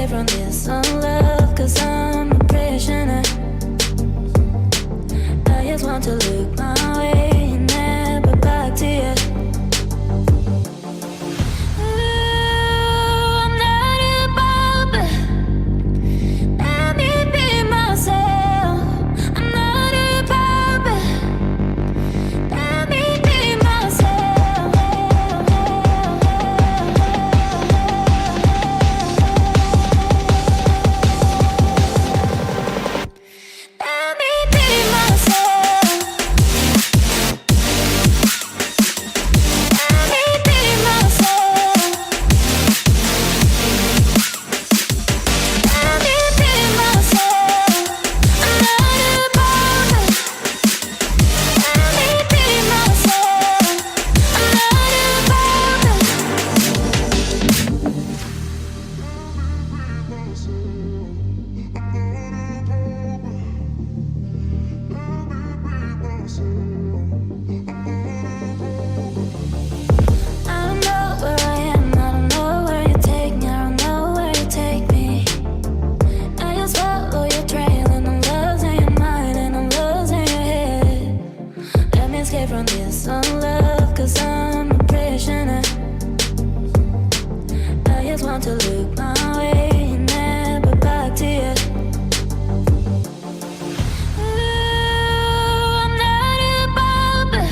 From this unlove, 'cause I'm a prisoner. I just want to look my way and never back to you. Ooh, I'm not a pauper. Let me be myself. I'm not a pauper. Let me be myself. Let me be myself. Let me be myself. Let me be myself. I'm not a pauper. Let me be myself. I'm not a pauper. I don't know where I am, I don't know where you take me, I don't know where you take me. I just follow your trail and I'm losing your mind and I'm losing your head. Let me escape from this unlove, 'cause I'm a prisoner. I just want to look my way and never back to you. Ooh, I'm not a pauper.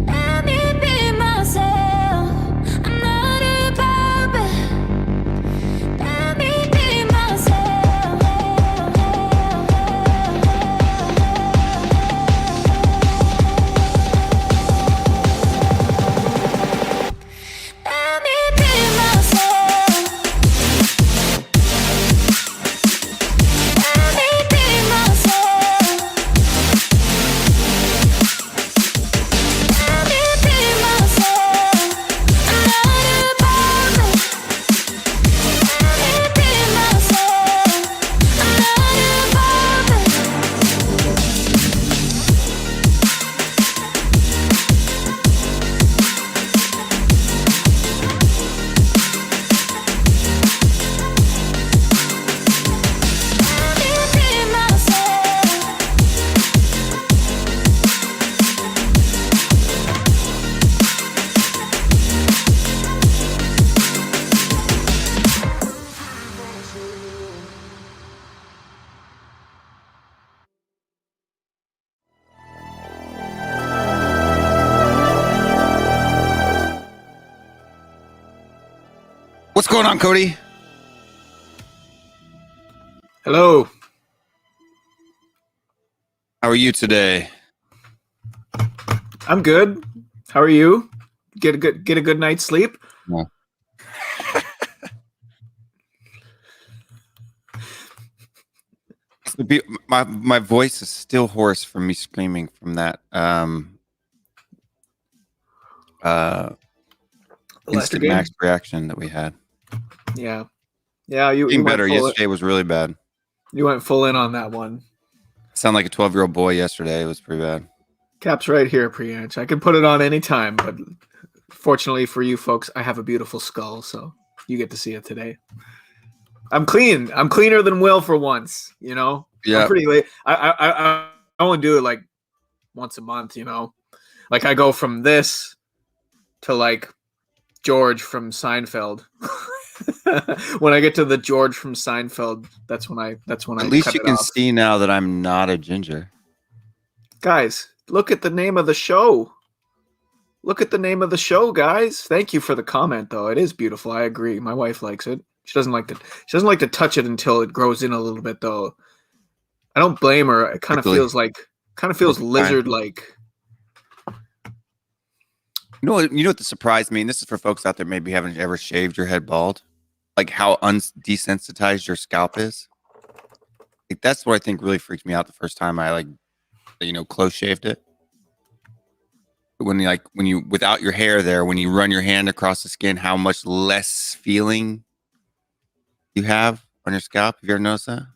Let me be myself. I'm not a pauper. Let me be myself. Let me be myself. Let me be myself. Let me be myself. I'm not a pauper. Let me be myself. I'm not a pauper. Let me be myself. What's going on, Cody? Hello. How are you today? I'm good. How are you? Get a good night's sleep? No. My voice is still hoarse from me screaming from that instant game? max reaction that we had. Yeah. Yeah, you Getting went better. full, Yesterday was really bad. you went full in on that one. Sound like a 12-year-old boy yesterday. It was pretty bad. Cap's right here, Priyanch. I can put it on anytime, but fortunately for you folks, I have a beautiful skull, so you get to see it today. I'm clean. I'm cleaner than Will for once, you know? Yeah. I'm pretty late. I only do it like once a month, you know? Like I go from this to like George from Seinfeld. When I get to the George from Seinfeld, that's when I At least cut you it can off. see now that I'm not a ginger. Guys, look at the name of the show. Look at the name of the show, guys. Thank you for the comment, though. It is beautiful. I agree. My wife likes it. She doesn't like to touch it until it grows in a little bit, though. I don't blame her. It kind of Quickly. feels lizard like. You know what surprised me, and this is for folks out there maybe haven't ever shaved your head bald, like how desensitized your scalp is. Like that's what I think really freaked me out the first time I close shaved it. When you without your hair there, when you run your hand across the skin, how much less feeling you have on your scalp? Have you ever noticed that?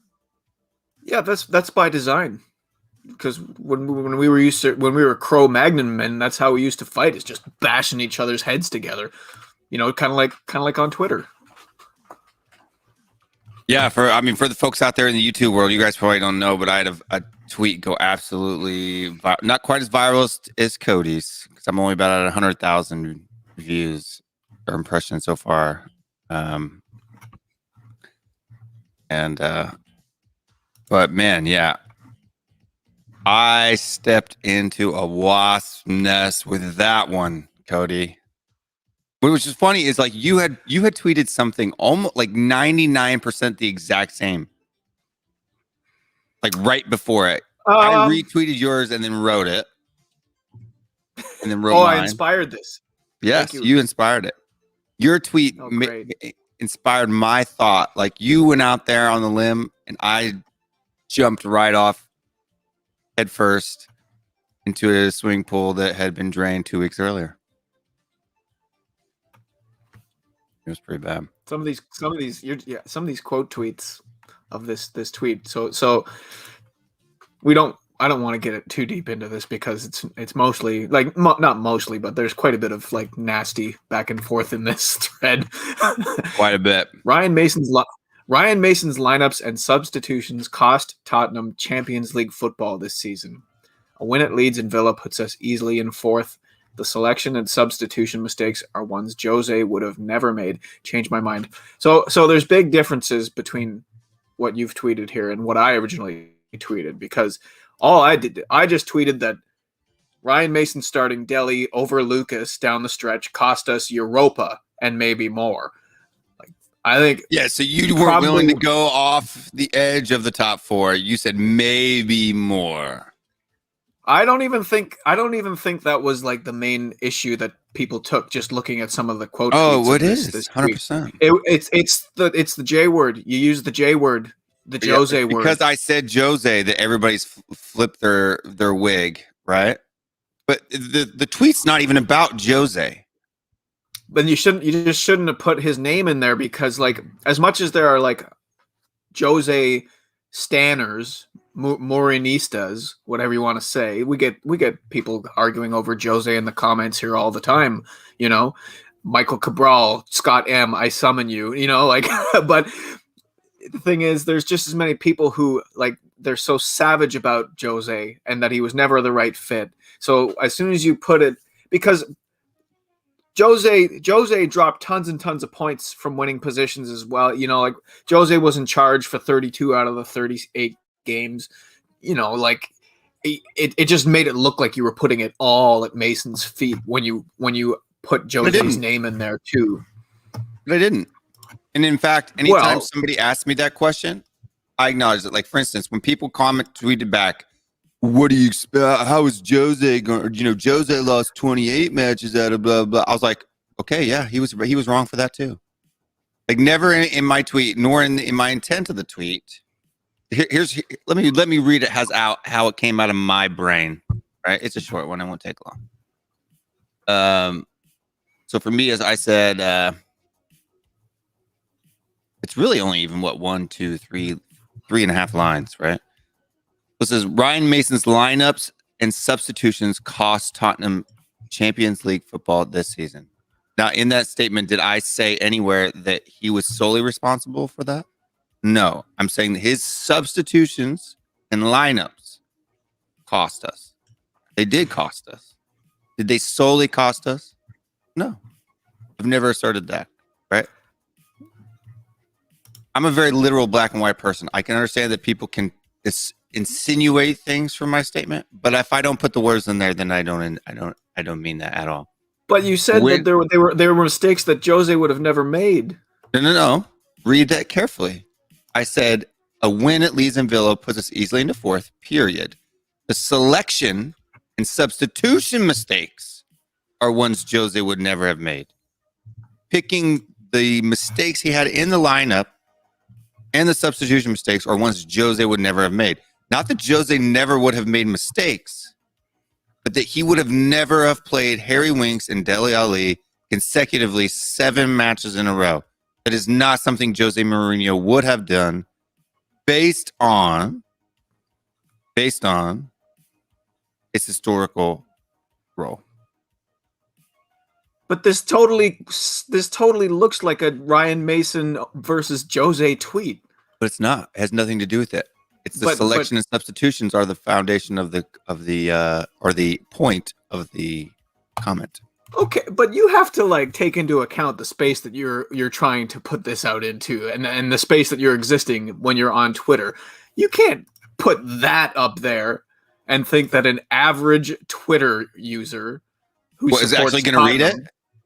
Yeah, that's by design. Because when we were Cro-Magnon men, that's how we used to fight. Is just bashing each other's heads together. You know, kind of like on Twitter. Yeah, for the folks out there in the YouTube world, you guys probably don't know, but I had a tweet go absolutely not quite as viral as Cody's, because I'm only about at 100,000 views or impressions so far. But man, yeah, I stepped into a wasp nest with that one, Cody. Which is funny is like you had tweeted something almost like 99% the exact same, like right before it. I retweeted yours and then wrote it, and then wrote mine. I inspired this. Yes, you inspired it. Your tweet inspired my thought. Like you went out there on the limb, and I jumped right off head first into a swimming pool that had been drained 2 weeks earlier. It was pretty bad. Some of these quote tweets of this tweet. So I don't want to get it too deep into this because it's mostly like not mostly, but there's quite a bit of like nasty back and forth in this thread. Quite a bit. Ryan Mason's lineups and substitutions cost Tottenham Champions League football this season. A win at Leeds and Villa puts us easily in fourth. The selection and substitution mistakes are ones Jose would have never made. Change my mind. So there's big differences between what you've tweeted here and what I originally tweeted, because I just tweeted that Ryan Mason starting Dele over Lucas down the stretch cost us Europa and maybe more. Like I think so you weren't willing to go off the edge of the top four. You said maybe more. I don't even think that was like the main issue that people took, just looking at some of the quote. Oh, it is 100%. It's the J word. You use the J word, the Jose word. Because I said Jose, that everybody's flipped their wig, right? But the tweet's not even about Jose. But you just shouldn't have put his name in there, because like as much as there are like Jose stanners, Morinistas, whatever you want to say. We get people arguing over Jose in the comments here all the time, you know. Michael Cabral, Scott M, I summon you, you know, like but the thing is there's just as many people who like they're so savage about Jose and that he was never the right fit. So as soon as you put it, because Jose dropped tons and tons of points from winning positions as well. You know, like Jose was in charge for 32 out of the 38 games. You know, like it just made it look like you were putting it all at Mason's feet when you put Jose's name in there too. But I didn't. And in fact, anytime somebody asked me that question, I acknowledge it. Like for instance, when people tweeted back, what do you expect? How is Jose going? You know, Jose lost 28 matches out of blah blah. I was like, okay, yeah, he was wrong for that too. Like never in my tweet, nor in my intent of the tweet. Let me read it how it came out of my brain. Right, it's a short one. It won't take long. So for me, as I said, it's really only even 1, 2, 3, 3.5 lines, right? This is Ryan Mason's lineups and substitutions cost Tottenham Champions League football this season. Now, in that statement, did I say anywhere that he was solely responsible for that? No. I'm saying that his substitutions and lineups cost us. They did cost us. Did they solely cost us? No. I've never asserted that, right? I'm a very literal black and white person. I can understand that people can insinuate things from my statement, but if I don't put the words in there, then I don't mean that at all. But you said that there were mistakes that Jose would have never made. No. Read that carefully. I said a win at Leeds and Villa puts us easily into fourth, period. The selection and substitution mistakes are ones Jose would never have made. Picking the mistakes he had in the lineup and the substitution mistakes are ones Jose would never have made. Not that Jose never would have made mistakes, but that he would have never have played Harry Winks and Dele Alli consecutively 7 matches in a row. That is not something Jose Mourinho would have done based on its historical role. But this totally looks like a Ryan Mason versus Jose tweet. But it's not. It has nothing to do with it. It's the selection and substitutions are the foundation of the point of the comment. Okay, but you have to like take into account the space that you're trying to put this out into, and the space that you're existing when you're on Twitter. You can't put that up there and think that an average Twitter user who is actually going to read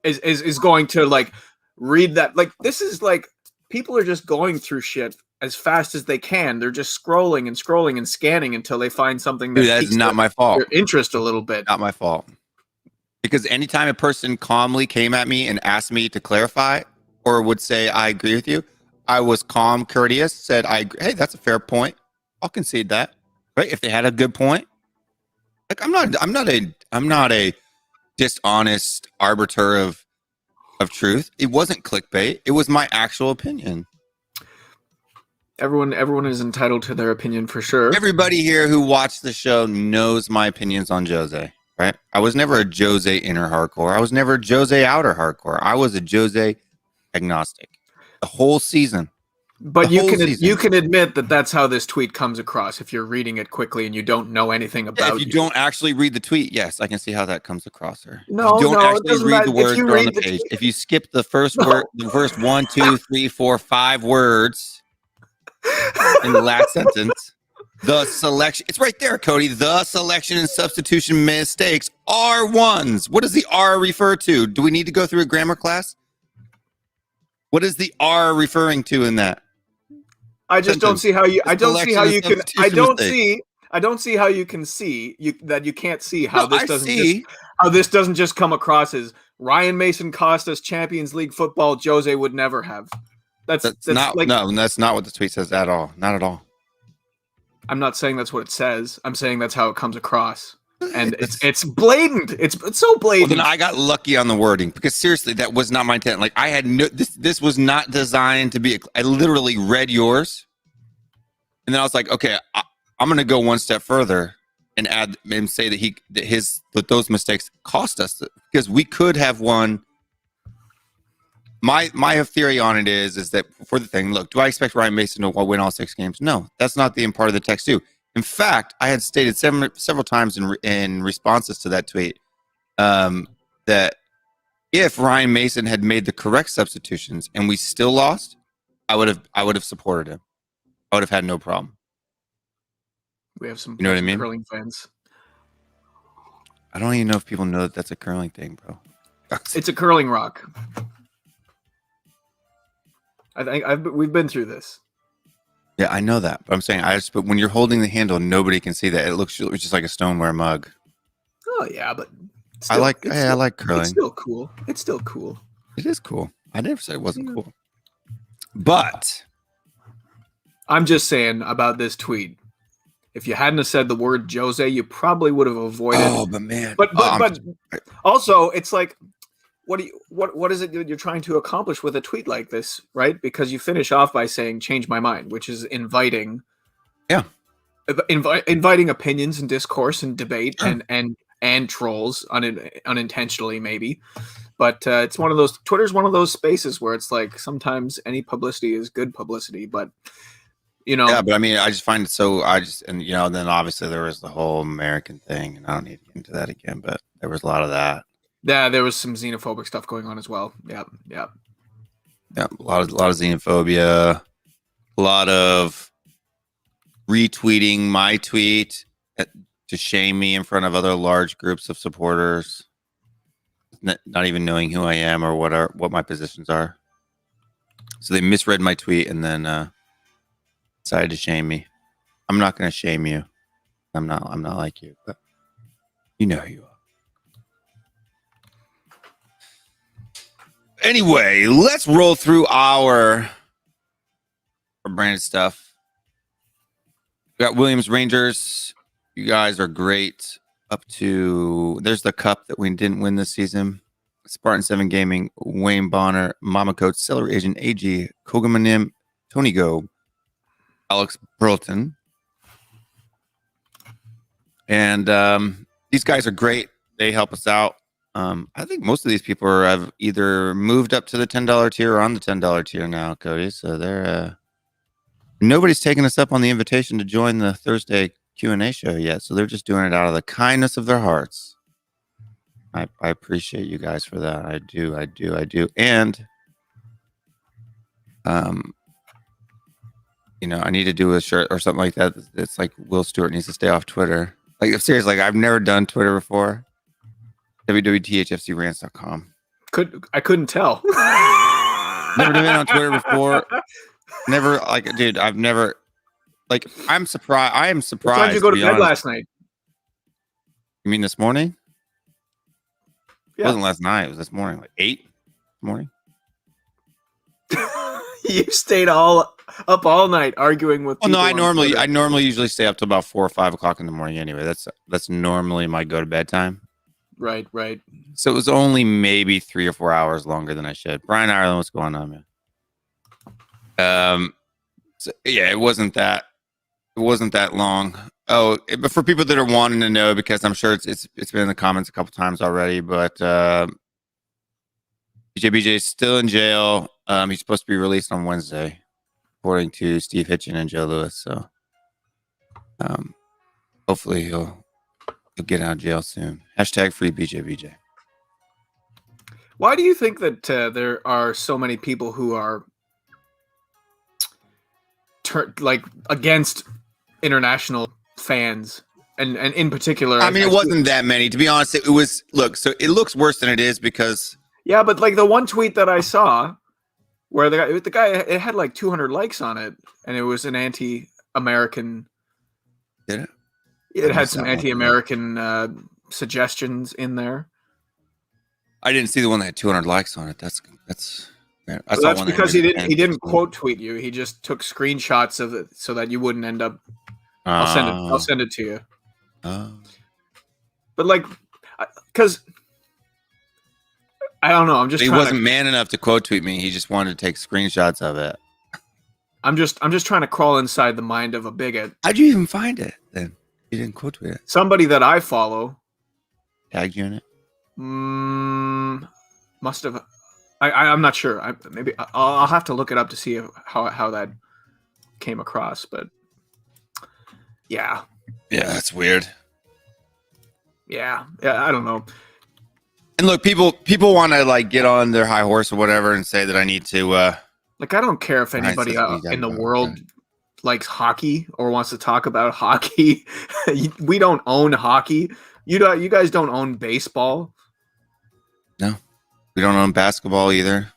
it is going to like read that. Like this is like people are just going through shit as fast as they can. They're just scrolling and scanning until they find something that's not my fault. Their interest a little bit. Not my fault. Because anytime a person calmly came at me and asked me to clarify or would say, I agree with you, I was calm, courteous, said, I agree. Hey, that's a fair point. I'll concede that. Right? If they had a good point. Like I'm not a dishonest arbiter of truth. It wasn't clickbait. It was my actual opinion. Everyone is entitled to their opinion for sure. Everybody here who watched the show knows my opinions on Jose. Right? I was never a Jose inner hardcore. I was never a Jose outer hardcore. I was a Jose agnostic. The whole season. But you can admit that that's how this tweet comes across if you're reading it quickly and you don't know anything about if you don't actually read the tweet, yes, I can see how that comes across her. No, if you don't no, actually read the words that are on the page. If you skip the first word, the first 1, 2, 3, 4, 5 words in the last sentence. The selection, it's right there, Cody. The selection and substitution mistakes are ones. What does the R refer to? Do we need to go through a grammar class? What is the R referring to in that? I just don't see how you. I don't see how you can. I don't see how you can see that you can't see how this doesn't just come across as Ryan Mason cost us Champions League football. Jose would never have. That's not like, no. That's not what the tweet says at all. Not at all. I'm not saying that's what it says. I'm saying that's how it comes across, and it's blatant. It's so blatant. Well, then I got lucky on the wording because seriously, that was not my intent. Like I had no. This was not designed to be. I literally read yours, and then I was like, okay, I'm going to go one step further and add and say that those mistakes cost us because we could have won. My theory on it is that for the thing, look, do I expect Ryan Mason to win all 6 games? No, that's not the part of the text too. In fact, I had stated several times in responses to that tweet that if Ryan Mason had made the correct substitutions and we still lost, I would have supported him. I would have had no problem. We have some, you know what I mean? Curling fans. I don't even know if people know that that's a curling thing, bro. It's a curling rock. I think we've been through this. Yeah, I know that, but I'm saying but when you're holding the handle, nobody can see that. It looks just like a stoneware mug. Oh yeah, but still, I like curling. It's still cool. It's still cool. It is cool. I never said it wasn't cool. But I'm just saying about this tweet. If you hadn't have said the word Jose, you probably would have avoided. Oh, but man. But also, it's like. What is it you're trying to accomplish with a tweet like this, right? Because you finish off by saying "change my mind," which is inviting, inviting opinions and discourse and debate and trolls unintentionally maybe. But it's one of those. Twitter's one of those spaces where it's like sometimes any publicity is good publicity, but you know. Yeah, but I mean, I just find it so. Then obviously there was the whole American thing, and I don't need to get into that again. But there was a lot of that. Yeah, there was some xenophobic stuff going on as well. Yeah. Yeah, a lot of xenophobia, a lot of retweeting my tweet to shame me in front of other large groups of supporters, not even knowing who I am or what my positions are. So they misread my tweet and then decided to shame me. I'm not going to shame you. I'm not like you, but you know who you are. Anyway, let's roll through our branded stuff. We got Williams Rangers. You guys are great. There's the cup that we didn't win this season. Spartan 7 Gaming, Wayne Bonner, Mama Coach, Celery Agent AG, Kogamanim, Tony Go, Alex Burleton. And these guys are great. They help us out. I think most of these people have either moved up to the $10 tier or on the $10 tier now, Cody. So they're nobody's taken us up on the invitation to join the Thursday Q&A show yet. So they're just doing it out of the kindness of their hearts. I appreciate you guys for that. I do. And I need to do a shirt or something like that. It's like Will Stewart needs to stay off Twitter. Like, seriously, I've never done Twitter before. www.thfcrants.com. I couldn't tell. Never been on Twitter before. Never, dude, I've never, I'm surprised. I am surprised. What time did you go to bed last night? You mean this morning? Yeah. It wasn't last night. It was this morning, like 8 in the morning. You stayed up all night arguing with. Well, no, I normally usually stay up till about 4 or 5 o'clock in the morning. Anyway, that's normally my go to bed time. Right. So it was only maybe 3 or 4 hours longer than I should. Brian Ireland, what's going on, man? So, yeah, it wasn't that long. Oh, but for people that are wanting to know, because I'm sure it's been in the comments a couple times already, but BJ is still in jail. He's supposed to be released on Wednesday, according to Steve Hitchen and Joe Lewis. So hopefully he'll get out of jail soon. Hashtag free BJ. Why do you think that there are so many people who are against international fans, and in particular? I mean, it wasn't that many, to be honest. It was so it looks worse than it is because but like the one tweet that I saw where the guy it had like 200 likes on it, and it was an anti-American. Did it? It had some anti-American suggestions in there. I didn't see the one that had 200 likes on it. That's because he didn't quote tweet you. He just took screenshots of it so that you wouldn't end up. I'll send it to you. But because I don't know. He wasn't man enough to quote tweet me. He just wanted to take screenshots of it. I'm just trying to crawl inside the mind of a bigot. How'd you even find it then? You didn't quote tweet it. Somebody that I follow tagged you in it. Must have. I'm not sure. Maybe I'll have to look it up to see how that came across. But yeah, that's weird. Yeah, I don't know. And look, people want to get on their high horse or whatever and say that I need to. I don't care if anybody in the world likes hockey or wants to talk about hockey. We don't own hockey. You guys don't own baseball. No, we don't own basketball either.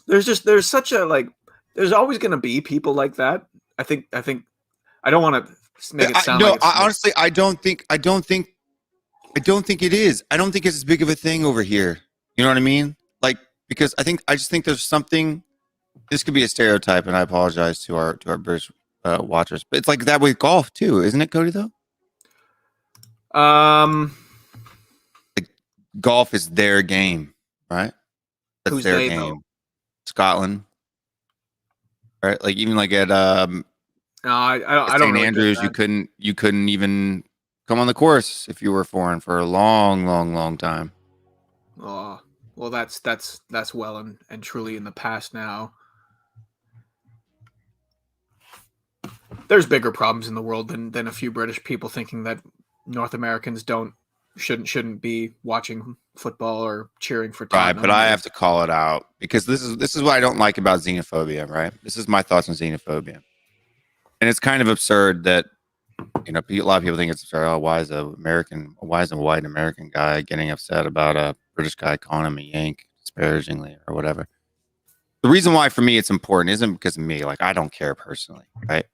There's such a there's always going to be people like that. I think I don't want to make it sound honestly, I don't think it is. I don't think it's as big of a thing over here. You know what I mean? Because I just think there's something. This could be a stereotype, and I apologize to our British watchers, but it's like that with golf too, isn't it, Cody? Though, golf is their game, right? That's their game. Though? Scotland, right? Even at no, I don't. St. Andrews, you couldn't even come on the course if you were foreign for a long time. Oh, well, that's well and truly in the past now. There's bigger problems in the world than a few British people thinking that North Americans shouldn't be watching football or cheering for Tottenham. Right, but I have to call it out because this is what I don't like about xenophobia, right? This is my thoughts on xenophobia. And it's kind of absurd that a lot of people think it's absurd. Oh, why is a white American guy getting upset about a British guy calling him a Yank disparagingly or whatever? The reason why for me it's important isn't because of me. I don't care personally, right?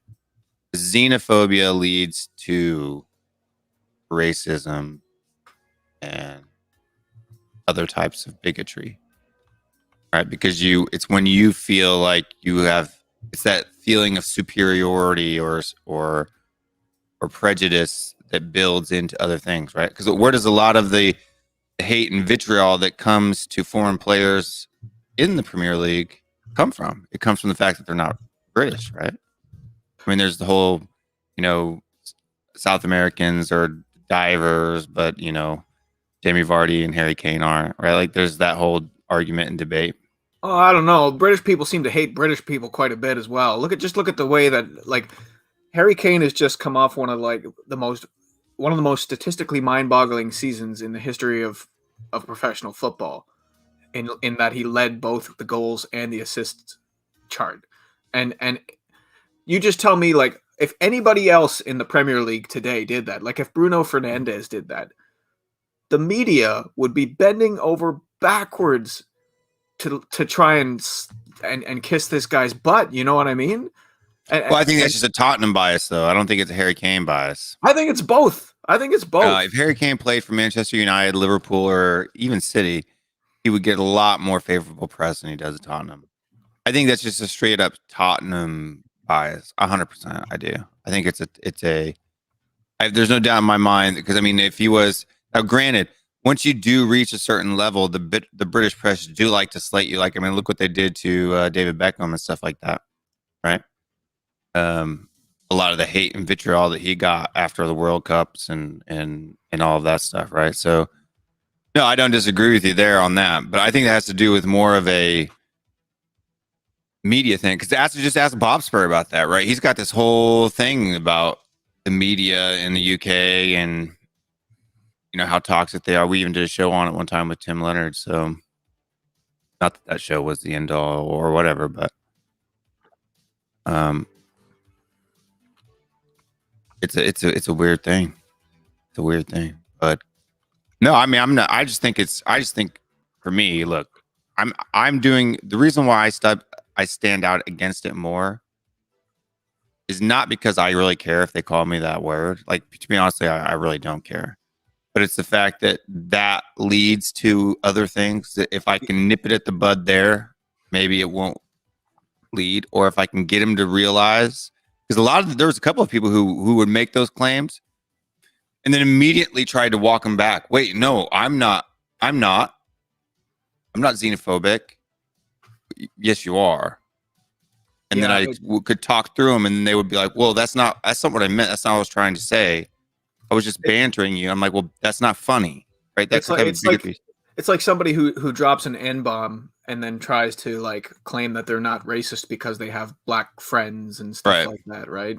Xenophobia leads to racism and other types of bigotry, right? Because it's when you feel like it's that feeling of superiority or prejudice that builds into other things, right? Because where does a lot of the hate and vitriol that comes to foreign players in the Premier League come from. It comes from the fact that they're not British, right? I mean, there's the whole, South Americans are divers, but Jamie Vardy and Harry Kane aren't, right? Like, there's that whole argument and debate. Oh, I don't know. British people seem to hate British people quite a bit as well. Look at the way that, like, Harry Kane has just come off one of the most statistically mind-boggling seasons in the history of professional football, in that he led both the goals and the assists chart. And you just tell me, like, if anybody else in the Premier League today did that, like if Bruno Fernandes did that, the media would be bending over backwards to try and kiss this guy's butt. You know what I mean? Well, I think that's just a Tottenham bias, though. I don't think it's a Harry Kane bias. I think it's both. If Harry Kane played for Manchester United, Liverpool, or even City, he would get a lot more favorable press than he does at Tottenham. I think that's just a straight up Tottenham bias. 100%. I do. I think there's no doubt in my mind, because I mean, if he was, now granted, once you do reach a certain level, the British press do like to slate you. Like, I mean, look what they did to David Beckham and stuff like that, right? A lot of the hate and vitriol that he got after the World Cups and all of that stuff, right? So, no, I don't disagree with you there on that, but I think that has to do with more of a media thing. Because just ask Bob Spur about that, right? He's got this whole thing about the media in the UK and how toxic they are. We even did a show on it one time with Tim Leonard. So, not that show was the end all or whatever, but it's a weird thing. It's a weird thing, but no, I mean, I'm not. I just think for me, look, I'm doing the reason why I stand out against it more is not because I really care if they call me that word. Like, to be honest, I really don't care. But it's the fact that leads to other things. That if I can nip it at the bud there, maybe it won't lead. Or if I can get him to realize, because there was a couple of people who would make those claims and then immediately tried to walk them back. Wait, no, I'm not xenophobic. Yes, you are. And then I could talk through them, and they would be like, well, that's not what I meant. That's not what I was trying to say. I was just bantering you. I'm like, well, that's not funny, right? That's it's like somebody who drops an N-bomb and then tries to like claim that they're not racist because they have black friends and stuff like that, right?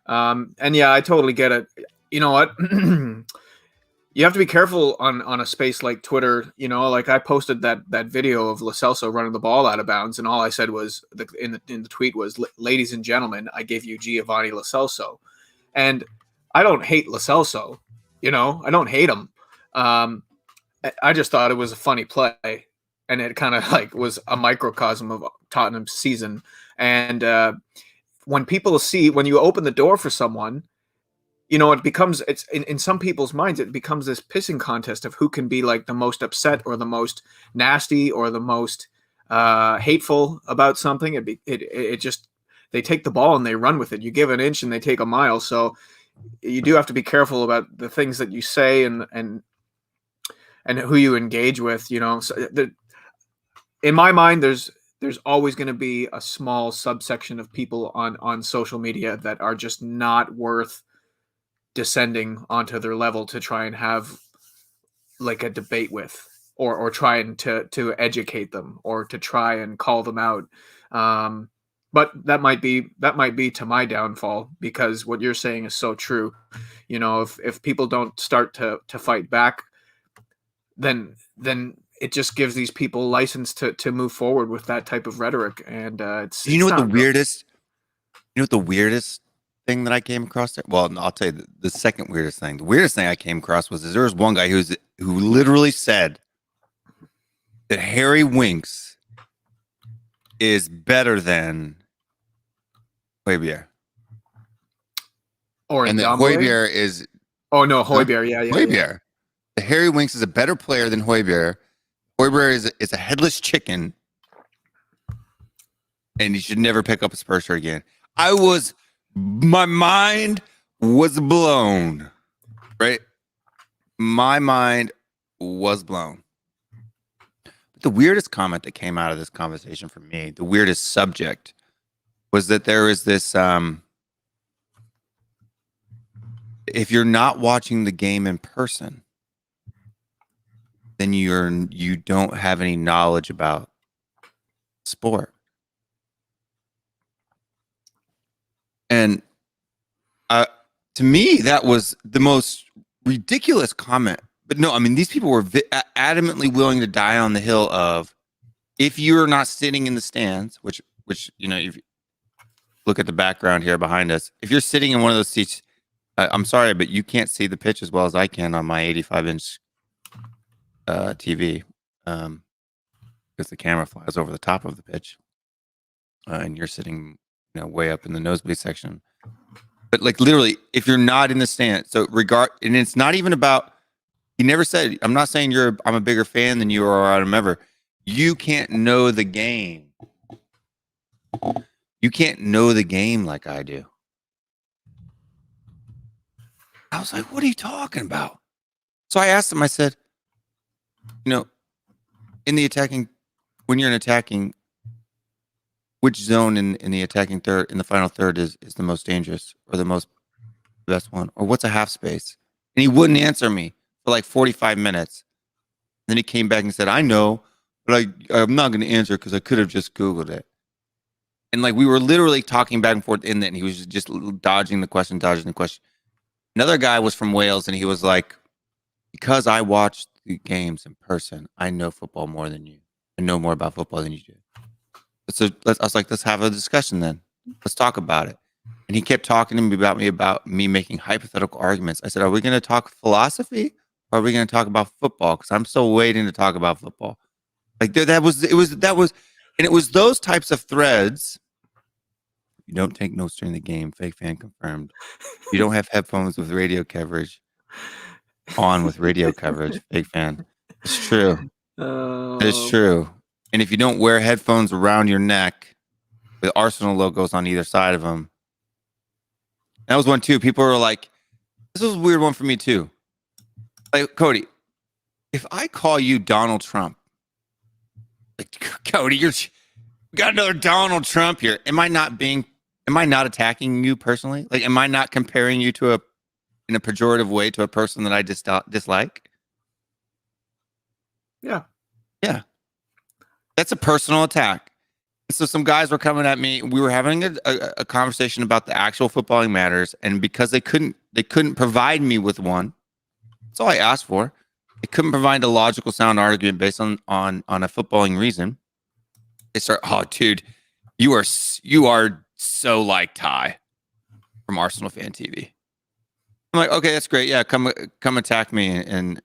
And yeah, I totally get it. You know what? You have to be careful on a space like Twitter. Like I posted that video of Lo Celso running the ball out of bounds, and all I said was in the tweet was, "Ladies and gentlemen, I give you Giovanni Lo Celso," and I don't hate Lo Celso. I don't hate him. I just thought it was a funny play, and it kind of like was a microcosm of Tottenham's season. And when you open the door for someone, it becomes, it's in some people's minds, it becomes this pissing contest of who can be like the most upset or the most nasty or the most hateful about something. It just, they take the ball and they run with it. You give an inch and they take a mile. So you do have to be careful about the things that you say and who you engage with. So in my mind, there's always going to be a small subsection of people on social media that are just not worth descending onto their level to try and have like a debate with, or trying to educate them, or to try and call them out. But that might be to my downfall, because what you're saying is so true. If people don't start to fight back, then it just gives these people license to move forward with that type of rhetoric. And it's what the weirdest thing that I came across there? Well, I'll tell you the second weirdest thing. The weirdest thing I came across was there was one guy who literally said that Harry Winks is better than Højbjerg. And that Højbjerg is... Oh, no, Højbjerg, yeah. Højbjerg. Yeah. Harry Winks is a better player than Højbjerg. Højbjerg is a headless chicken, and you should never pick up a Spurs shirt again. My mind was blown, right? My mind was blown. But the weirdest comment that came out of this conversation for me, the weirdest subject, was that there is this if you're not watching the game in person, then you don't have any knowledge about sport. And to me, that was the most ridiculous comment. But no, I mean, these people were adamantly willing to die on the hill of, if you're not sitting in the stands, which if you look at the background here behind us, if you're sitting in one of those seats, I'm sorry, but you can't see the pitch as well as I can on my 85-inch TV, because the camera flies over the top of the pitch, and you're sitting, way up in the nosebleed section. But like literally, if you're not in the stand, and it's not even about. He never said, "I'm not saying I'm a bigger fan than you or I'm a member." You can't know the game. You can't know the game like I do. I was like, "What are you talking about?" So I asked him. I said, in the attacking, when you're in attacking, which zone in the attacking third, in the final third, is the most dangerous or the best one, or what's a half space? And he wouldn't answer me for like 45 minutes. Then he came back and said, "I know, but I'm not going to answer because I could have just Googled it." And like we were literally talking back and forth in that, and he was just dodging the question. Another guy was from Wales, and he was like, "Because I watched the games in person, I know football more than you. I know more about football than you do." So I was like, "Let's have a discussion then. Let's talk about it." And he kept talking to me about me making hypothetical arguments. I said, "Are we going to talk philosophy, or are we going to talk about football? Because I'm still waiting to talk about football." Like it was those types of threads. You don't take notes during the game. Fake fan confirmed. You don't have headphones with radio coverage. On with radio coverage. Fake fan. It's true. It's true. And if you don't wear headphones around your neck with Arsenal logos on either side of them, that was one too. People were like, this was a weird one for me too. Like, Cody, if I call you Donald Trump, like, Cody, we got another Donald Trump here. Am I not attacking you personally? Like, am I not comparing you in a pejorative way to a person that I dislike? Yeah. Yeah. That's a personal attack. So some guys were coming at me. We were having a conversation about the actual footballing matters, and because they couldn't provide me with one, that's all I asked for. They couldn't provide a logical, sound argument based on a footballing reason. They start, "Oh, dude, you are so like Ty from Arsenal Fan TV." I'm like, "Okay, that's great. Yeah, come attack me and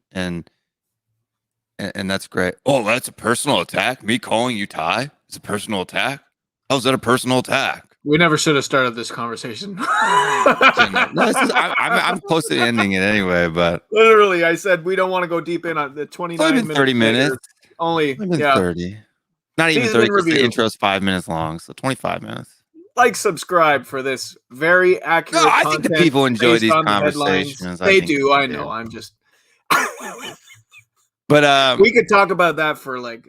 that's great." "Oh, that's a personal attack. Me calling you Ty? It's a personal attack. How's that a personal attack?" We never should have started this conversation. No, I'm close to ending it anyway, but Literally, I said we don't want to go deep in on the 29 it's only been 30 minutes. Only, yeah. 30. Not even 30 because the intro is 5 minutes long, so 25 minutes. Like, subscribe for this very accurate I think the people enjoy these conversations. They do. I know. I'm just. But we could talk about that for an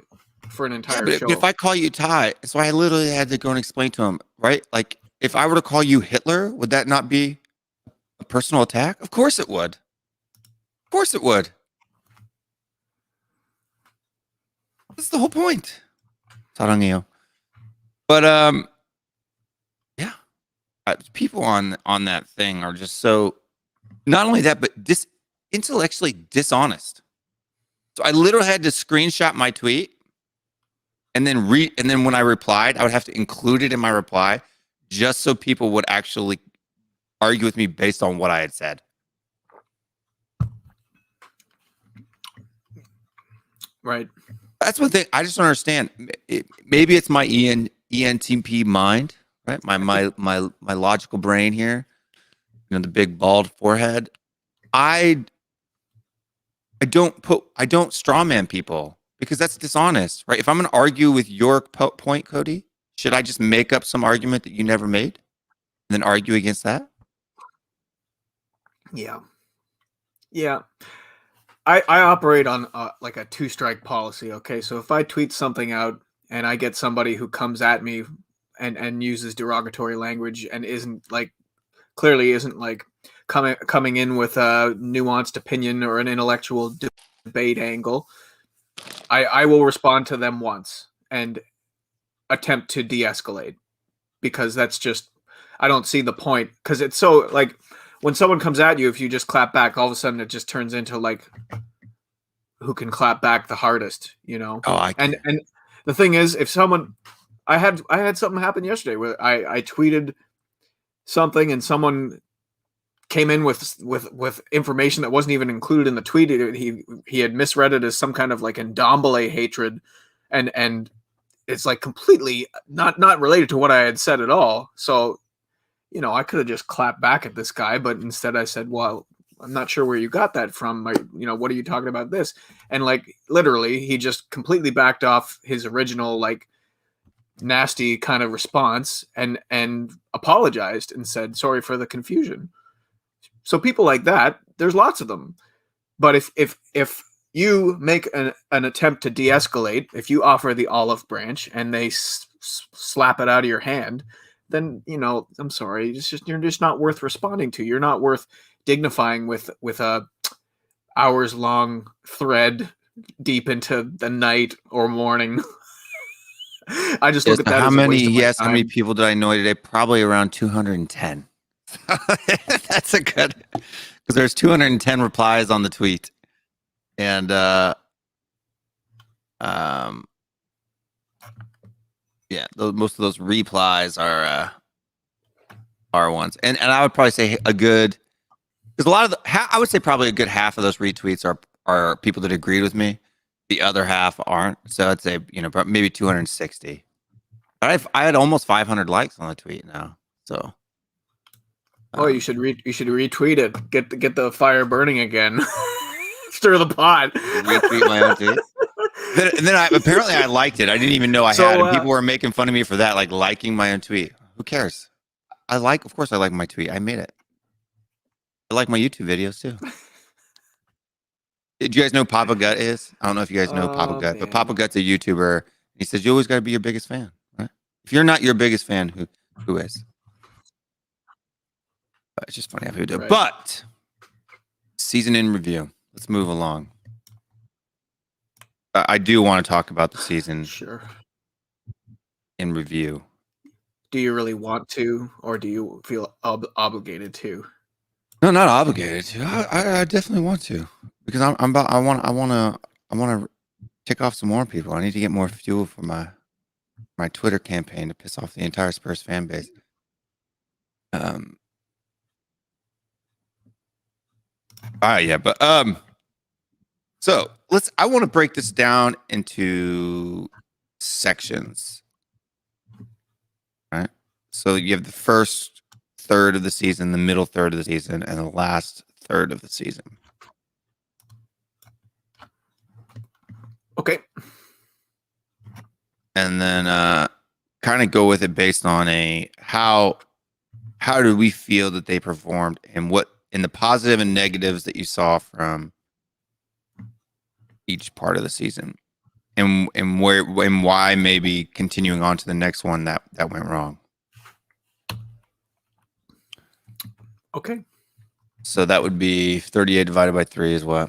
entire show. If I call you Ty, so I literally had to go and explain to him, right? Like, if I were to call you Hitler, would that not be a personal attack? Of course it would. Of course it would. That's the whole point. 사랑해요. But yeah, people on that thing are just so. Not only that, but intellectually dishonest. So I literally had to screenshot my tweet. And then when I replied, I would have to include it in my reply just so people would actually argue with me based on what I had said. Right. That's one thing I just don't understand. Maybe it's my ENTP mind, right? My logical brain here. The big bald forehead. I don't strawman people. Because that's dishonest, right? If I'm going to argue with your point, Cody, should I just make up some argument that you never made and then argue against that? Yeah. Yeah. I operate on like a 2-strike policy. Okay, so if I tweet something out and I get somebody who comes at me and uses derogatory language and clearly isn't coming in with a nuanced opinion or an intellectual debate angle, I will respond to them once and attempt to de-escalate, because that's just, I don't see the point, because it's so like when someone comes at you, if you just clap back, all of a sudden it just turns into like who can clap back the hardest, you know? And the thing is, if someone, I had something happen yesterday where I tweeted something and someone came in with information that wasn't even included in the tweet. He had misread it as some kind of like Ndombele hatred, and it's like completely not related to what I had said at all. So, you know, I could have just clapped back at this guy, but instead I said, well, I'm not sure where you got that from. You know, what are you talking about this? And like literally he just completely backed off his original like nasty kind of response and apologized and said sorry for the confusion. So people like that, there's lots of them. But if you make an attempt to de-escalate, if you offer the olive branch and they slap it out of your hand, then, you know, I'm sorry, you're just not worth responding to. You're not worth dignifying with a hours long thread deep into the night or morning. I just look at that. How as many? A Yes, how many people did I know today? Probably around 210. That's a good, because there's 210 replies on the tweet, and yeah, most of those replies are ones, and I would probably say a good, because a lot of I would say probably a good half of those retweets are people that agreed with me. The other half aren't. So I'd say, you know, maybe 260. But I had almost 500 likes on the tweet now. So. Oh, you should retweet it. Get the fire burning again. Stir the pot. Retweet my own tweet. And then apparently I liked it. I didn't even know I had. And people were making fun of me for that, like liking my own tweet. Who cares? Of course I like my tweet. I made it. I like my YouTube videos too. Did you guys know who Papa Gut is? I don't know if you guys know Papa Gut, but Papa Gut's a YouTuber. He says you always got to be your biggest fan, right? If you're not your biggest fan, who is? But it's just funny how people do it. Right. But season in review. Let's move along. I do want to talk about the season. Sure. In review. Do you really want to, or do you feel obligated to? No, not obligated to. I definitely want to, because I want to tick off some more people. I need to get more fuel for my Twitter campaign to piss off the entire Spurs fan base. Yeah, but so I want to break this down into sections. All right. So you have the first third of the season, the middle third of the season, and the last third of the season. Okay. And then kind of go with it based on how do we feel that they performed, and what in the positive and negatives that you saw from each part of the season, and why maybe continuing on to the next one that went wrong. Okay. So that would be 38 divided by 3 is what?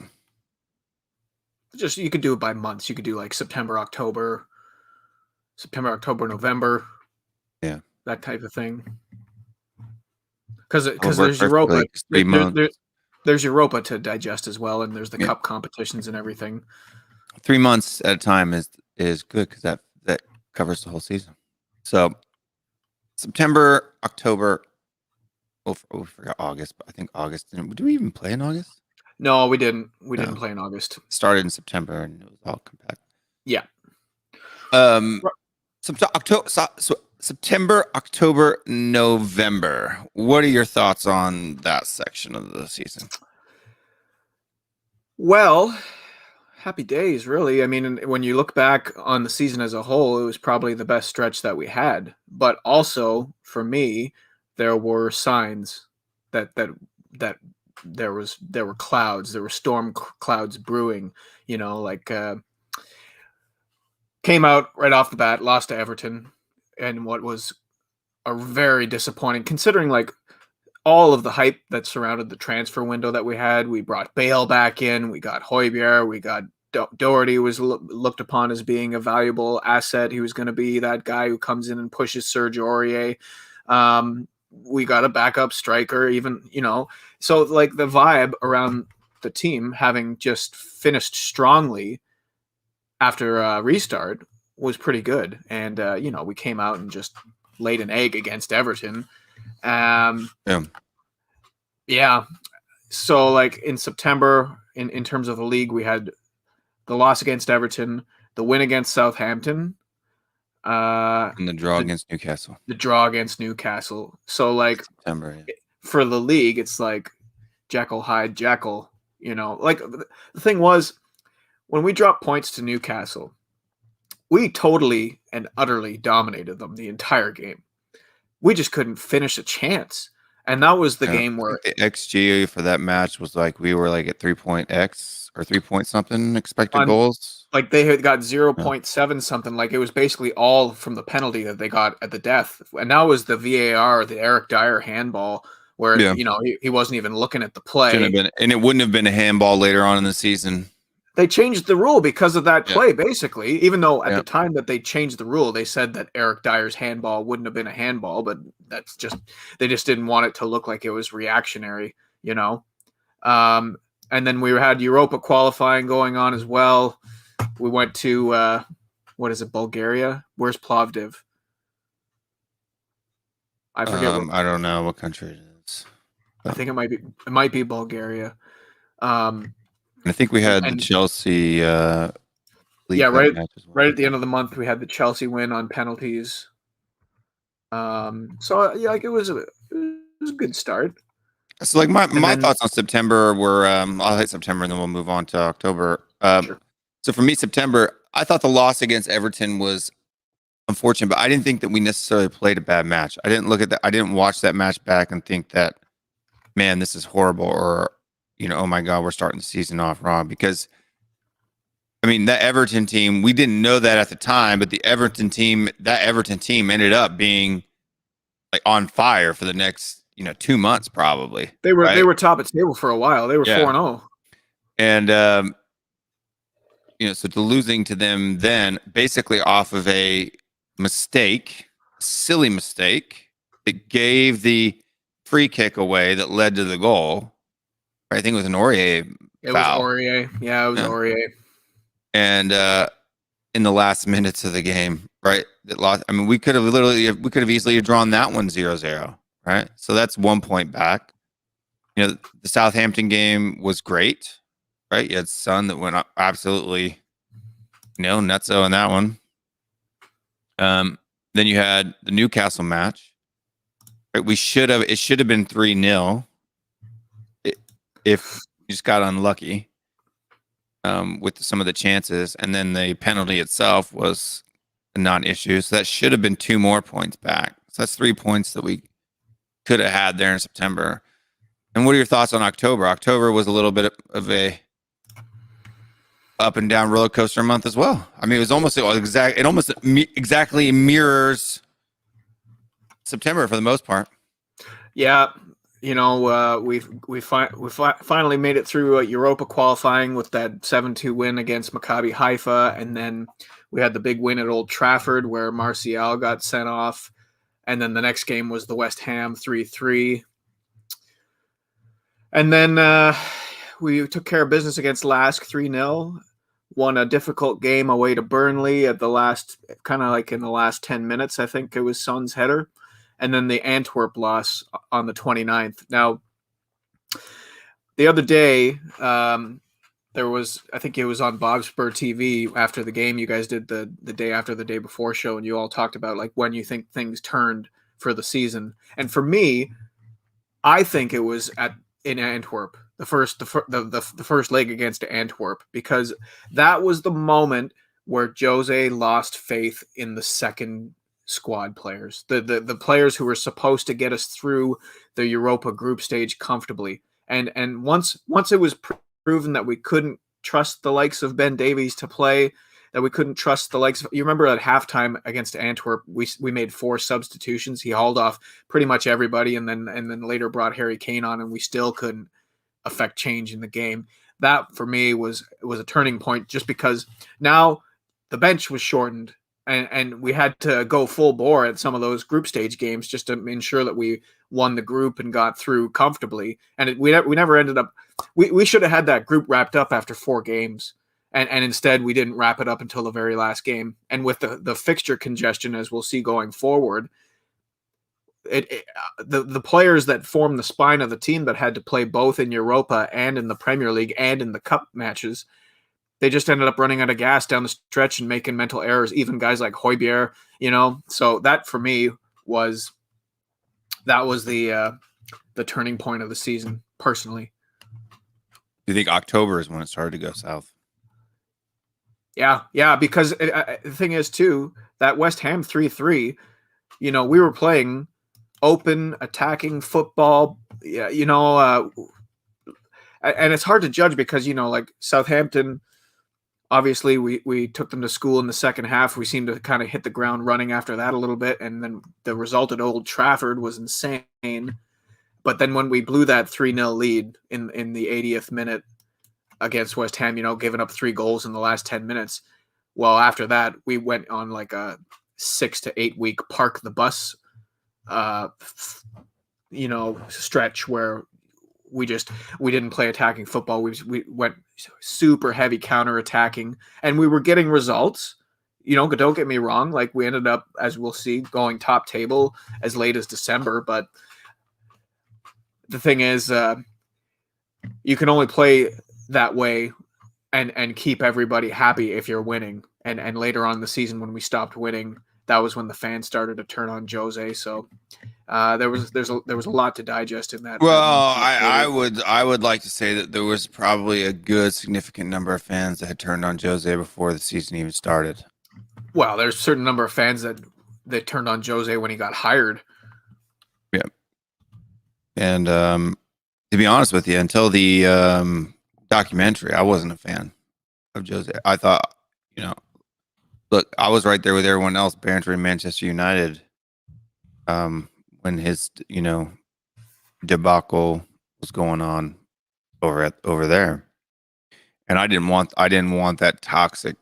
Just, you could do it by months. You could do like September, October, November. Yeah. That type of thing. Because there's Europa. Like there's Europa to digest as well, and there's the cup competitions and everything. 3 months at a time is good, because that covers the whole season. So September, October. We forgot August, but I think August. Did we even play in August? No, we didn't. We didn't play in August. Started in September, and it was all compact. Yeah. September, October, November. What are your thoughts on that section of the season? Well, happy days, really. I mean, when you look back on the season as a whole, it was probably the best stretch that we had. But also, for me, there were signs that there were clouds, there were storm clouds brewing. Came out right off the bat, lost to Everton, and what was a very disappointing, considering like all of the hype that surrounded the transfer window that we had. We brought Bale back in, we got Højbjerg, we got Doherty was looked upon as being a valuable asset. He was going to be that guy who comes in and pushes Serge Aurier. We got a backup striker, even, so like the vibe around the team, having just finished strongly after restart, was pretty good. And, we came out and just laid an egg against Everton. Yeah. So like in September, in terms of the league, we had the loss against Everton, the win against Southampton, and the draw against Newcastle. The draw against Newcastle. So like September, yeah. For the league, it's like Jekyll Hyde Jekyll. Like the thing was, when we dropped points to Newcastle, we totally and utterly dominated them the entire game. We just couldn't finish a chance. And that was the game where the XG for that match was like we were like at 3.x or 3 point something expected goals. Like they had got 0.7 something. Like it was basically all from the penalty that they got at the death. And that was the VAR, the Eric Dyer handball, where he wasn't even looking at the play. Shouldn't have been, and it wouldn't have been a handball later on in the season. They changed the rule because of that play, basically, even though at the time that they changed the rule, they said that Eric Dyer's handball wouldn't have been a handball, but they just didn't want it to look like it was reactionary, And then we had Europa qualifying going on as well. We went to, Bulgaria? Where's Plovdiv? I forget. I don't know what country it is. I think it might be Bulgaria. I think we had the Chelsea. Right at the end of the month, we had the Chelsea win on penalties. Like it was a good start. So like my thoughts on September were, I'll hit September and then we'll move on to October. Sure. So for me, September, I thought the loss against Everton was unfortunate, but I didn't think that we necessarily played a bad match. I didn't look at that. I didn't watch that match back and think that, man, this is horrible, or oh my God, we're starting the season off wrong. Because, I mean, that Everton team, we didn't know that at the time, but that Everton team ended up being like on fire for the next, 2 months probably. They were top of table for a while. They were 4-0. And, so to losing to them then basically off of a silly mistake, it gave the free kick away that led to the goal. I think it was an Aurier foul. Was Aurier. Yeah, it was Aurier. And in the last minutes of the game, right? It lost. I mean, we could have easily drawn that one 0-0, right? So that's 1 point back. The Southampton game was great, right? You had Son that went absolutely, nutso in that one. Then you had the Newcastle match. Right? It should have been 3-0. If you just got unlucky with some of the chances, and then the penalty itself was a non-issue, so that should have been 2 more points back. So that's 3 points that we could have had there in September. And what are your thoughts on October? October was a little bit of a up and down roller coaster month as well. I mean, it almost exactly mirrors September for the most part. Yeah. We finally made it through Europa qualifying with that 7-2 win against Maccabi Haifa, and then we had the big win at Old Trafford where Martial got sent off, and then the next game was the West Ham 3-3, and then we took care of business against Lask 3-0, won a difficult game away to Burnley at the last, kind of like in the last 10 minutes, I think it was Son's header. And then the Antwerp loss on the 29th. Now, the other day, there was, I think it was on Bobspur TV after the game. You guys did the day after the day before show, and you all talked about like when you think things turned for the season. And for me, I think it was in Antwerp, the first leg against Antwerp, because that was the moment where Jose lost faith in the second squad players, the players who were supposed to get us through the Europa group stage comfortably. And once it was proven that we couldn't trust the likes of Ben Davies to play, that we couldn't trust the likes of, you remember at halftime against Antwerp, we made 4 substitutions. He hauled off pretty much everybody, and then later brought Harry Kane on, and we still couldn't affect change in the game. That for me was a turning point, just because now the bench was shortened, and we had to go full bore at some of those group stage games just to ensure that we won the group and got through comfortably. And we never ended up. We should have had that group wrapped up after 4 games, and instead we didn't wrap it up until the very last game. And with the fixture congestion, as we'll see going forward, the players that form the spine of the team that had to play both in Europa and in the Premier League and in the cup matches, they just ended up running out of gas down the stretch and making mental errors. Even guys like Højbjerg, So that for me was the turning point of the season, personally. Do you think October is when it started to go south? Yeah, because the thing is too, that West Ham 3-3, we were playing open attacking football, and it's hard to judge because like Southampton, obviously we took them to school in the second half. We seemed to kind of hit the ground running after that a little bit, and then the result at Old Trafford was insane. But then when we blew that 3-0 lead in the 80th minute against West Ham, giving up 3 goals in the last 10 minutes, well, after that we went on like a 6 to 8 week park the bus stretch where we didn't play attacking football. We went super heavy counter attacking, and we were getting results. Don't get me wrong, like we ended up, as we'll see, going top table as late as December. But the thing is, you can only play that way and keep everybody happy if you're winning. And later on in the season, when we stopped winning, that was when the fans started to turn on Jose. So there was a lot to digest in that. Well, I would like to say that there was probably a good significant number of fans that had turned on Jose before the season even started. Well, there's a certain number of fans that turned on Jose when he got hired. Yeah. And to be honest with you, until the documentary, I wasn't a fan of Jose. I thought, look, I was right there with everyone else bantering Manchester United when his, debacle was going on over there. And I didn't want that toxic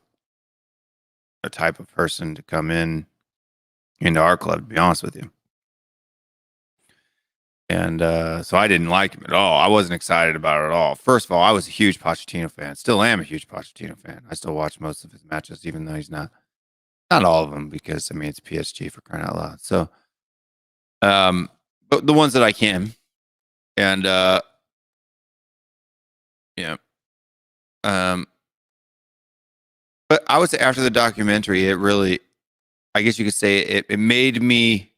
type of person to come into our club, to be honest with you. And so I didn't like him at all. I wasn't excited about it at all. First of all, I was a huge Pochettino fan. Still am a huge Pochettino fan. I still watch most of his matches, even though he's not all of them, because it's PSG, for crying out loud. So, but the ones that I can, and but I would say after the documentary, it really, I guess you could say it moved me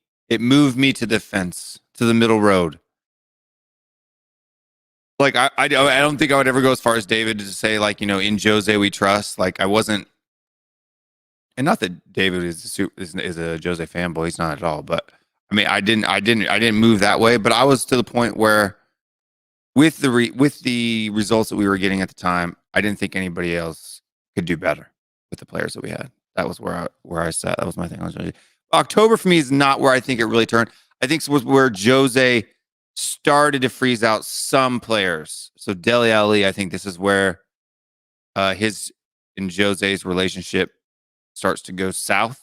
to the fence, to the middle road. Like I don't think I would ever go as far as David to say, like, in Jose we trust. Like, I wasn't, and not that David is a Jose fanboy. He's not at all. But I didn't move that way. But I was to the point where, with the results that we were getting at the time, I didn't think anybody else could do better with the players that we had. That was where I sat. That was my thing on Jose. October for me is not where I think it really turned. I think it was where Jose started to freeze out some players. So Dele Alli, I think this is where his and Jose's relationship starts to go south,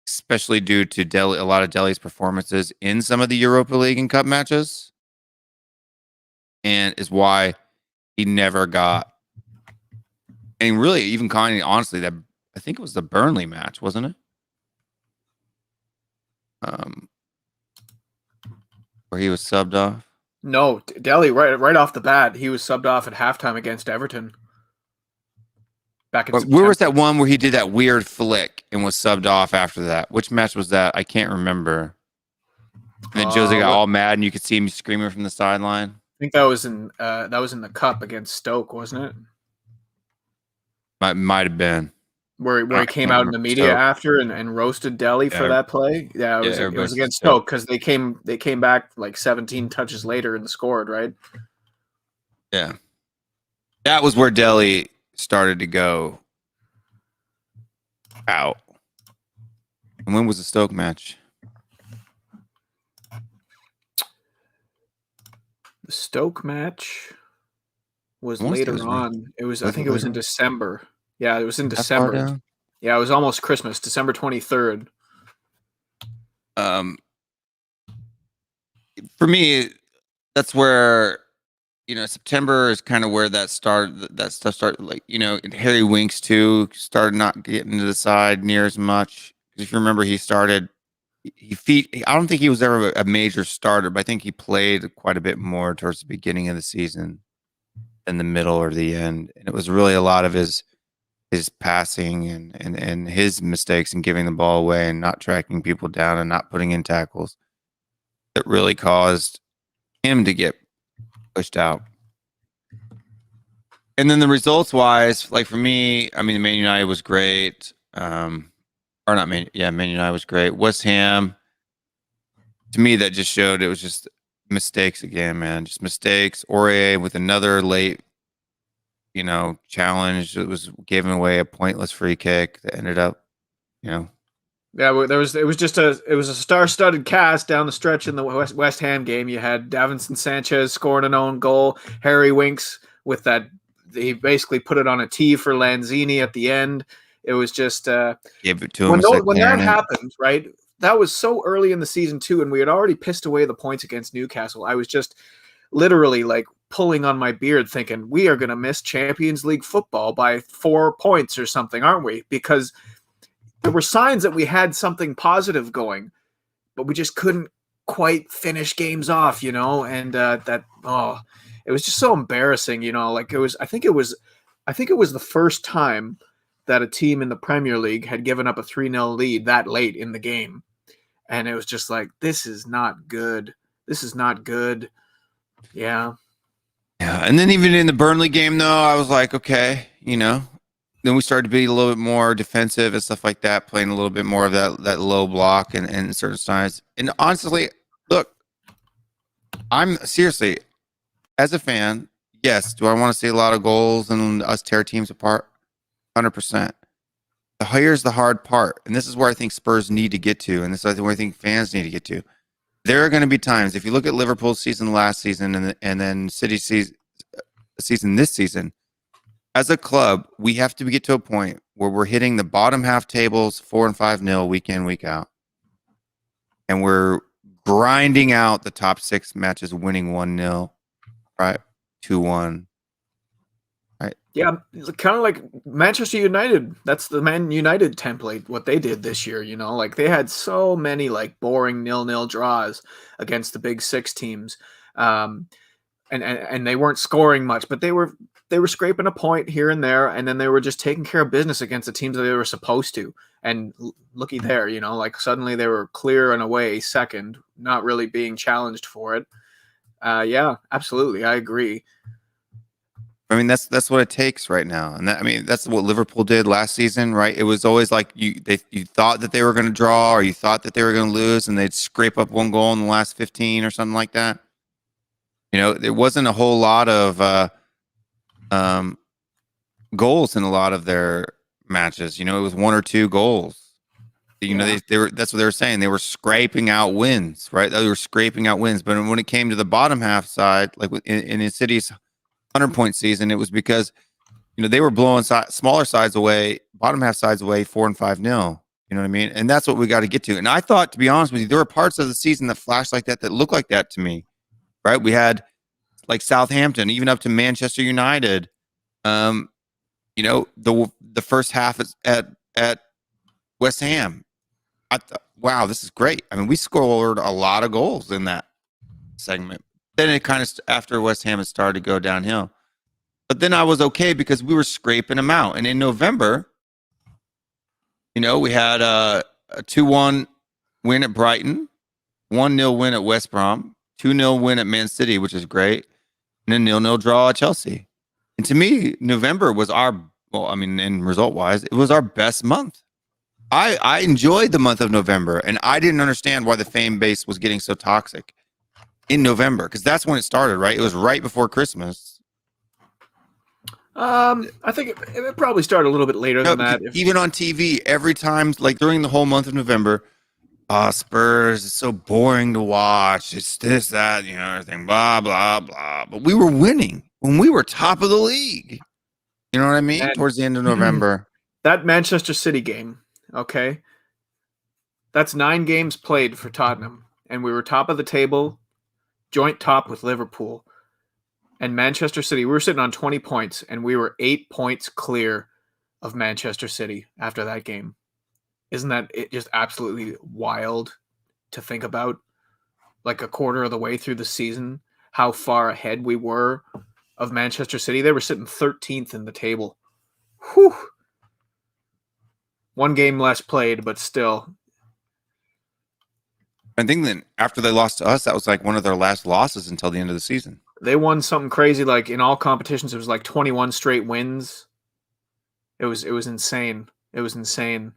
especially due to a lot of Dele's performances in some of the Europa League and Cup matches, and is why he never got. And really, even kind of honestly, that I think it was the Burnley match, wasn't it? Where he was subbed off. No, Dele right off the bat, he was subbed off at halftime against Everton. Back in Where was that one where he did that weird flick and was subbed off after that? Which match was that? I can't remember. And then Jose got all mad, and you could see him screaming from the sideline. I think that was in the cup against Stoke, wasn't it? Might have been. where he I came can't out in the remember media Stoke. after and roasted Delhi for Yeah. that play. Yeah, it was everybody against said Stoke. Stoke because they came back like 17 touches later and scored, right? Yeah. That was where Delhi started to go out. And when was the Stoke match? The Stoke match was I wanna say it later was on. It was I was think it it was later in on? December. Yeah, it was in That far December. down? Yeah, it was almost Christmas, December 23rd. For me, that's where September is kind of where that started. That stuff started, like and Harry Winks too started not getting to the side near as much. Because if you remember, he started. I don't think he was ever a major starter, but I think he played quite a bit more towards the beginning of the season than the middle or the end, and it was really a lot of his passing and his mistakes and giving the ball away and not tracking people down and not putting in tackles that really caused him to get pushed out. And then the results wise, like for me, I mean, Man United was great. Or not Man United was great. West Ham, to me, that just showed it was just mistakes again, man. Just mistakes. Aurier with another late, challenge. It was giving away a pointless free kick that ended up, Yeah, it was a star-studded cast down the stretch in the West Ham game. You had Davinson Sanchez scoring an own goal, Harry Winks with that. He basically put it on a tee for Lanzini at the end. It was just gave it to him. when that happened, right? That was so early in the season too, and we had already pissed away the points against Newcastle. I was just literally like pulling on my beard, thinking we are going to miss Champions League football by 4 points or something, aren't we? Because there were signs that we had something positive going, but we just couldn't quite finish games off, and it was just so embarrassing, like I think it was the first time that a team in the Premier League had given up a 3-0 lead that late in the game. And it was just like, this is not good. This is not good. Yeah. Yeah. And then even in the Burnley game, though, I was like, okay, then we started to be a little bit more defensive and stuff like that, playing a little bit more of that low block and certain sides. And honestly, look, I'm seriously, as a fan, yes, do I want to see a lot of goals and us tear teams apart? 100%. Here's the hard part, and this is where I think Spurs need to get to, and this is where I think fans need to get to. There are going to be times, if you look at Liverpool's season last season and then City's season this season, as a club, we have to get to a point where we're hitting the bottom half tables 4 and 5-0 week in, week out, and we're grinding out the top 6 matches, winning 1-0, right, 2-1. Yeah, kind of like Manchester United. That's the Man United template, what they did this year, like they had so many like boring 0-0 draws against the big 6 teams. And they weren't scoring much, but they were scraping a point here and there, and then they were just taking care of business against the teams that they were supposed to. And looky there, like suddenly they were clear and away second, not really being challenged for it. Yeah, absolutely. I agree. I mean, that's what it takes right now, and that's what Liverpool did last season, right? It was always like you thought that they were going to draw, or you thought that they were going to lose, and they'd scrape up 1 goal in the last 15 or something like that. There wasn't a whole lot of goals in a lot of their matches. It was 1 or 2 goals. They were. That's what they were saying. They were scraping out wins, right? They were scraping out wins, but when it came to the bottom half side, like in City's 100-point season, it was because they were blowing smaller sides away, bottom half sides away 4 and 5-0. You know what I mean? And that's what we got to get to. And I thought, to be honest with you, there were parts of the season that flashed like that looked like that to me, right? We had like Southampton, even up to Manchester United. The first half at West Ham, I thought, wow, this is great. I mean, we scored a lot of goals in that segment. Then it kind of, after West Ham, it started to go downhill. But then I was okay because we were scraping them out. And in November, we had a 2-1 win at Brighton, 1-0 win at West Brom, 2-0 win at Man City, which is great, and a 0-0 draw at Chelsea. And to me, November was our well, I mean, in result wise, it was our best month. I enjoyed the month of November, and I didn't understand why the fan base was getting so toxic in November, because that's when it started, right? It was right before Christmas. I think it probably started a little bit later than that. Even on TV, every time, like during the whole month of November, Spurs, it's so boring to watch. It's this, that, everything, blah, blah, blah. But we were winning when we were top of the league. You know what I mean? And towards the end of November. That Manchester City game, okay? That's 9 games played for Tottenham. And we were top of the table, joint top with Liverpool. And Manchester City, we were sitting on 20 points, and we were 8 points clear of Manchester City after that game. Isn't that just absolutely wild to think about? Like a quarter of the way through the season, how far ahead we were of Manchester City. They were sitting 13th in the table. Whew. 1 game less played, but still. I think that after they lost to us, that was like one of their last losses until the end of the season. They won something crazy. Like in all competitions, it was like 21 straight wins. It was insane. It was insane.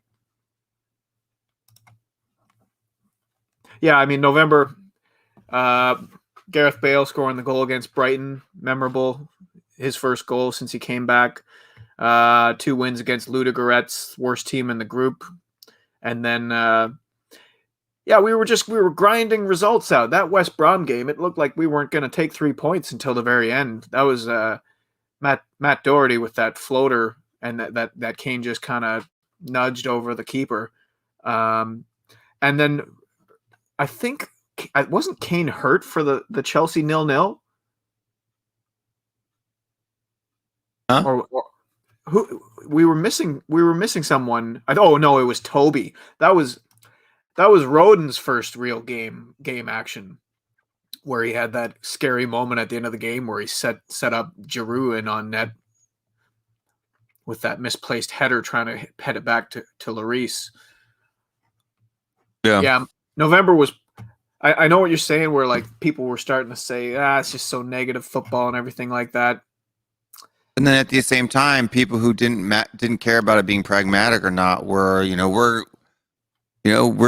Yeah, I mean, November, Gareth Bale scoring the goal against Brighton, memorable. His first goal since he came back. 2 wins against Ludogorets, worst team in the group. And then, we were grinding results out. That West Brom game, it looked like we weren't going to take 3 points until the very end. That was Matt Doherty with that floater, and that Kane just kind of nudged over the keeper. And then I think, wasn't Kane hurt for the Chelsea 0-0? Huh? Or who we were missing someone. Oh no, it was Toby. That was Rodon's first real game action, where he had that scary moment at the end of the game where he set up Giroud in on net with that misplaced header, trying to head it back to Lloris. Yeah. November was. I know what you're saying, where like people were starting to say, it's just so negative football and everything like that. And then at the same time, people who didn't care about it being pragmatic or not we're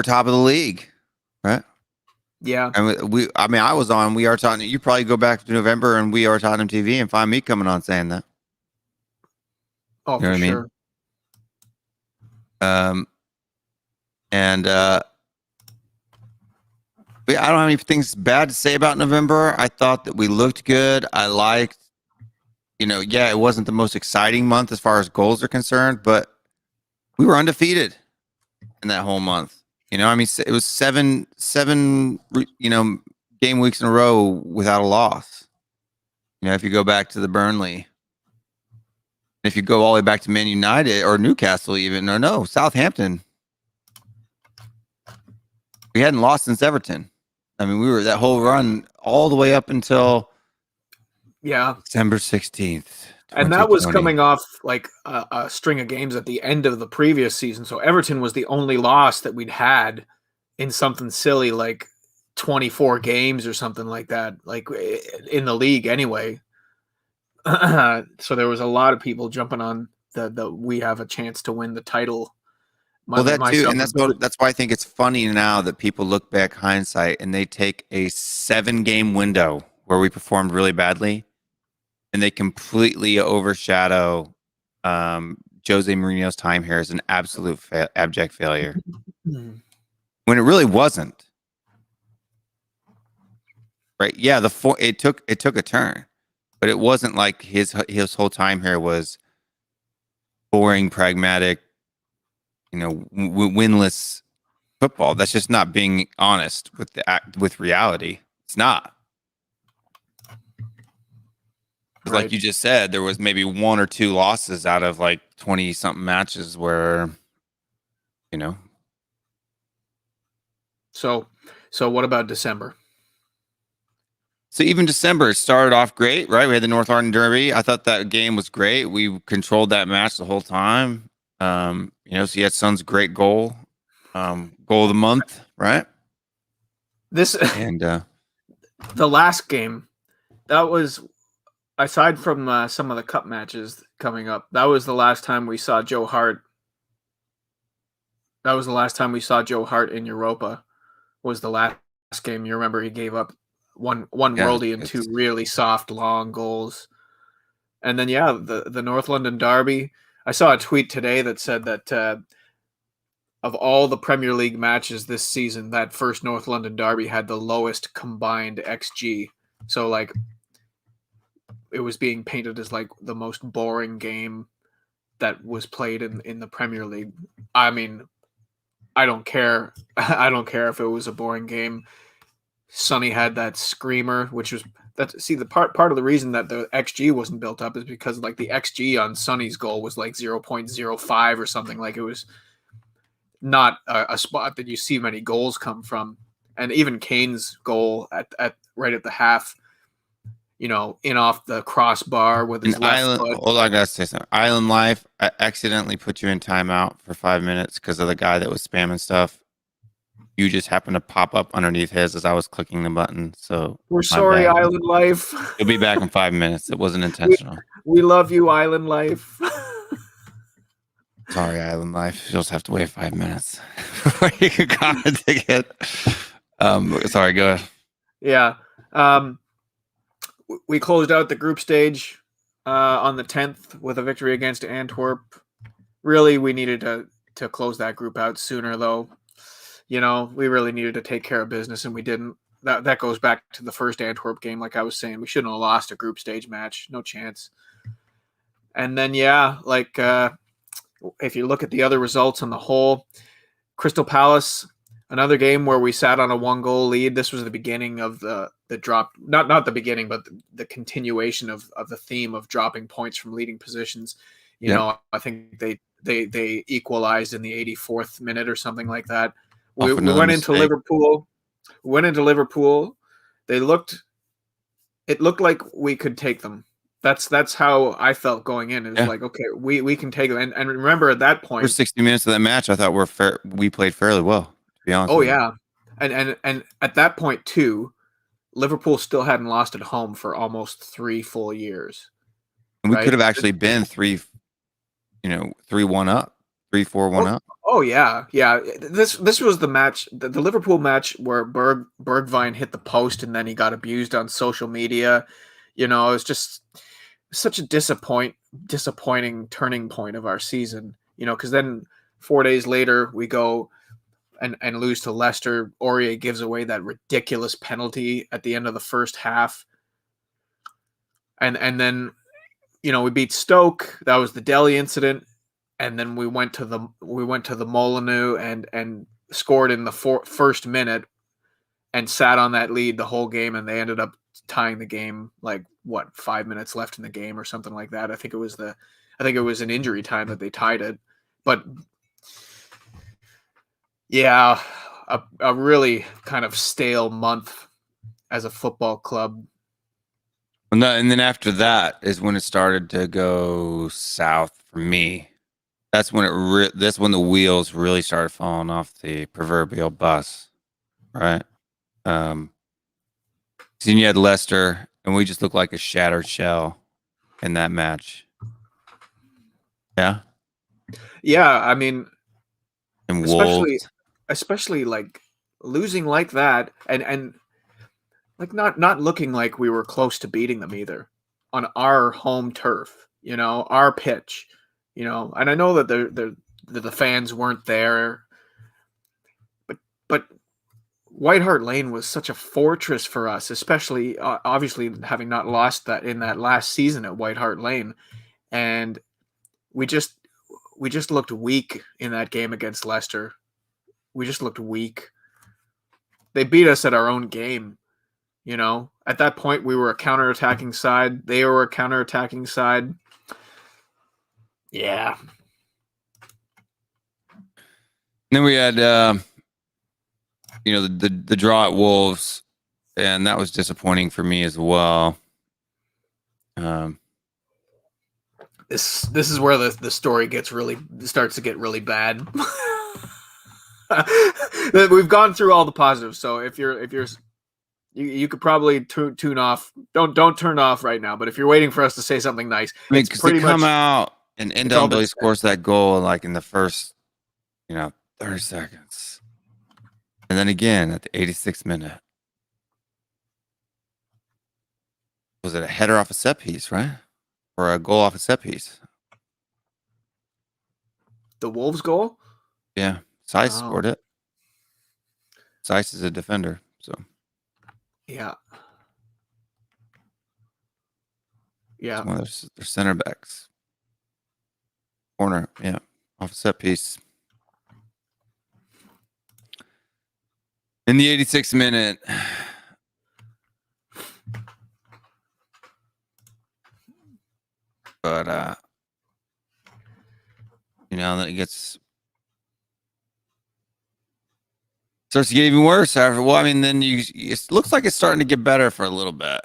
top of the league, right? Yeah. And I was on We Are Tottenham. You probably go back to November and We Are Tottenham TV and find me coming on saying that. Oh, for sure. I don't have anything bad to say about November. I thought that we looked good. I liked, it wasn't the most exciting month as far as goals are concerned, but we were undefeated in that whole month. It was seven game weeks in a row without a loss. If you go back to the Burnley, if you go all the way back to Man United or Newcastle even, or no, Southampton, we hadn't lost since Everton. I mean, we were that whole run all the way up until December 16th. And that was coming off like a string of games at the end of the previous season. So Everton was the only loss that we'd had in something silly like 24 games or something like that, like in the league anyway. So there was a lot of people jumping on the we have a chance to win the title. That too, and that's why I think it's funny now that people look back hindsight and they take a 7-game window where we performed really badly, and they completely overshadow Jose Mourinho's time here as an absolute abject failure, when it really wasn't. Right? Yeah, it took a turn, but it wasn't like his whole time here was boring, pragmatic, winless football. That's just not being honest with reality. It's not. Right. Like you just said, there was maybe 1 or 2 losses out of like 20 something matches where, So what about December? So even December started off great, right? We had the North London Derby. I thought that game was great. We controlled that match the whole time. So you had Son's great goal of the month, right? The last game, that was aside from some of the cup matches coming up, that was the last time we saw Joe Hart. That was the last time we saw Joe Hart in Europa. Was the last game. You remember he gave up one worldie and two really soft long goals. And then the North London Derby. I saw a tweet today that said that of all the Premier League matches this season, that first North London Derby had the lowest combined XG. So like it was being painted as like the most boring game that was played in the Premier League. I mean, I don't care. I don't care if it was a boring game. Sonny had that screamer, which was the part of the reason that the XG wasn't built up is because like the XG on Sonny's goal was like 0.05 or something. Like it was not a spot that you see many goals come from. And even Kane's goal at right at the half, in off the crossbar with his left foot. Hold on, I gotta say something. Island Life, I accidentally put you in timeout for 5 minutes because of the guy that was spamming stuff. You just happened to pop up underneath his as I was clicking the button. So we're sorry, Island Life. You'll be back in 5 minutes. It wasn't intentional. We love you, Island Life. Sorry, Island Life. You'll just have to wait 5 minutes before you can comment again. Sorry, go ahead. Yeah. We closed out the group stage on the 10th with a victory against Antwerp. Really, we needed to close that group out sooner, though. We really needed to take care of business, and we didn't. That goes back to the first Antwerp game, like I was saying. We shouldn't have lost a group stage match. No chance. And then, if you look at the other results on the whole, Crystal Palace, another game where we sat on a 1-goal lead. This was the beginning of the drop, not the beginning, but the continuation of the theme of dropping points from leading positions. I think they equalized in the 84th minute or something like that. We went into Liverpool. It looked like we could take them. That's how I felt going in. It's like, okay, we can take them. And remember at that point, for 60 minutes of that match, I thought we played fairly well, to be honest. Oh yeah. And at that point too, Liverpool still hadn't lost at home for almost 3 full years. And we could have actually been 3-1 up, 3-4-1 up. Oh yeah. This was the match, the Liverpool match where Bergwijn hit the post and then he got abused on social media. It was just such a disappointing turning point of our season. Because then 4 days later we go and lose to Leicester. Aurier gives away that ridiculous penalty at the end of the first half. And then, we beat Stoke. That was the Delhi incident. And then we went to the Molineux and scored in the first minute and sat on that lead the whole game. And they ended up tying the game, 5 minutes left in the game or something like that. I think it was an injury time that they tied it. But yeah, a really kind of stale month as a football club. And then after that is when it started to go south for me. That's when that's when the wheels really started falling off the proverbial bus, right? Then you had Leicester, and we just looked like a shattered shell in that match. Yeah. Yeah, I mean, and especially like losing like that, and like not looking like we were close to beating them either on our home turf, our pitch, and I know that the fans weren't there, but White Hart Lane was such a fortress for us, especially obviously having not lost that in that last season at White Hart Lane, and we just looked weak in that game against Leicester. We just looked weak. They beat us at our own game. At that point, we were a counterattacking side. They were a counterattacking side. Yeah. Then we had, the draw at Wolves, and that was disappointing for me as well. This is where the story starts to get really bad. We've gone through all the positives, so if you're You could probably tune off. Don't turn off right now. But if you're waiting for us to say something nice, I mean, it's because pretty they come much out and it's all been Billy said. scores that goal like in the first, 30 seconds. And then again at the 86th minute. Was it a header off a set piece, right? Or a goal off a set piece? the Wolves goal. Yeah. Seiss Oh. scored it. Seiss is a defender, so. Yeah. It's one of their center backs. Corner, yeah. Off a set piece. In the 86th minute. But then it starts to get even worse after. Well, I mean, then it looks like it's starting to get better for a little bit.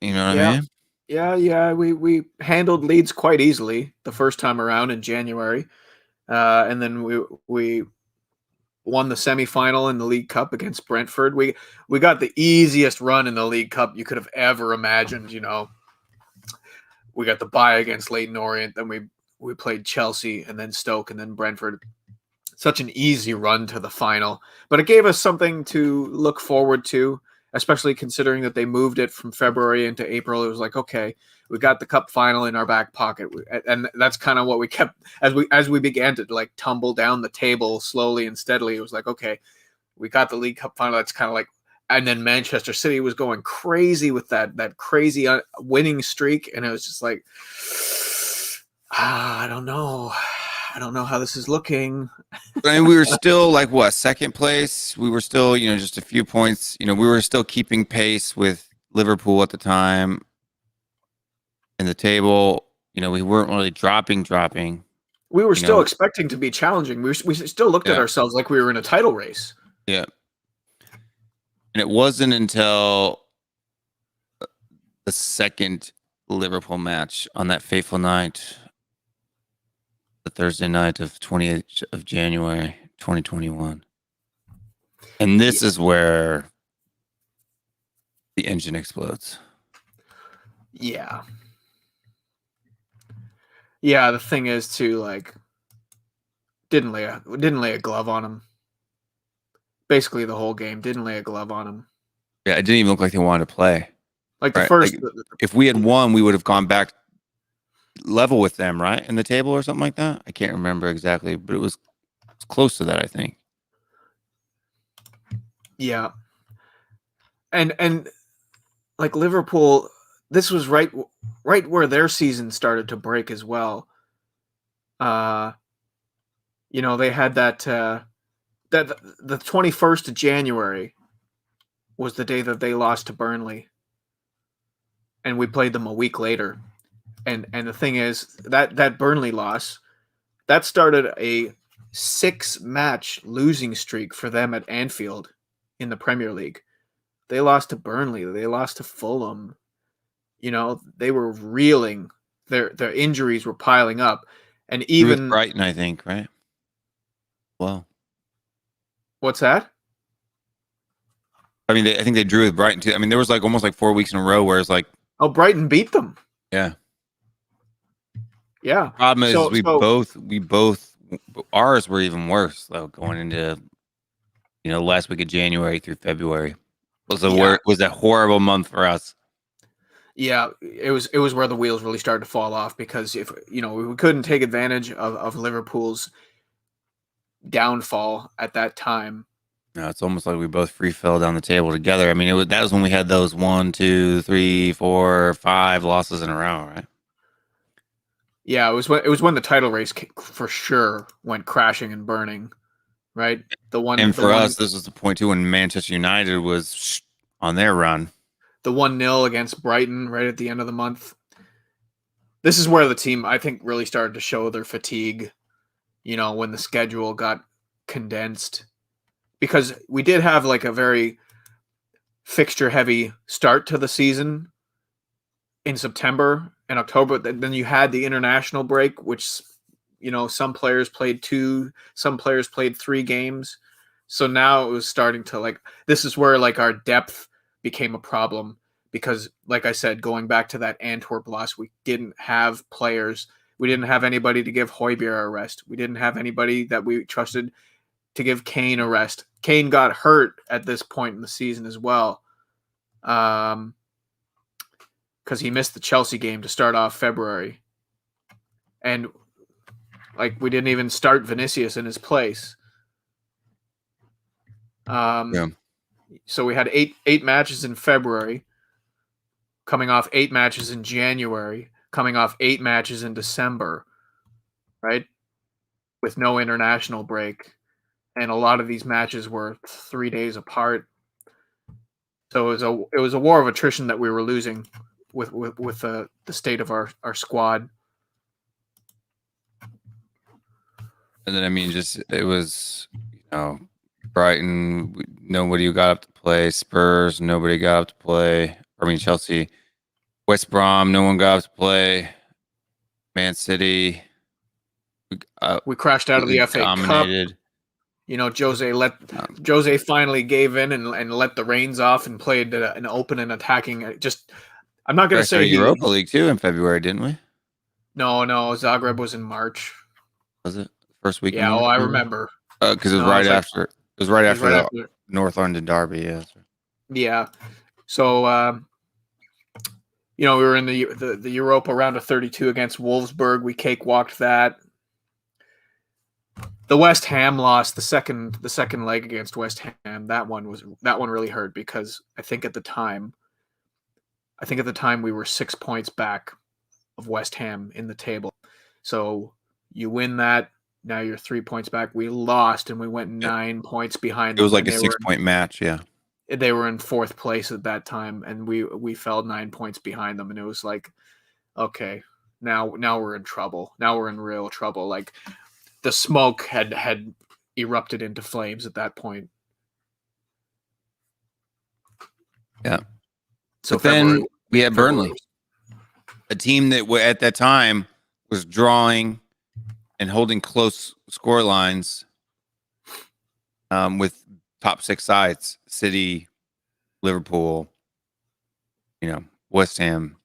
You know what I mean? Yeah. We handled Leeds quite easily the first time around in January, and then we won the semifinal in the League Cup against Brentford. We got the easiest run in the League Cup you could have ever imagined. We got the bye against Leyton Orient, then we played Chelsea, and then Stoke, and then Brentford. Such an easy run to the final, but it gave us something to look forward to, especially considering that they moved it from February into April. It was like, okay, we got the cup final in our back pocket, and that's kind of what we kept as we began to like tumble down the table slowly and steadily. It was like, okay, we got the League Cup final. That's kind of like, and then Manchester City was going crazy with that crazy winning streak, and it was just like, I don't know how this is looking. I mean, we were still like second place. We were still, just a few points. We were still keeping pace with Liverpool at the time in the table. We weren't really dropping. We were still expecting to be challenging. We still looked at ourselves like we were in a title race. Yeah. And it wasn't until the second Liverpool match on that fateful night, the Thursday night of 28th of January, 2021. And this is where the engine explodes. Yeah. Yeah, the thing is too, like, didn't lay a glove on him. Basically the whole game, didn't lay a glove on him. Yeah, it didn't even look like they wanted to play. Like the first, if we had won, we would have gone back level with them, right? In the table or something like that. I can't remember exactly, but it was close to that, I think. Yeah. And like Liverpool, this was right where their season started to break as well. They had that the 21st of January was the day that they lost to Burnley. And we played them a week later. And the thing is, that Burnley loss, that started a 6-match losing streak for them at Anfield in the Premier League. They lost to Burnley. They lost to Fulham. They were reeling. Their injuries were piling up. And even with Brighton, I think, right? Well, what's that? I mean, I think they drew with Brighton too. I mean, there was like almost like 4 weeks in a row where it's like, oh, Brighton beat them. Yeah. Yeah. Problem is, we both ours were even worse though, going into last week of January through February was a horrible month for us. Yeah, it was where the wheels really started to fall off, because if we couldn't take advantage of Liverpool's downfall at that time. No, it's almost like we both free fell down the table together. I mean, that was when we had those 1, 2, 3, 4, 5 losses in a row, right? Yeah, it was when the title race for sure went crashing and burning, right? And for us, this was the point too when Manchester United was on their run. The 1-0 against Brighton right at the end of the month. This is where the team, I think, really started to show their fatigue, when the schedule got condensed. Because we did have like a very fixture-heavy start to the season in September and October. Then you had the international break, which, some players played 2, some players played 3 games. So now it was starting to this is where like our depth became a problem because, like I said, going back to that Antwerp loss, we didn't have players. We didn't have anybody to give Højbjerg a rest. We didn't have anybody that we trusted to give Kane a rest. Kane got hurt at this point in the season as well, because he missed the Chelsea game to start off February. And like we didn't even start Vinicius in his place. So we had eight matches in February, coming off 8 matches in January, coming off 8 matches in December, right? With no international break. And a lot of these matches were 3 days apart. So it was a war of attrition that we were losing with the state of our squad. And then, I mean, just it was, Brighton, nobody got up to play. Spurs, nobody got up to play. I mean, Chelsea, West Brom, no one got up to play. Man City, we crashed out of the FA dominated. Cup. Jose finally gave in and let the reins off and played an open and attacking. I'm not going to say Europa League too in February, didn't we? No, Zagreb was in March. Was it first week? Yeah, I remember. Because it was right after. It was right after the North London Derby. Yeah. Yeah. So we were in the Europa round of 32 against Wolfsburg. We cakewalked that. The West Ham loss, the second leg against West Ham. That one really hurt because I think at the time we were 6 points back of West Ham in the table. So you win that, now you're 3 points back. We lost and we went 9 points behind. It was like a 6-point match, yeah. They were in 4th place at that time, and we fell 9 points behind them, and it was like, okay, now we're in trouble. Now we're in real trouble. Like the smoke had erupted into flames at that point. Yeah. So but then we had Burnley, a team that at that time was drawing and holding close score lines with top 6 sides: City, Liverpool, West Ham,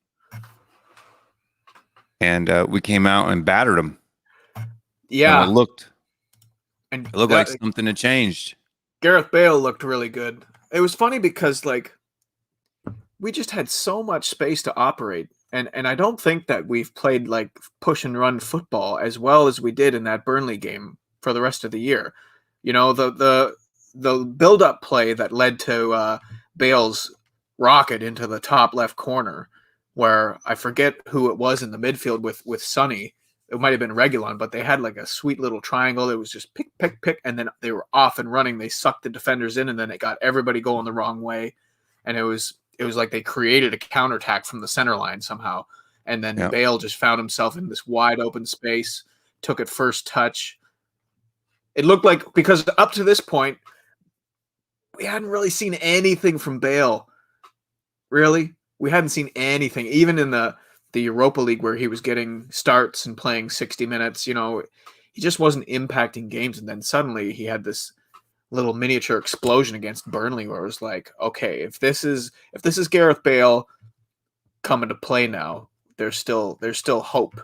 and we came out and battered them. Yeah, and it looked like something had changed. Gareth Bale looked really good. It was funny because we just had so much space to operate, and I don't think that we've played like push and run football as well as we did in that Burnley game for the rest of the year. The build-up play that led to Bale's rocket into the top left corner, where I forget who it was in the midfield with Sonny. It might have been Reguilon, but they had like a sweet little triangle. It was just pick, pick, pick, and then they were off and running. They sucked the defenders in, and then it got everybody going the wrong way. And it was like they created a counterattack from the center line somehow. And then Bale just found himself in this wide open space, took it first touch. It looked like, because up to this point, we hadn't really seen anything from Bale. Really? We hadn't seen anything. Even in the Europa League where he was getting starts and playing 60 minutes, he just wasn't impacting games. And then suddenly he had this little miniature explosion against Burnley where it was like, okay, if this is Gareth Bale coming to play now, there's still hope.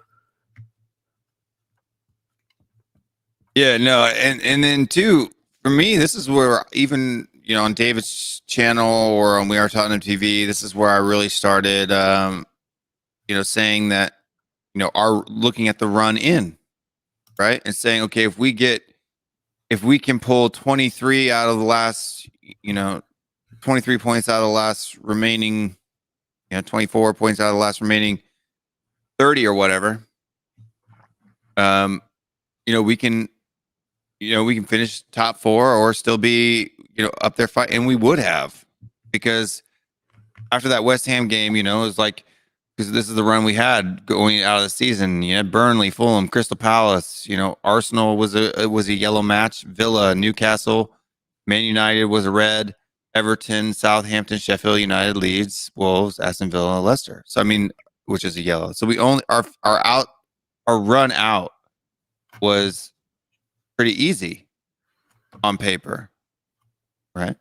Yeah, no, and then too, for me, this is where even on David's channel or on We Are Tottenham TV, this is where I really started, saying that, are looking at the run in, right, and saying, okay, if we can pull 23 out of the last, 23 points out of the last remaining, 24 points out of the last remaining 30 or whatever, we can finish top 4 or still be, up there fight. And we would have, because after that West Ham game, it was like, because this is the run we had going out of the season. You had Burnley, Fulham, Crystal Palace, Arsenal was a yellow match, Villa, Newcastle, Man United was a red, Everton, Southampton, Sheffield United, Leeds, Wolves, Aston Villa, Leicester. So, I mean, which is a yellow. So we only, our run out was pretty easy on paper, right?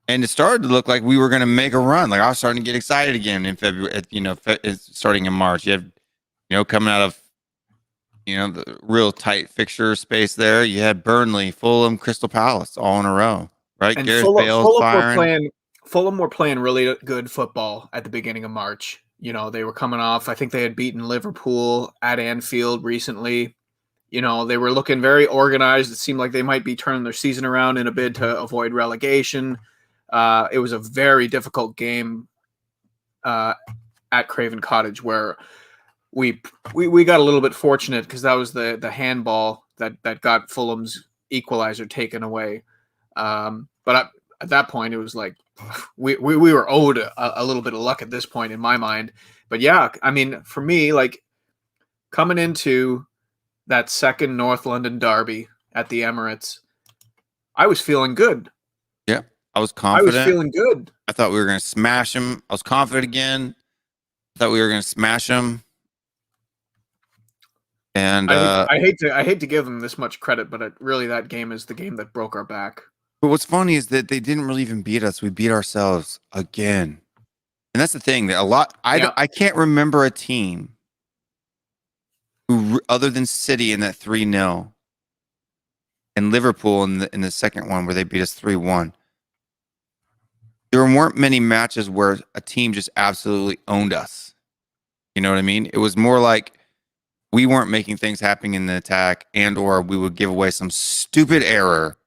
And it started to look like we were going to make a run. Like I was starting to get excited again in February, starting in March. You have, coming out of, the real tight fixture space there. You had Burnley, Fulham, Crystal Palace all in a row, right? And Gareth Bale's firing. Fulham were playing really good football at the beginning of March. They were coming off. I think they had beaten Liverpool at Anfield recently. They were looking very organized. It seemed like they might be turning their season around in a bid to avoid relegation. It was a very difficult game at Craven Cottage where we got a little bit fortunate because that was the handball that got Fulham's equalizer taken away. But at that point, it was like we were owed a little bit of luck at this point in my mind. But yeah, I mean, for me, like coming into that second North London derby at the Emirates, I was feeling good. Yeah, I was confident. I was feeling good. I thought we were going to smash them. I was confident again. I thought we were going to smash them. And I hate to give them this much credit, but really that game is the game that broke our back. But what's funny is that they didn't really even beat us. We beat ourselves again. And that's the thing that I can't remember a team who, other than City in that 3-0 and Liverpool in the second one where they beat us 3-1. There weren't many matches where a team just absolutely owned us. You know what I mean? It was more like we weren't making things happen in the attack, or we would give away some stupid error.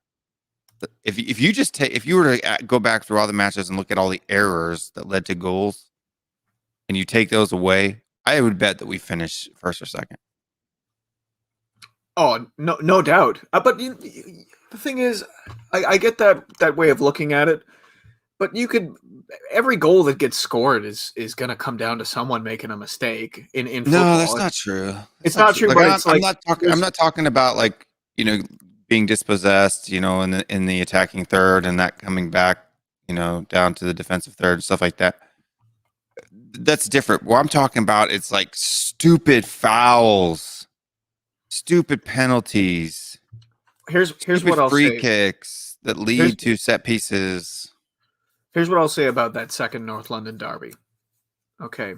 If you were to go back through all the matches and look at all the errors that led to goals, and you take those away, I would bet that we finish first or second. Oh, no doubt. But the thing is, I get that way of looking at it. But every goal that gets scored is going to come down to someone making a mistake in football. No, that's not true. It's not true. But I'm not talking about like being dispossessed, in the attacking third and that coming back, down to the defensive third and stuff like that. That's different. What I'm talking about, it's like stupid fouls, stupid penalties. Here's what I'll say. Free kicks that lead to set pieces. Here's what I'll say about that second North London derby. Okay.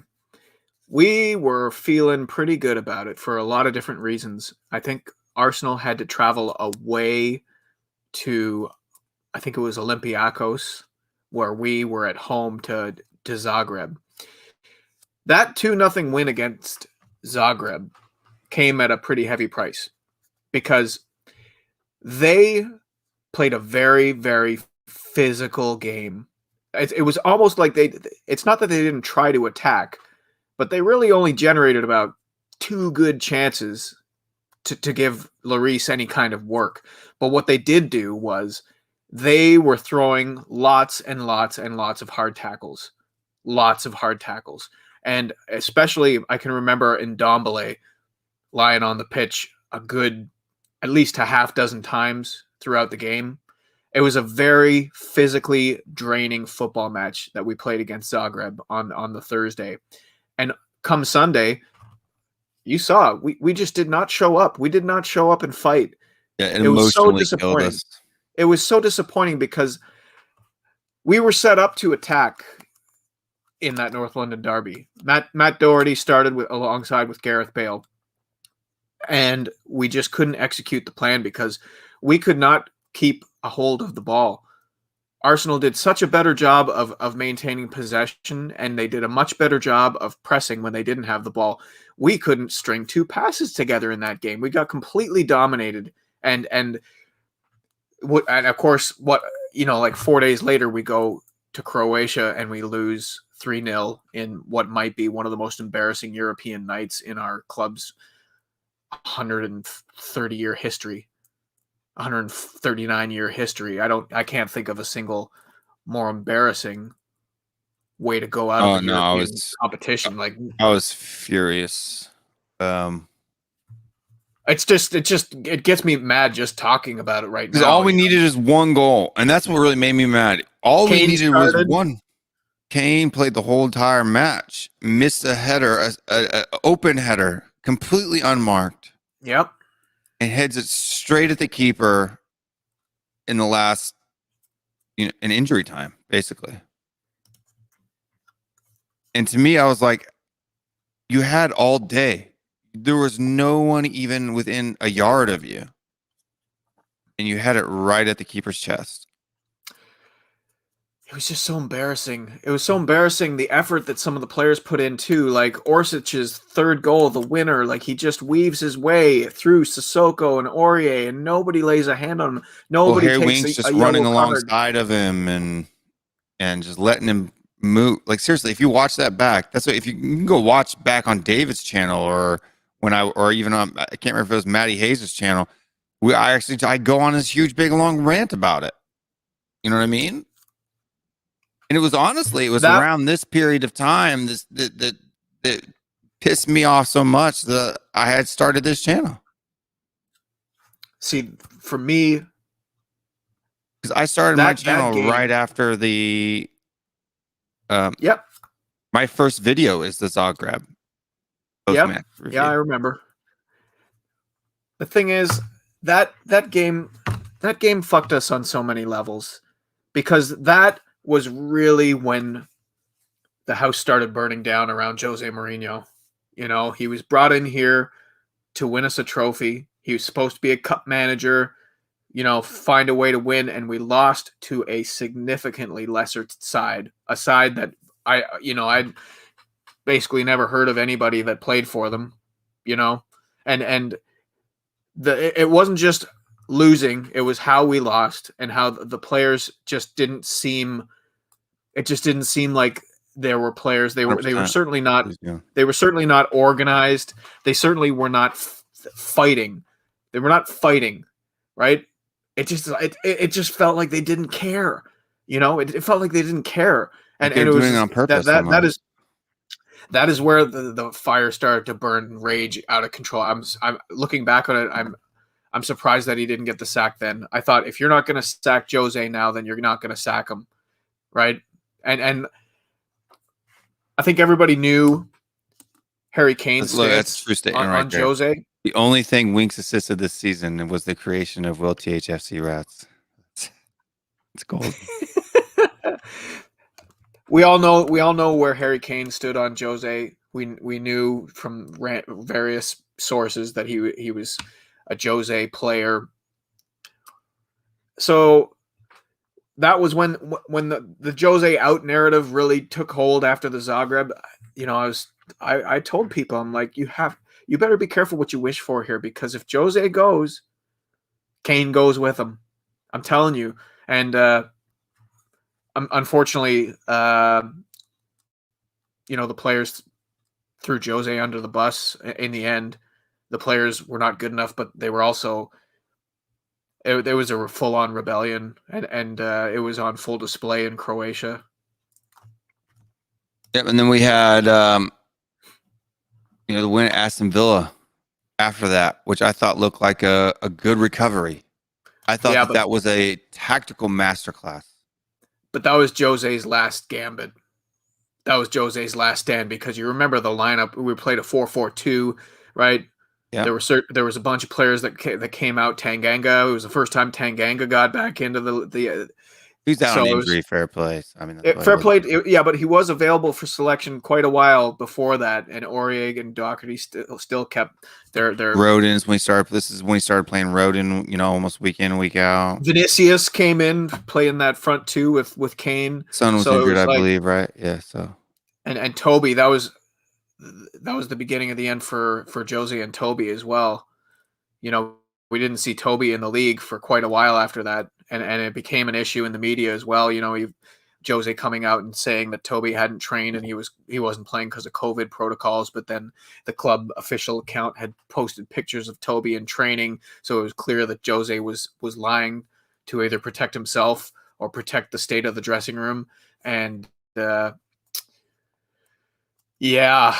We were feeling pretty good about it for a lot of different reasons. I think Arsenal had to travel away to, I think it was Olympiacos, where we were at home to Zagreb. That 2-0 win against Zagreb came at a pretty heavy price because they played a very, very physical game. It was almost like it's not that they didn't try to attack, but they really only generated about 2 good chances to give Lloris any kind of work. But what they did do was they were throwing lots and lots and lots of hard tackles. Lots of hard tackles. And especially, I can remember in Ndombele lying on the pitch at least a half dozen times throughout the game. It was a very physically draining football match that we played against Zagreb on the Thursday. And come Sunday, you saw we just did not show up. We did not show up and fight. Yeah, it was so disappointing. disappointing. It was so disappointing because we were set up to attack in that North London derby. Matt Doherty started alongside with Gareth Bale. And we just couldn't execute the plan because we could not keep a hold of the ball. Arsenal did such a better job of maintaining possession, and they did a much better job of pressing when they didn't have the ball. We couldn't string 2 passes together in that game. We got completely dominated. And of course, like 4 days later, we go to Croatia and we lose 3-0 in what might be one of the most embarrassing European nights in our club's 130-year history. 139-year history. I can't think of a single more embarrassing way to go out of the European competition. Like I was furious. It gets me mad just talking about it right now. Because all we needed is 1 goal, and that's what really made me mad. All we needed was 1. Kane played the whole entire match, missed a header, an open header, completely unmarked. Yep. And heads it straight at the keeper in the last, in injury time, basically. And to me, I was like, you had all day. There was no one even within a yard of you. And you had it right at the keeper's chest. It was just so embarrassing. It was so embarrassing, the effort that some of the players put in too. Like Orsic's third goal, the winner, like he just weaves his way through Sissoko and Aurier, and nobody lays a hand on him. Nobody Harry takes Winks a just yellow running card. alongside of him and just letting him move. Like seriously, if you watch that back, that's what, if you can go watch back on David's channel or even on, I can't remember if it was Matty Hayes' channel. I go on this huge big long rant about it. You know what I mean? And it was around this period of time that pissed me off so much that I had started this channel. See, for me, because I started my channel right after the yep. My first video is the Zagreb Yep. match review. Yeah, I remember. The thing is that game fucked us on so many levels, because that was really when the house started burning down around Jose Mourinho. You know, he was brought in here to win us a trophy. He was supposed to be a cup manager, you know, find a way to win, and we lost to a significantly lesser side, a side that I'd basically never heard of anybody that played for them, you know, and it wasn't just losing, it was how we lost and how the players just didn't seem. It just didn't seem like there were players. They were certainly not. They were certainly not organized. They certainly were not fighting. They were not fighting, right? It just felt like they didn't care. You know, it felt like they didn't care, and it was doing it on purpose. That is where the fire started to burn and rage out of control. I'm looking back on it. I'm surprised that he didn't get the sack then. I thought, if you're not going to sack Jose now, then you're not going to sack him, right? And I think everybody knew Harry Kane's stance true statement right on there. Jose. The only thing Winks assisted this season was the creation of WillTHFCRants. It's gold. We all know where Harry Kane stood on Jose. We knew from various sources that he was a Jose player. So that was when the Jose out narrative really took hold after the Zagreb. You know, I told people, I'm like, you better be careful what you wish for here, because if Jose goes, Kane goes with him. I'm telling you. And unfortunately, the players threw Jose under the bus in the end. The players were not good enough, but they were also. There was a full-on rebellion, and it was on full display in Croatia. Yep, and then we had the win at Aston Villa after that, which I thought looked like a good recovery. I thought that was a tactical masterclass. But that was Jose's last gambit. That was Jose's last stand, because you remember the lineup. We played a 4-4-2, right? Yeah. There was a bunch of players that came out. Tanganga. It was the first time Tanganga got back into the. He's out on injury. Fair play. I mean, fair play. Yeah, but he was available for selection quite a while before that, and Aurier and Doherty still kept their Rodens. This is when we started playing Roden. You know, almost week in, week out. Vinicius came in playing that front two with Kane. Son was injured, I believe, right? Yeah. So. And Toby, that was the beginning of the end for Jose and Toby as well. You know, we didn't see Toby in the league for quite a while after that, and it became an issue in the media as well. You know, Jose coming out and saying that Toby hadn't trained and he wasn't playing because of COVID protocols, but then the club official account had posted pictures of Toby in training, so it was clear that Jose was lying to either protect himself or protect the state of the dressing room. And yeah,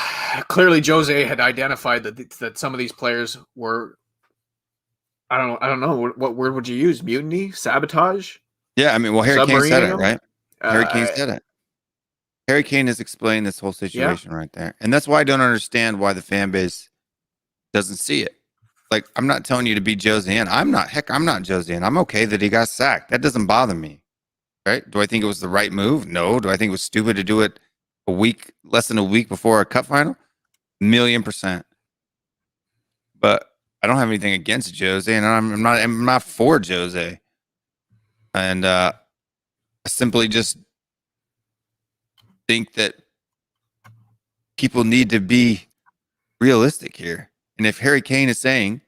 clearly Jose had identified that some of these players were, I don't know, what word would you use? Mutiny? Sabotage? Yeah, I mean, well, Harry Kane said it, right? Harry Kane said it. Harry Kane has explained this whole situation right there. And that's why I don't understand why the fan base doesn't see it. Like, I'm not telling you to be Jose, and I'm not Jose, and I'm okay that he got sacked. That doesn't bother me. Right? Do I think it was the right move? No. Do I think it was stupid to do it less than a week before a cup final? 1,000,000%. But I don't have anything against Jose, and I'm not for Jose. And I simply just think that people need to be realistic here. And if Harry Kane is saying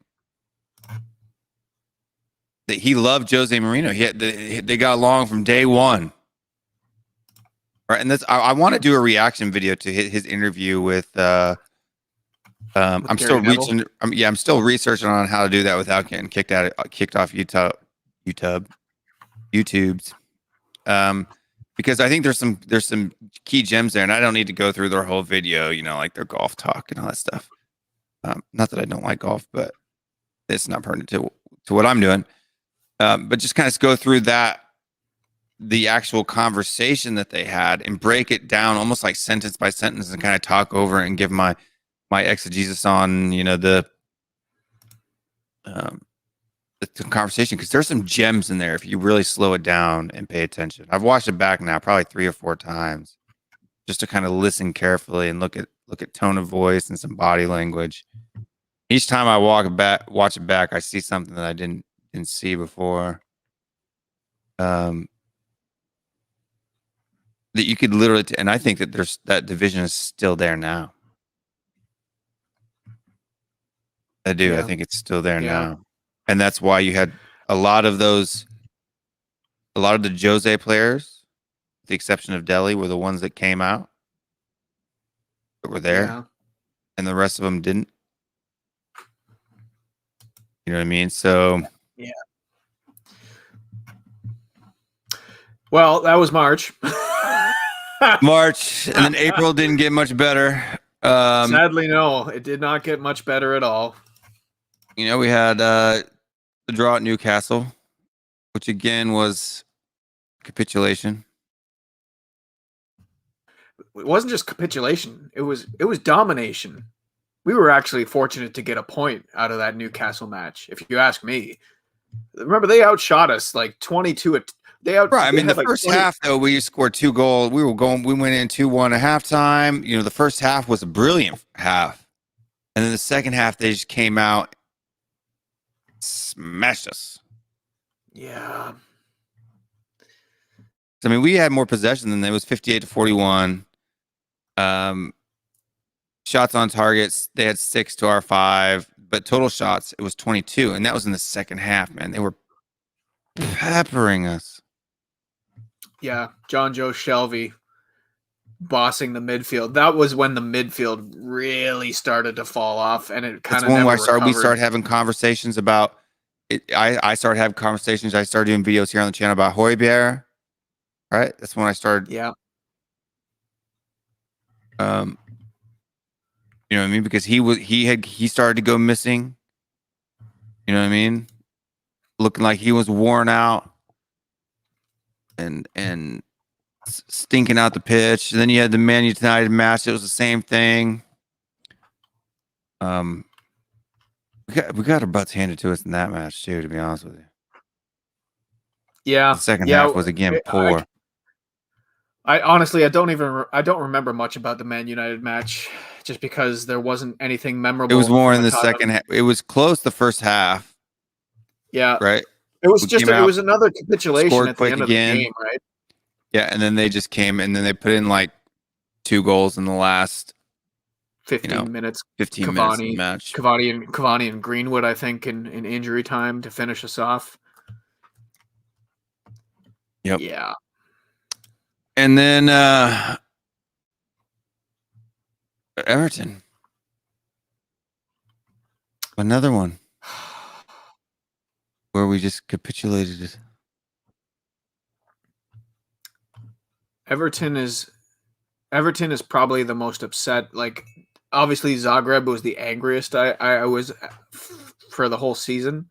that he loved Jose Mourinho, they got along from day one. Right, and I want to do a reaction video to his interview with. I'm still reaching. I'm still researching on how to do that without getting kicked off YouTube's. Because I think there's some key gems there, and I don't need to go through their whole video. Like their golf talk and all that stuff. Not that I don't like golf, but it's not pertinent to what I'm doing. But just kind of go through the actual conversation that they had and break it down almost like sentence by sentence and kind of talk over it and give my exegesis on the conversation, because there's some gems in there if you really slow it down and pay attention. I've watched it back now probably 3 or 4 times just to kind of listen carefully and look at tone of voice and some body language. Each time I watch it back, I see something that I didn't see before. That you could literally, and I think that that division is still there now. I do. Yeah. I think it's still there now. And that's why you had a lot of the Jose players, with the exception of Delhi, were the ones that came out that were there, and the rest of them didn't. You know what I mean? So yeah. Well, that was March. March, and then April didn't get much better. Sadly, no, it did not get much better at all. We had the draw at Newcastle, which again was capitulation. It wasn't just capitulation; it was domination. We were actually fortunate to get a point out of that Newcastle match, if you ask me. Remember, they outshot us like 22. Right. I mean, the first half though, we scored 2 goals. We went in 2-1 at halftime. The first half was a brilliant half, and then the second half they just came out, smashed us. Yeah. I mean, we had more possession than them. It was 58-41. Shots on targets, they had 6 to our 5, but total shots it was 22, and that was in the second half. Man, they were peppering us. Yeah, John Joe Shelby bossing the midfield. That was when the midfield really started to fall off, and it kind of when we started having conversations about it. I started having conversations. I started doing videos here on the channel about Højbjerg. Right, that's when I started. Yeah. You know what I mean? Because he started to go missing. You know what I mean? Looking like he was worn out and stinking out the pitch. And then you had the Man United match. It was the same thing. We got our butts handed to us in that match too, to be honest with you. Yeah. The second half was again poor. I honestly, I don't remember much about the Man United match, just because there wasn't anything memorable. It was more in the second half. It was close the first half. Yeah. Right. It was another capitulation at the end of the game, right? Yeah, and then they just came and then they put in like 2 goals in the last 15 minutes. 15 minutes of the match. Cavani and Greenwood, I think, in injury time to finish us off. Yep. Yeah. And then Everton. Another one where we just capitulated it. Everton is probably the most upset. Like, obviously Zagreb was the angriest I was for the whole season,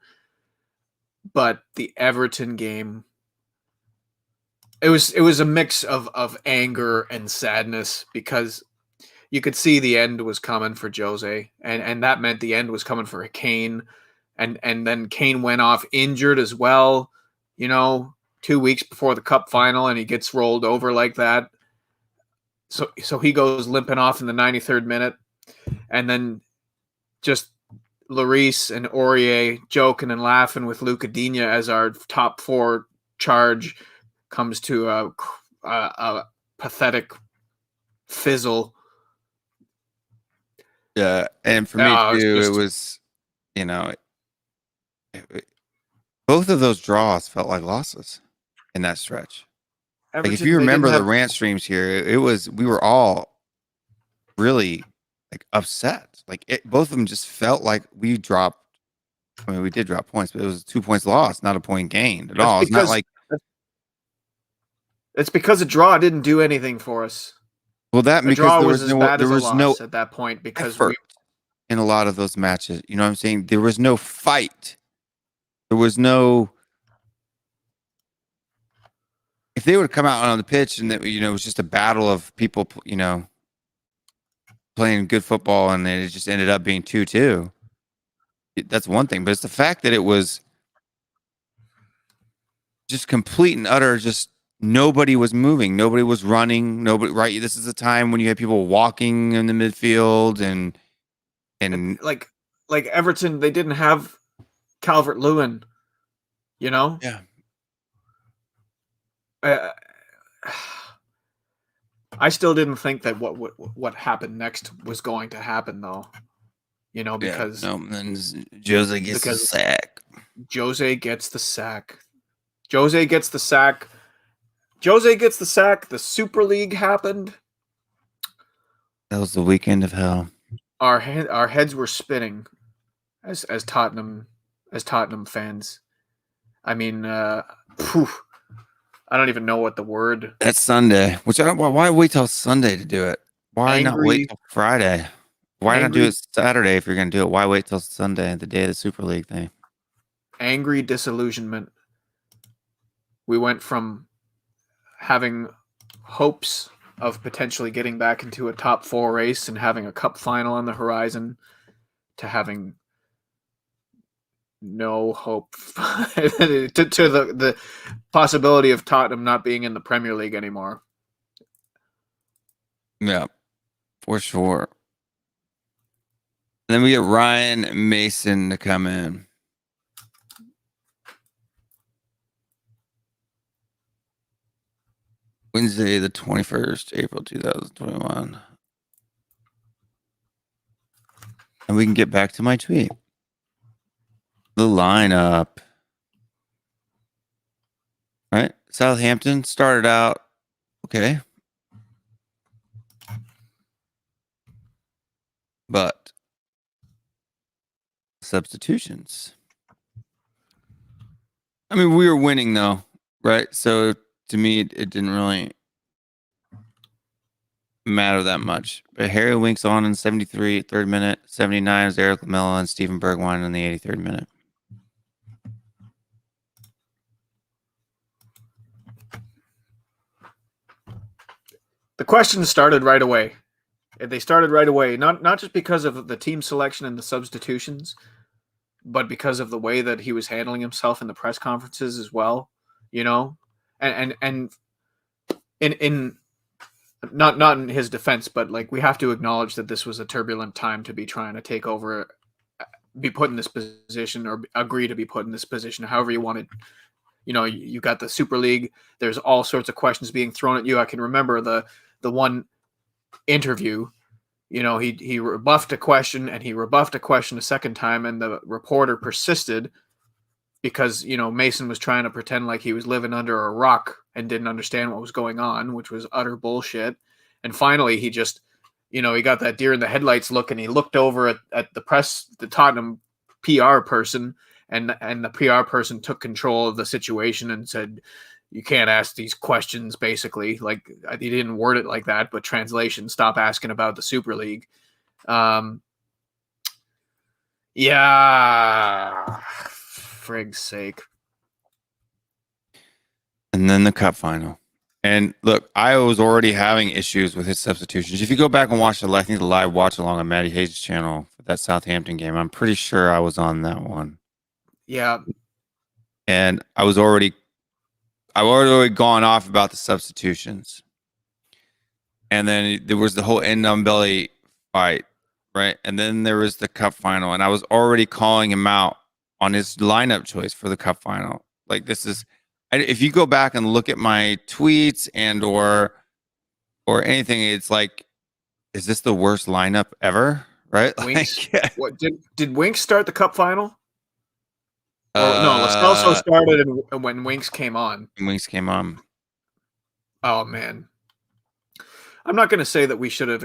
but the Everton game, it was a mix of anger and sadness, because you could see the end was coming for Jose, and that meant the end was coming for Kane, and then Kane went off injured as well, 2 2 weeks before the cup final, and he gets rolled over like that. So he goes limping off in the 93rd minute, and then just Lloris and Aurier joking and laughing with Luca Digne as our top 4 charge comes to a pathetic fizzle. Yeah, and for me too, it was, both of those draws felt like losses in that stretch. Like if you remember the rant streams here, we were all really like upset. Like both of them just felt like we dropped. I mean, we did drop points, but it was 2 points lost, not a point gained at all. It's not like it's because a draw didn't do anything for us. Well, that the because draw there was was as no bad there as a was loss no at that point because effort in a lot of those matches. You know what I'm saying? There was no fight. There was no. If they would have come out on the pitch and that it was just a battle of people, playing good football, and then it just ended up being 2-2. That's one thing, but it's the fact that it was just complete and utter. Just nobody was moving, nobody was running, nobody. Right, this is a time when you had people walking in the midfield, and like Everton, they didn't have Calvert-Lewin. Yeah. I still didn't think that what happened next was going to happen, though. Because then Jose gets the sack. Jose gets the sack. Jose gets the sack. Jose gets the sack. The Super League happened. That was the weekend of hell. Our heads were spinning as Tottenham fans. I mean, I don't even know what the word. That's Sunday. Which I don't. Why wait till Sunday to do it? Why not wait till Friday? Why not do it Saturday if you're going to do it? Why wait till Sunday, the day of the Super League thing? Angry disillusionment. We went from having hopes of potentially getting back into a top 4 race and having a cup final on the horizon to having no hope to the possibility of Tottenham not being in the Premier League anymore. Yeah, for sure. And then we get Ryan Mason to come in. Wednesday, the 21st, April 2021. And we can get back to my tweet. The lineup. Right? Southampton started out okay. But substitutions. I mean, we were winning though, right? So to me, it didn't really matter that much. But Harry Winks on in 73, 3rd minute. 79 is Eric Lamela and Stephen Bergwijn in the 83rd minute. The questions started right away. They started right away, not just because of the team selection and the substitutions, but because of the way that he was handling himself in the press conferences as well. And in not in his defense, but like we have to acknowledge that this was a turbulent time to be trying to take over, be put in this position, or agree to be put in this position, however you wanted. You got the Super League. There's all sorts of questions being thrown at you. I can remember the one interview, he rebuffed a question and he rebuffed a question a second time, and the reporter persisted because Mason was trying to pretend like he was living under a rock and didn't understand what was going on, which was utter bullshit. And finally he just he got that deer in the headlights look, and he looked over at the Tottenham PR person, and the PR person took control of the situation and said, you can't ask these questions, basically. Like, he didn't word it like that, but translation, stop asking about the Super League. Yeah, frig's sake. And then the cup final. And look, I was already having issues with his substitutions. If you go back and watch the live watch along on Matty Hayes' channel for that Southampton game, I'm pretty sure I was on that one. Yeah. And I I've already gone off about the substitutions. And then there was the whole Ndombele fight, right? And then there was the cup final. And I was already calling him out on his lineup choice for the cup final. Like, this is, if you go back and look at my tweets and or anything, it's like, is this the worst lineup ever? Right? Winks. Like, What did Winks start the cup final? No, Lo Celso started when Winks came on. Winks came on. Oh man, I'm not going to say that we should have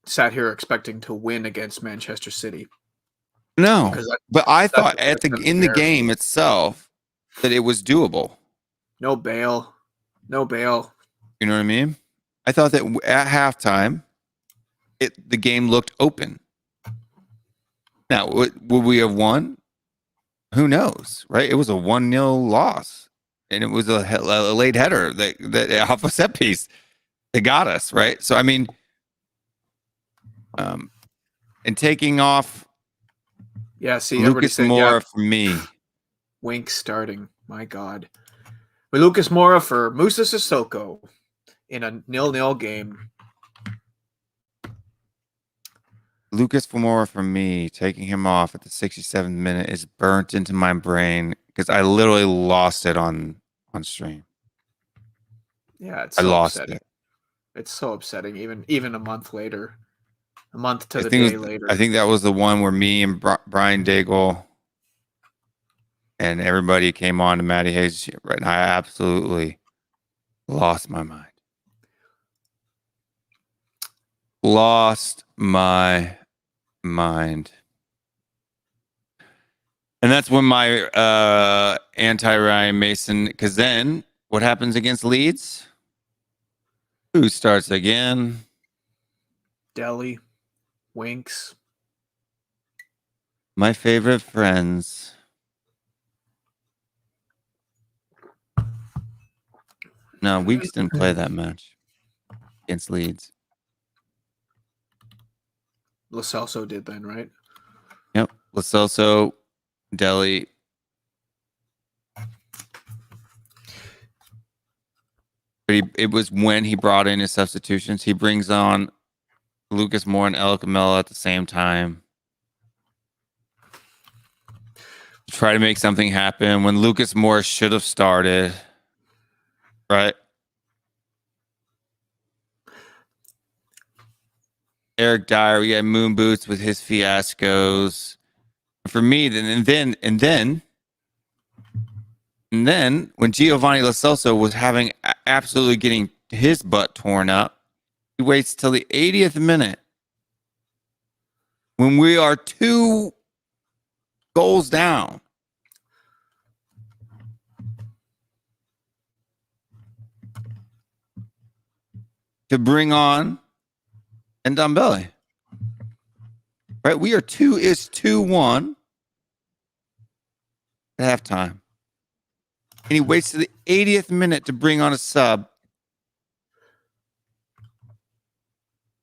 sat here expecting to win against Manchester City. No, but I thought in the game itself that it was doable. No Bale. You know what I mean? I thought that at halftime, the game looked open. Now, would we have won? Who knows, right? It was a 1-0 loss, and it was a late header that off a set piece that got us, right? So, I mean, and taking off. Yeah, see, Lucas Moura for me. Winks starting. My God. With Lucas Moura for Moussa Sissoko in a 0-0 game. Lucas Moura for me, taking him off at the 67th minute is burnt into my brain because I literally lost it on stream. Yeah, I lost it. It's so upsetting, even a month later. A month to the day later. I think that was the one where me and Brian Daigle and everybody came on to Matty Hayes, and I absolutely lost my mind. Lost my mind. And that's when my anti-Ryan Mason, because then what happens against Leeds? Who starts again? Delhi, Winks. My favorite friends. No, Weeks didn't play that match against Leeds. Lo Celso did then, right? Yep. Lo Celso, Delhi. But it was when he brought in his substitutions. He brings on Lucas Moura and El Camelo at the same time. Try to make something happen when Lucas Moura should have started. Right? Eric Dyer, we got Moon Boots with his fiascos. For me, then when Giovanni Lo Celso was absolutely getting his butt torn up, he waits till the 80th minute when we are 2 goals down. To bring on Ndombele. Right? We are 2-1 at halftime. And he waits to the 80th minute to bring on a sub.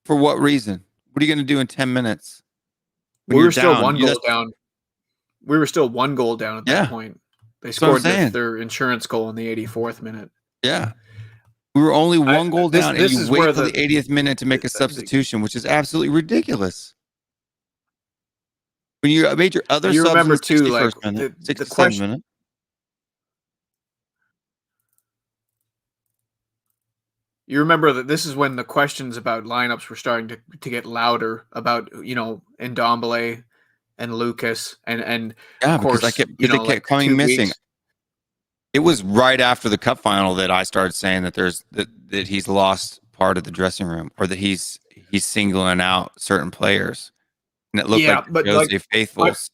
For what reason? What are you going to do in 10 minutes? We were still one goal down. We were still 1 goal down at that point. They scored their insurance goal in the 84th minute. Yeah. We were only 1 goal down, and you wait till the 80th minute to make a substitution, which is absolutely ridiculous. When you made your other subs remember in the too, like 61st minute, the 67th question. minute. You remember that this is when the questions about lineups were starting to get louder about, Ndombele and Lucas and of course, they kept coming missing. Weeks. It was right after the cup final that I started saying that that he's lost part of the dressing room, or that he's singling out certain players, and it looked like Jose Faithfuls.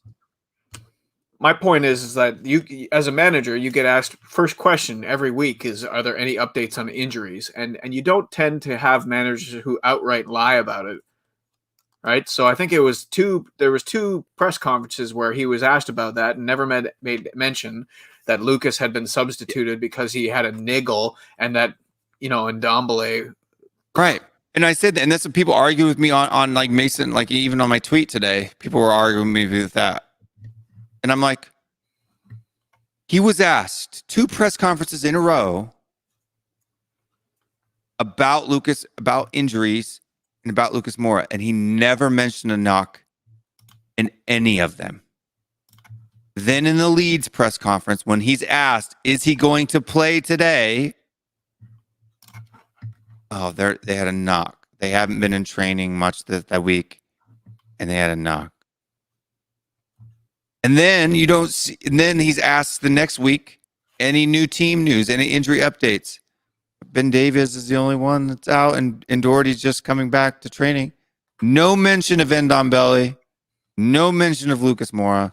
My point is that you, as a manager, you get asked first question every week is, are there any updates on injuries? And you don't tend to have managers who outright lie about it. Right. So I think there was 2 press conferences where he was asked about that and never made mention that Lucas had been substituted because he had a niggle, and that, Ndombele. Right. And I said that, and that's what people argue with me on like Mason, like even on my tweet today, people were arguing with me with that. And I'm like, He was asked 2 press conferences in a row about Lucas, about injuries, and about Lucas Moura, and he never mentioned a knock in any of them. Then in the Leeds press conference, when he's asked, is he going to play today? Oh, they had a knock. They haven't been in training much that week, and they had a knock. And then you don't see, and then he's asked the next week, any new team news, any injury updates? Ben Davies is the only one that's out, and Doherty's just coming back to training. No mention of Ndombele, no mention of Lucas Moura.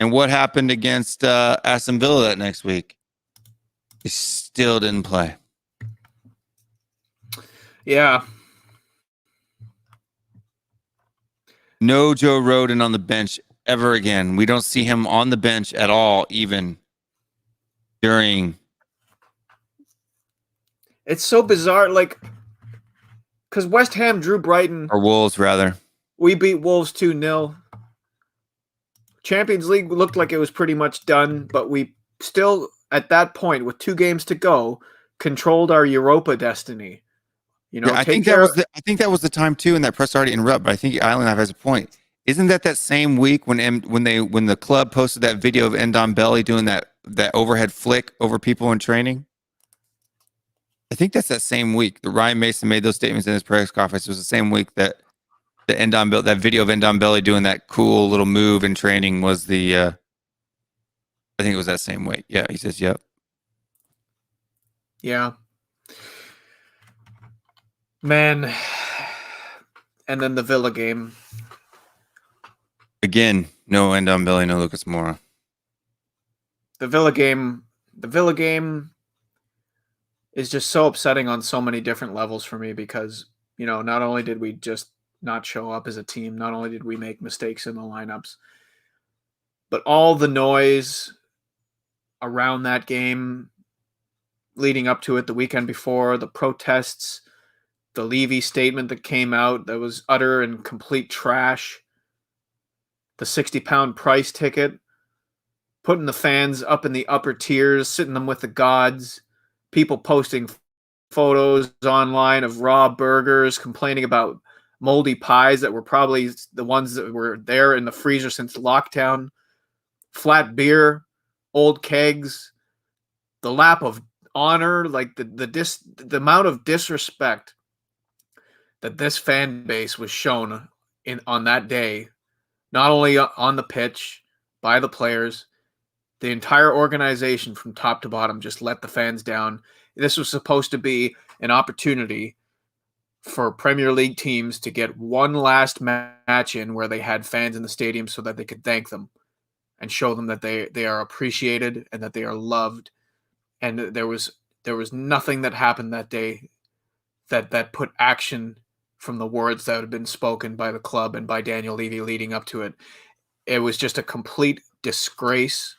And what happened against Aston Villa that next week? He still didn't play. Yeah. No Joe Rodon on the bench ever again. We don't see him on the bench at all, even during. It's so bizarre, like, because West Ham drew Brighton. Or Wolves, rather. We beat Wolves 2-0. Champions League looked like it was pretty much done, but we still, at that point, with 2 games to go, controlled our Europa destiny. You know, yeah, I think that was the time too, and that press already interrupt. But I think Island has a point. Isn't that same week when the club posted that video of Ndombele doing that overhead flick over people in training? I think that's that same week that Ryan Mason made those statements in his press conference. It was the same week that that video of Ndombele doing that cool little move in training was the. I think it was that same week. Yeah, he says, "Yep." Yeah. Man. And then the Villa game. Again, no Ndombele, no Lucas Moura. The Villa game is just so upsetting on so many different levels for me because, you know, not only did we just not show up as a team, not only did we make mistakes in the lineups, but all the noise around that game leading up to it the weekend before, the protests, the Levy statement that came out that was utter and complete trash, the £60 price ticket, putting the fans up in the upper tiers, sitting them with the gods, people posting photos online of raw burgers, complaining about moldy pies that were probably the ones that were there in the freezer since lockdown, flat beer, old kegs, the lap of honor, like the amount of disrespect that this fan base was shown on that day, not only on the pitch by the players, the entire organization from top to bottom just let the fans down. This was supposed to be an opportunity for Premier League teams to get one last match in where they had fans in the stadium so that they could thank them and show them that they are appreciated and that they are loved. And there was nothing that happened that day that put action from the words that had been spoken by the club and by Daniel Levy leading up to it. It was just a complete disgrace,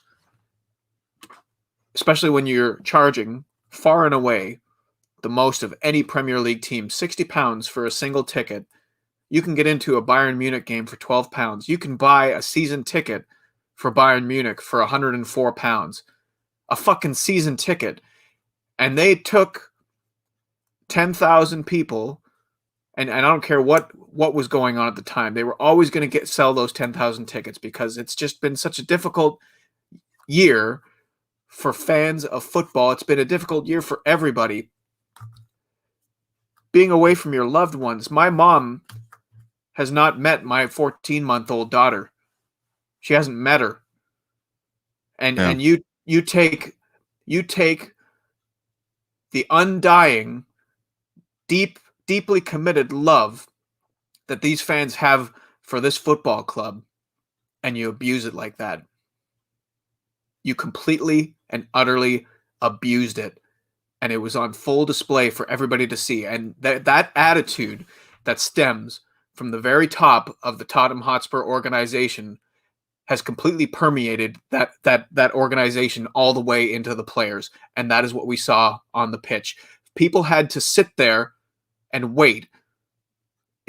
especially when you're charging far and away the most of any Premier League team, £60 for a single ticket. You can get into a Bayern Munich game for £12. You can buy a season ticket for Bayern Munich for £104. A fucking season ticket. And they took 10,000 people, and I don't care what was going on at the time. They were always going to sell those 10,000 tickets because it's just been such a difficult year for fans of football. It's been a difficult year for everybody. Being away from your loved ones. My mom has not met my 14-month-old daughter. She hasn't met her. And you take the undying, deeply committed love that these fans have for this football club, and you abuse it like that. You completely and utterly abused it. And it was on full display for everybody to see. And that attitude that stems from the very top of the Tottenham Hotspur organization has completely permeated that organization all the way into the players. And that is what we saw on the pitch. People had to sit there and wait.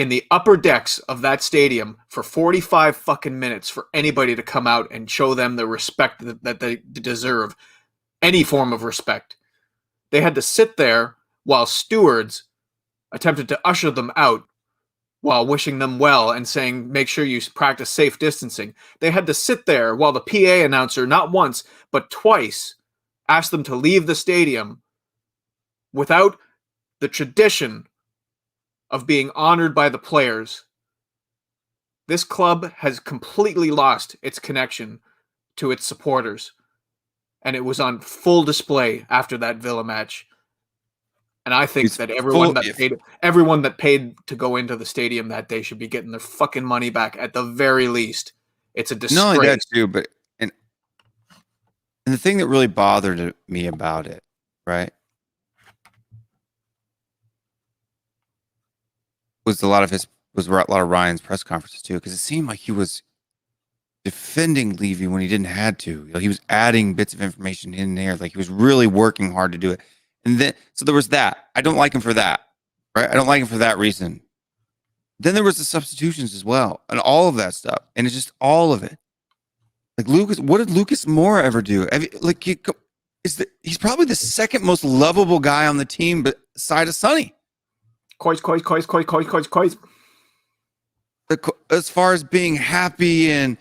in the upper decks of that stadium for 45 fucking minutes for anybody to come out and show them the respect that they deserve, any form of respect. They had to sit there while stewards attempted to usher them out while wishing them well and saying, make sure you practice safe distancing. They had to sit there while the PA announcer, not once, but twice, asked them to leave the stadium without the tradition of being honored by the players. This club has completely lost its connection to its supporters, and it was on full display after that Villa match. And I think that everyone that paid to go into the stadium that day should be getting their fucking money back at the very least. It's a disgrace. Not only that too, but and the thing that really bothered me about it, right, was a lot of Ryan's press conferences too, because it seemed like he was defending Levy when he didn't have to. You know, he was adding bits of information in there, like he was really working hard to do it. And then, so there was that. I don't like him for that, right? I don't like him for that reason. Then there was the substitutions as well, and all of that stuff, and it's just all of it. Like Lucas, what did Lucas Moura ever do? Like he's probably the second most lovable guy on the team, beside of Sonny. Coys. As far as being happy and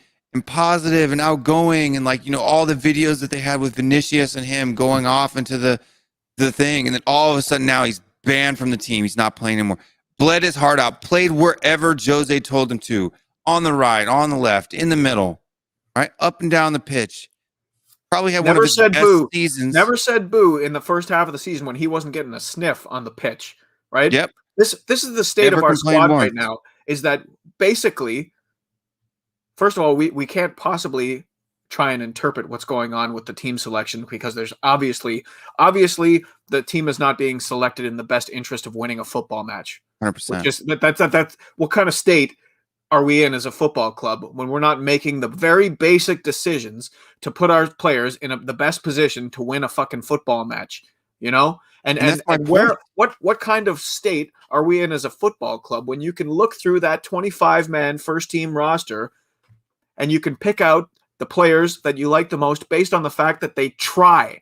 positive and outgoing, and like, you know, all the videos that they had with Vinicius and him going off into the thing, and then all of a sudden now he's banned from the team. He's not playing anymore. Bled his heart out, played wherever Jose told him to, on the right, on the left, in the middle, right, up and down the pitch. Probably had one of his best seasons. Never said boo in the first half of the season when he wasn't getting a sniff on the pitch, right? Yep. This is the state of our squad right now, is that basically, first of all, we can't possibly try and interpret what's going on with the team selection, because there's obviously the team is not being selected in the best interest of winning a football match. 100%. That's what kind of state are we in as a football club when we're not making the very basic decisions to put our players in the best position to win a fucking football match, you know? And what kind of state are we in as a football club when you can look through that 25-man first team roster and you can pick out the players that you like the most based on the fact that they try,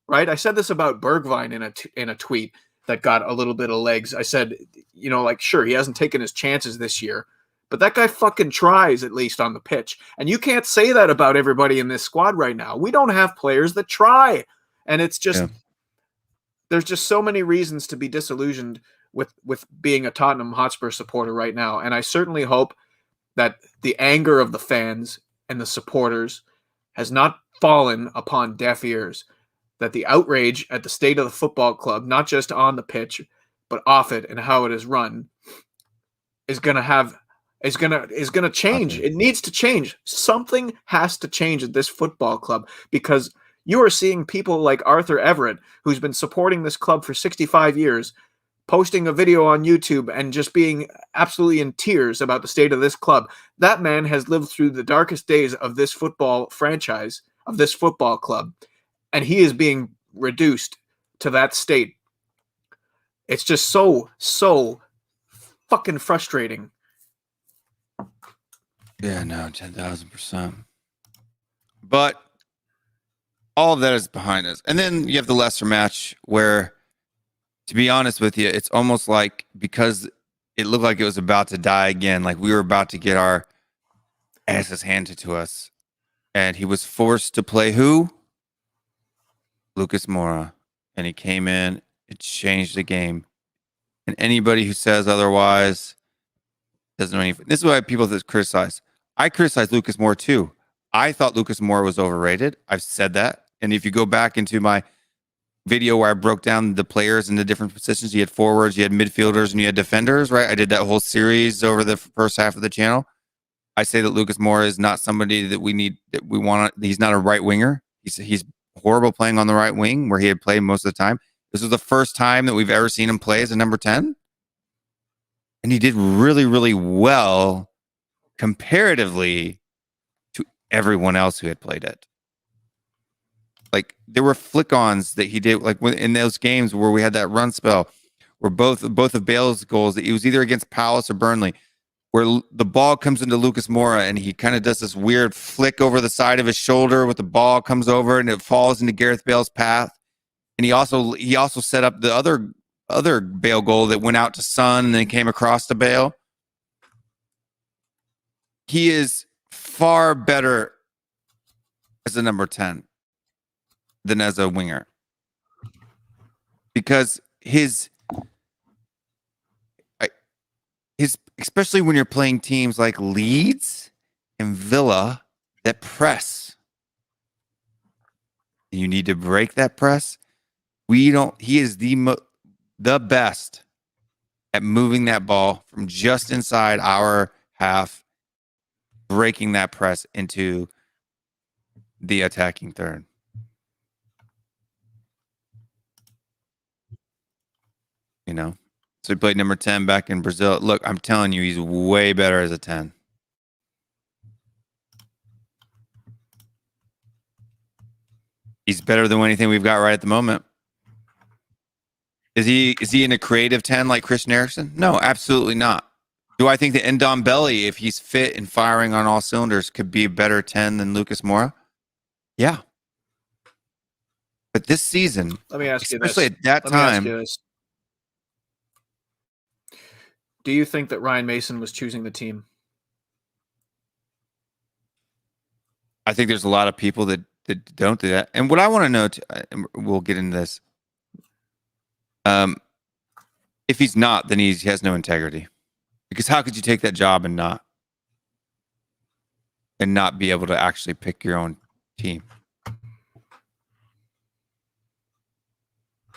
right? I said this about Bergwijn in a tweet that got a little bit of legs. I said, you know, like, sure, he hasn't taken his chances this year, but that guy fucking tries, at least on the pitch. And you can't say that about everybody in this squad right now. We don't have players that try. And it's just, there's just so many reasons to be disillusioned with being a Tottenham Hotspur supporter right now. And I certainly hope that the anger of the fans and the supporters has not fallen upon deaf ears, that the outrage at the state of the football club, not just on the pitch, but off it and how it is run, is going to change. It needs to change. Something has to change at this football club, because you are seeing people like Arthur Everett, who's been supporting this club for 65 years, posting a video on YouTube and just being absolutely in tears about the state of this club. That man has lived through the darkest days of this football franchise, of this football club, and he is being reduced to that state. It's just so fucking frustrating. Yeah, no, 10,000%. But all of that is behind us. And then you have the Leicester match where, to be honest with you, it's almost like, because it looked like it was about to die again, like we were about to get our asses handed to us. And he was forced to play who? Lucas Moura. And he came in, it changed the game. And anybody who says otherwise doesn't know anything. This is why people that criticize. I criticize Lucas Moura too. I thought Lucas Moura was overrated. I've said that. And if you go back into my video where I broke down the players in the different positions, you had forwards, you had midfielders, and you had defenders, right? I did that whole series over the first half of the channel. I say that Lucas Moura is not somebody that we want. He's not a right winger. He's horrible playing on the right wing, where he had played most of the time. This was the first time that we've ever seen him play as a number 10. And he did really, really well comparatively to everyone else who had played it. Like, there were flick-ons that he did, like in those games where we had that run spell, where both of Bale's goals, it was either against Palace or Burnley, where the ball comes into Lucas Moura and he kind of does this weird flick over the side of his shoulder with the ball comes over and it falls into Gareth Bale's path. And he also set up the other Bale goal that went out to Son and then came across to Bale. He is far better as a number 10 than as a winger. Because his especially when you're playing teams like Leeds and Villa that press, you need to break that press. He is the best at moving that ball from just inside our half, breaking that press into the attacking third. You know, so he played number 10 back in Brazil. Look, I'm telling you, he's way better as a 10. He's better than anything we've got right at the moment. Is he in a creative 10 like Christian Eriksen? No, absolutely not. Do I think that Ndombele, if he's fit and firing on all cylinders, could be a better 10 than Lucas Moura? Yeah. But this season, let me ask you this. Especially at that time. Do you think that Ryan Mason was choosing the team? I think there's a lot of people that don't do that. And what I want to know, and we'll get into this. If he's not, then he has no integrity. Because how could you take that job and not be able to actually pick your own team?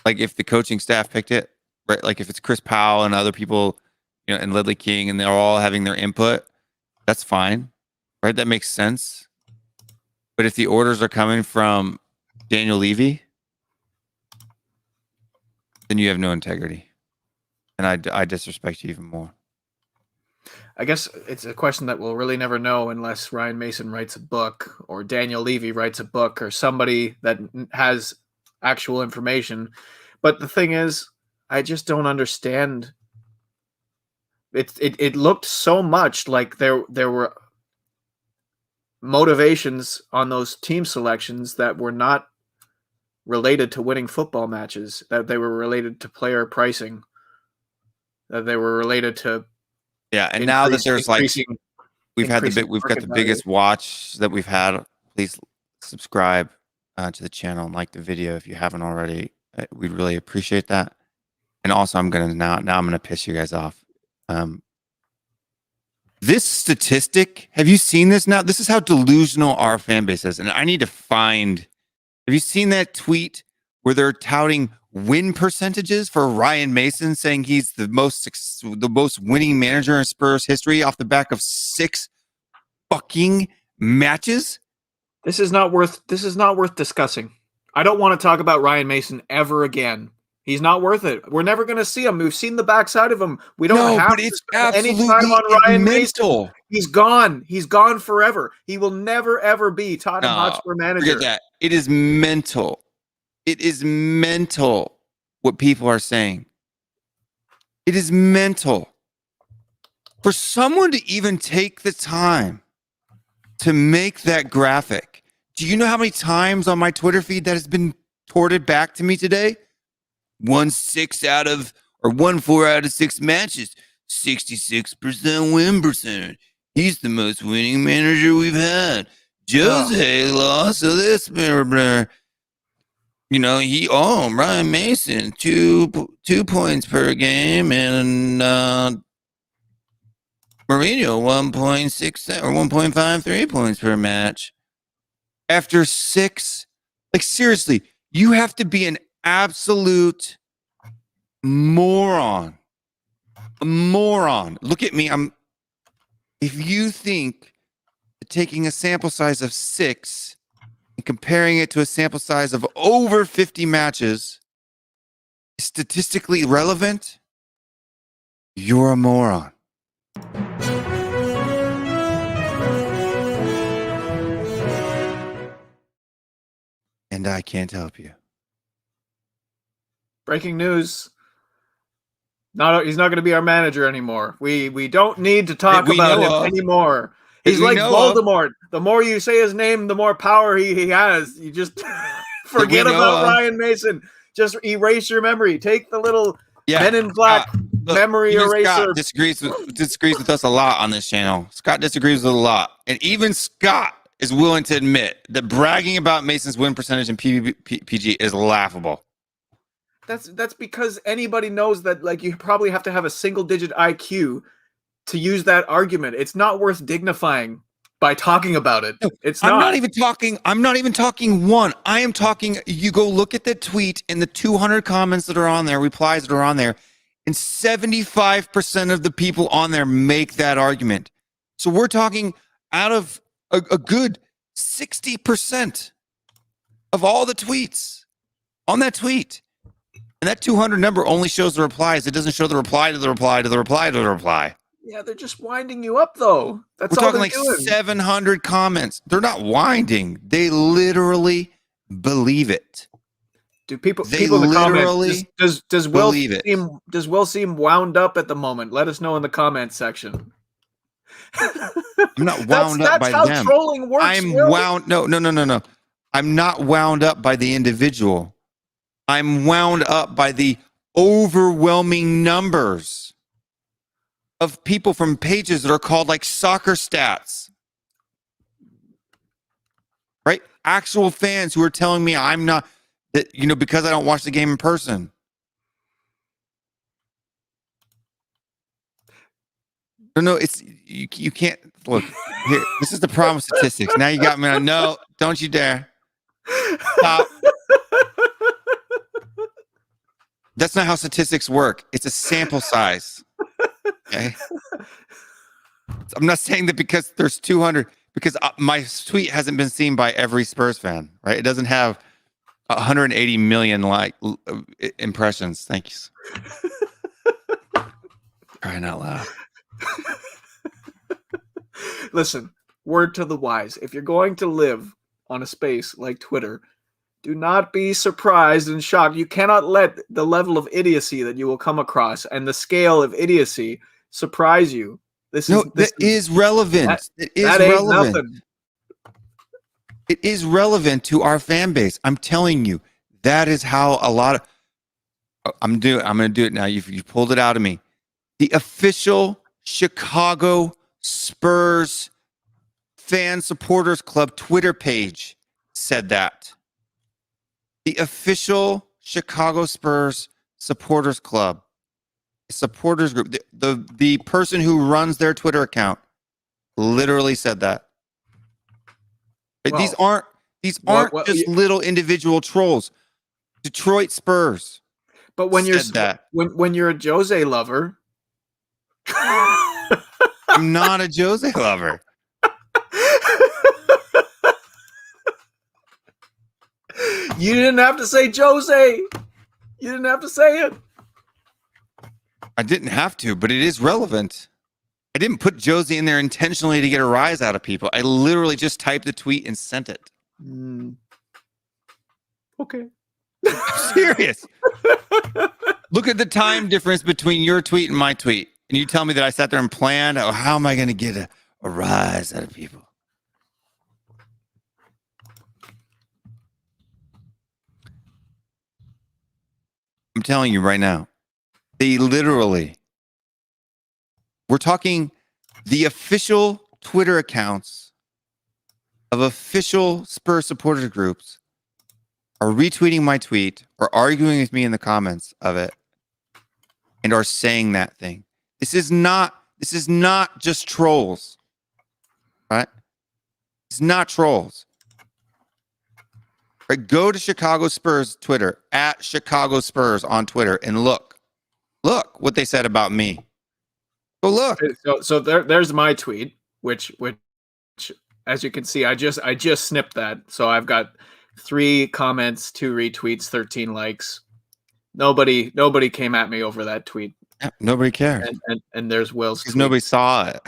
Like if the coaching staff picked it, right? Like if it's Chris Powell and other people, you know, and Ledley King, and they're all having their input, that's fine, right? That makes sense. But if the orders are coming from Daniel Levy, then you have no integrity. And I disrespect you even more. I guess it's a question that we'll really never know unless Ryan Mason writes a book or Daniel Levy writes a book or somebody that has actual information. But the thing is, I just don't understand. It looked so much like there were motivations on those team selections that were not related to winning football matches, that they were related to player pricing, that they were related to and now that there's like we've got the biggest watch that we've had. Please subscribe to the channel and like the video if you haven't already. We'd really appreciate that. And also, I'm gonna piss you guys off. This statistic, have you seen this now? This is how delusional our fan base is. And I need to find, have you seen that tweet where they're touting win percentages for Ryan Mason, saying he's the most winning manager in Spurs history off the back of 6 fucking matches? This is not worth discussing. I don't want to talk about Ryan Mason ever again. He's not worth it. We're never going to see him. We've seen the backside of him. We don't have to spend any time on Ryan Mason. He's gone. He's gone forever. He will never, ever be Tottenham Hotspur manager. Forget that. It is mental. It is mental what people are saying. It is mental. For someone to even take the time to make that graphic. Do you know how many times on my Twitter feed that has been torted back to me today? 4 out of 6 matches, 66% win percentage. He's the most winning manager we've had. Jose lost to this. You know, Ryan Mason, 2 points per game, and Mourinho 1.6 or 1.53 points per match. After 6, like seriously, you have to be an absolute moron. A moron. Look at me. If you think that taking a sample size of 6 and comparing it to a sample size of over 50 matches is statistically relevant, you're a moron. And I can't help you. Breaking news. He's not going to be our manager anymore. We don't need to talk we about know him of. anymore. He's we like know of. Voldemort. The more you say his name, the more power he has. You just forget know about of. Ryan Mason. Just erase your memory. Take the little Yeah. Men in Black Look, memory even eraser. Scott disagrees with us a lot on this channel. Scott disagrees with us a lot, and even Scott is willing to admit that bragging about Mason's win percentage in PG is laughable. That's because anybody knows that, like, you probably have to have a single-digit IQ to use that argument. It's not worth dignifying by talking about it. It's not. I'm not even talking one. I am talking. You go look at the tweet and the 200 comments that are on there, replies that are on there, and 75% of the people on there make that argument. So we're talking out of a good 60% of all the tweets on that tweet. And that 200 number only shows the replies. It doesn't show the reply to the reply to the reply to the reply. Yeah, they're just winding you up, though. That's We're all talking they're like doing. 700 comments. They're not winding. They literally believe it. Do people They in the literally comments? Does Will believe it. seem wound up at the moment? Let us know in the comments section. I'm not wound up by that's how them. trolling works. I'm Will. wound. No. I'm not wound up by the individual. I'm wound up by the overwhelming numbers of people from pages that are called like soccer stats. Right? Actual fans who are telling me I'm not, that, because I don't watch the game in person. No, it's you can't look here. This is the problem with statistics. Now you got me on. No, don't you dare. Stop. That's not how statistics work. It's a sample size. Okay. I'm not saying that because there's 200, because my tweet hasn't been seen by every Spurs fan, right? It doesn't have 180 million impressions. Thank you. Crying out loud. Listen, word to the wise. If you're going to live on a space like Twitter, do not be surprised and shocked. You cannot let the level of idiocy that you will come across and the scale of idiocy surprise you. This is relevant. It is that ain't relevant. nothing. It is relevant to our fan base. I'm telling you, that is how a lot of. I'm going to do it now. You pulled it out of me. The official Chicago Spurs Fan Supporters Club Twitter page said that. The official Chicago Spurs Supporters Club, supporters group, the person who runs their Twitter account literally said that. Well, these aren't just little individual trolls. Detroit Spurs. But when said when you're a Jose lover, I'm not a Jose lover. You didn't have to say Jose. You didn't have to say it. I didn't have to, but it is relevant. I didn't put Josie in there intentionally to get a rise out of people. I literally just typed the tweet and sent it. Okay. I'm serious. Look at the time difference between your tweet and my tweet. And you tell me that I sat there and planned, how am I going to get a rise out of people? I'm telling you right now, we're talking the official Twitter accounts of official Spurs supporters groups are retweeting my tweet or arguing with me in the comments of it and are saying that thing. This is not just trolls, right? It's not trolls. Right, go to Chicago Spurs Twitter, at Chicago Spurs on Twitter, and look what they said about me. Go look. So there's my tweet, which as you can see, I just snipped that. So I've got 3 comments, 2 retweets, 13 likes. Nobody came at me over that tweet. Yeah, nobody cared. And there's Will's because tweet. nobody saw it.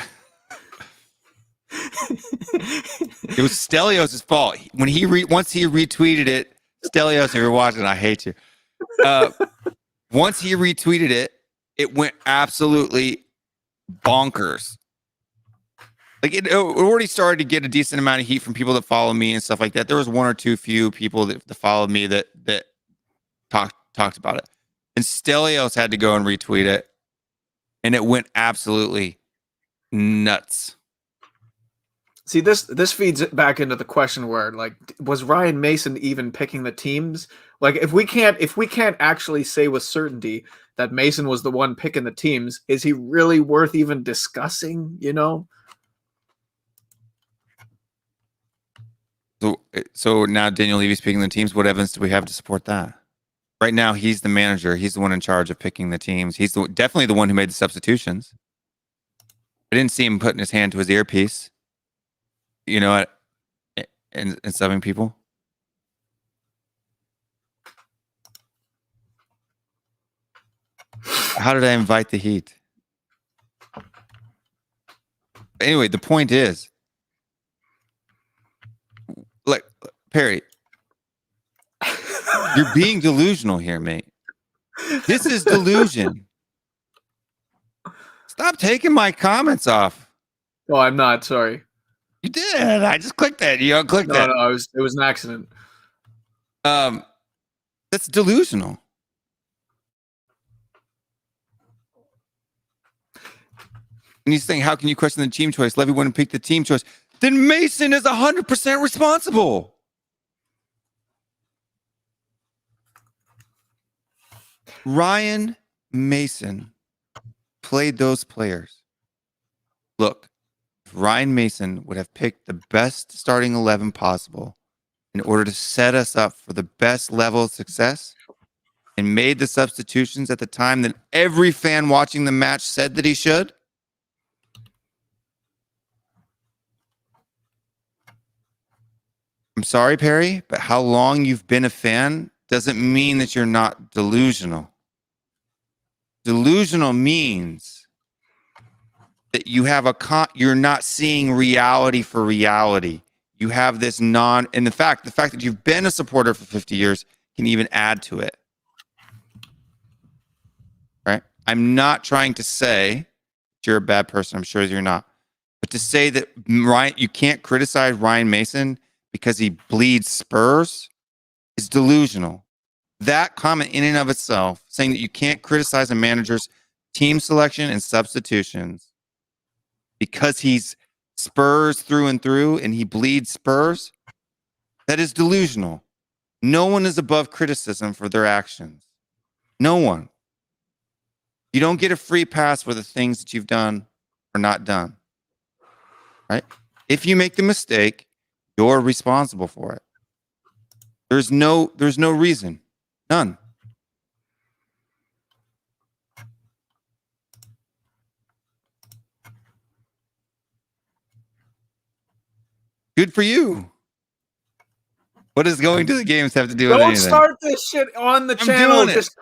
It was Stelios' fault. When once he retweeted it, Stelios, if you're watching, I hate you. Once he retweeted it, it went absolutely bonkers. Like it already started to get a decent amount of heat from people that follow me and stuff like that. There was one or two few people that followed me that talked about it. And Stelios had to go and retweet it. And it went absolutely nuts. See, this feeds it back into the question where, like, was Ryan Mason even picking the teams? Like, if we can't actually say with certainty that Mason was the one picking the teams, is he really worth even discussing, you know? So now Daniel Levy's picking the teams. What evidence do we have to support that? Right now, he's the manager. He's the one in charge of picking the teams. He's definitely the one who made the substitutions. I didn't see him putting his hand to his earpiece, you know, and subbing people. How did I invite the heat? Anyway, the point is, like, Perry, you're being delusional here, mate. This is delusion. Stop taking my comments off. Oh, I'm not. Sorry. You did. I just clicked that. You unclicked that. No, it was an accident. That's delusional. And he's saying, how can you question the team choice? Levy wouldn't pick the team choice. Then Mason is 100% responsible. Ryan Mason played those players. Look, if Ryan Mason would have picked the best starting 11 possible in order to set us up for the best level of success and made the substitutions at the time that every fan watching the match said that he should, I'm sorry, Perry, but how long you've been a fan doesn't mean that you're not delusional. Delusional means that you have you're not seeing reality for reality. You have this and the fact that you've been a supporter for 50 years can even add to it. Right? I'm not trying to say that you're a bad person. I'm sure you're not. But to say that you can't criticize Ryan Mason because he bleeds Spurs is delusional. That comment in and of itself, saying that you can't criticize a manager's team selection and substitutions because he's Spurs through and through and he bleeds Spurs, that is delusional. No one is above criticism for their actions. No one. You don't get a free pass for the things that you've done or not done. Right? If you make the mistake, you're responsible for it. There's no reason. None. Good for you. What does going to the games have to do with anything? Don't start this shit on the channel. Just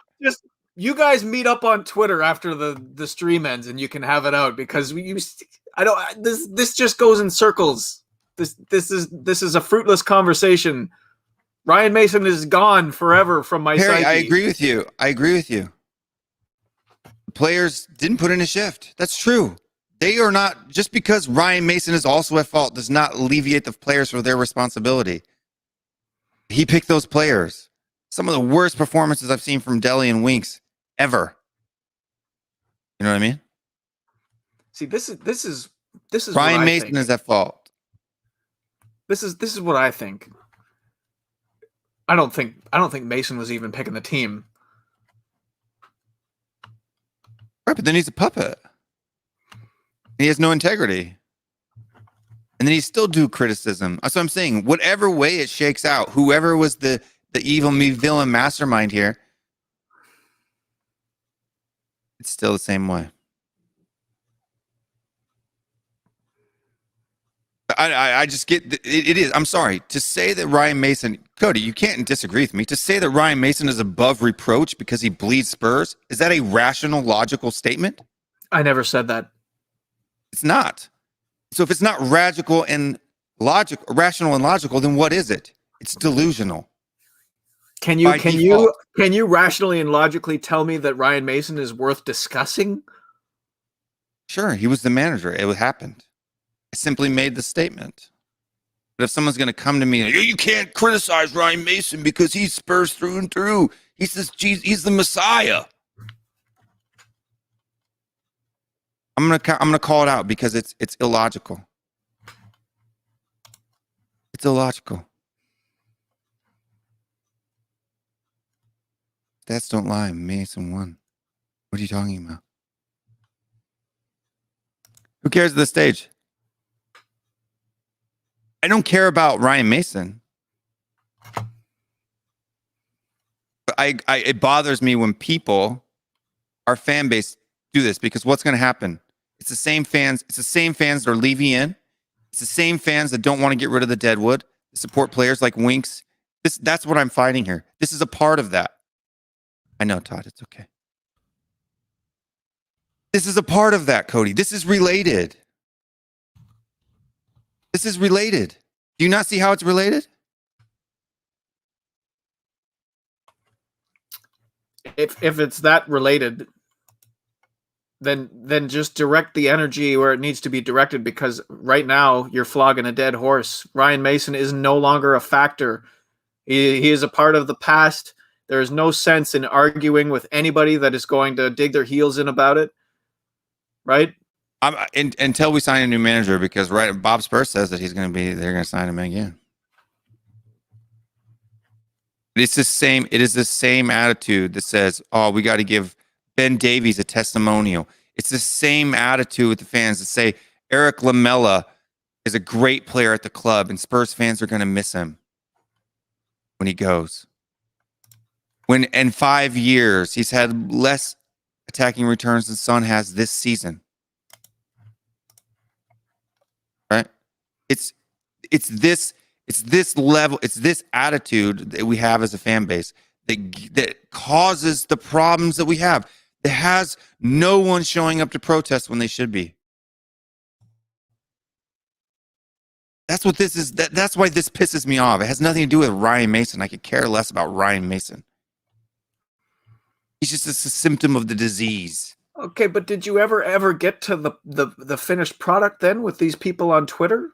you guys meet up on Twitter after the stream ends and you can have it out because this just goes in circles. This is a fruitless conversation. Ryan Mason is gone forever from my Perry, psyche. I agree with you. The players didn't put in a shift. That's true. They are not, just because Ryan Mason is also at fault does not alleviate the players for their responsibility. He picked those players. Some of the worst performances I've seen from Dele and Winks ever. You know what I mean? See, this is Ryan Mason is at fault. This is what I think. I don't think Mason was even picking the team. Right, but then he's a puppet. He has no integrity. And then he still do criticism. That's what I'm saying. Whatever way it shakes out, whoever was the evil villain mastermind here, it's still the same way. I just get it is. I'm sorry to say that Ryan Mason, Cody, you can't disagree with me. To say that Ryan Mason is above reproach because he bleeds Spurs, is that a rational, logical statement? I never said that. It's not. So if it's not rational and logical, then what is it? It's delusional. Can you rationally and logically tell me that Ryan Mason is worth discussing? Sure, he was the manager. It happened. I simply made the statement. But if someone's going to come to me and you can't criticize Ryan Mason because he's Spurs through and through. He's the Messiah. I'm gonna call it out because it's illogical. It's illogical. Stats don't lie. Mason won. What are you talking about? Who cares at this stage? I don't care about Ryan Mason. But it bothers me when people, our fan base, do this because what's going to happen? It's the same fans. It's the same fans that are leaving in. It's the same fans that don't want to get rid of the deadwood. Support players like Winks. That's what I'm fighting here. This is a part of that. I know, Todd. It's okay. This is a part of that, Cody. This is related. This is related. Do you not see how it's related? If it's that related, then just direct the energy where it needs to be directed, because right now you're flogging a dead horse. Ryan Mason is no longer a factor. He is a part of the past. There is no sense in arguing with anybody that is going to dig their heels in about it. Right? Until we sign a new manager, because Bob Spurs says that they're going to sign him again. It is the same attitude that says, oh, we got to give Ben Davies a testimonial. It's the same attitude with the fans that say Eric Lamela is a great player at the club and Spurs fans are going to miss him when he goes. When in 5 years, he's had less attacking returns than Son has this season. Right? It's this level, it's this attitude that we have as a fan base that causes the problems that we have. It has no one showing up to protest when they should be. That's what this is. That's why this pisses me off. It has nothing to do with Ryan Mason. I could care less about Ryan Mason. He's just a symptom of the disease. Okay, but did you ever get to the finished product then with these people on Twitter?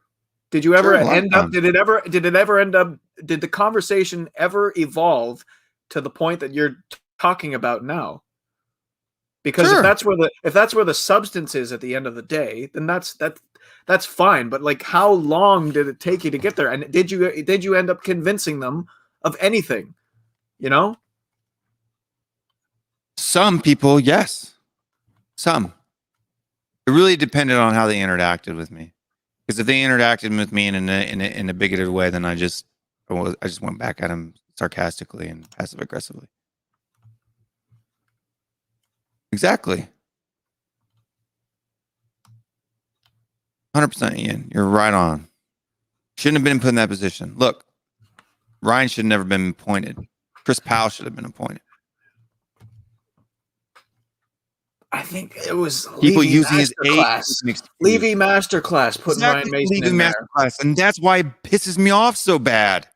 Did you ever end up? Did it ever end up? Did the conversation ever evolve to the point that you're talking about now? Because if that's where the substance is at the end of the day, then that's fine. But like, how long did it take you to get there? And did you end up convincing them of anything? You know, some people, yes, some. It really depended on how they interacted with me. Because if they interacted with me in a bigoted way, then I just went back at them sarcastically and passive aggressively. Exactly. 100%, Ian. You're right on. Shouldn't have been put in that position. Look, Ryan should have never been appointed. Chris Powell should have been appointed. I think it was people Levy using his age. Levy Masterclass putting Ryan Mason in there. Masterclass, and that's why it pisses me off so bad.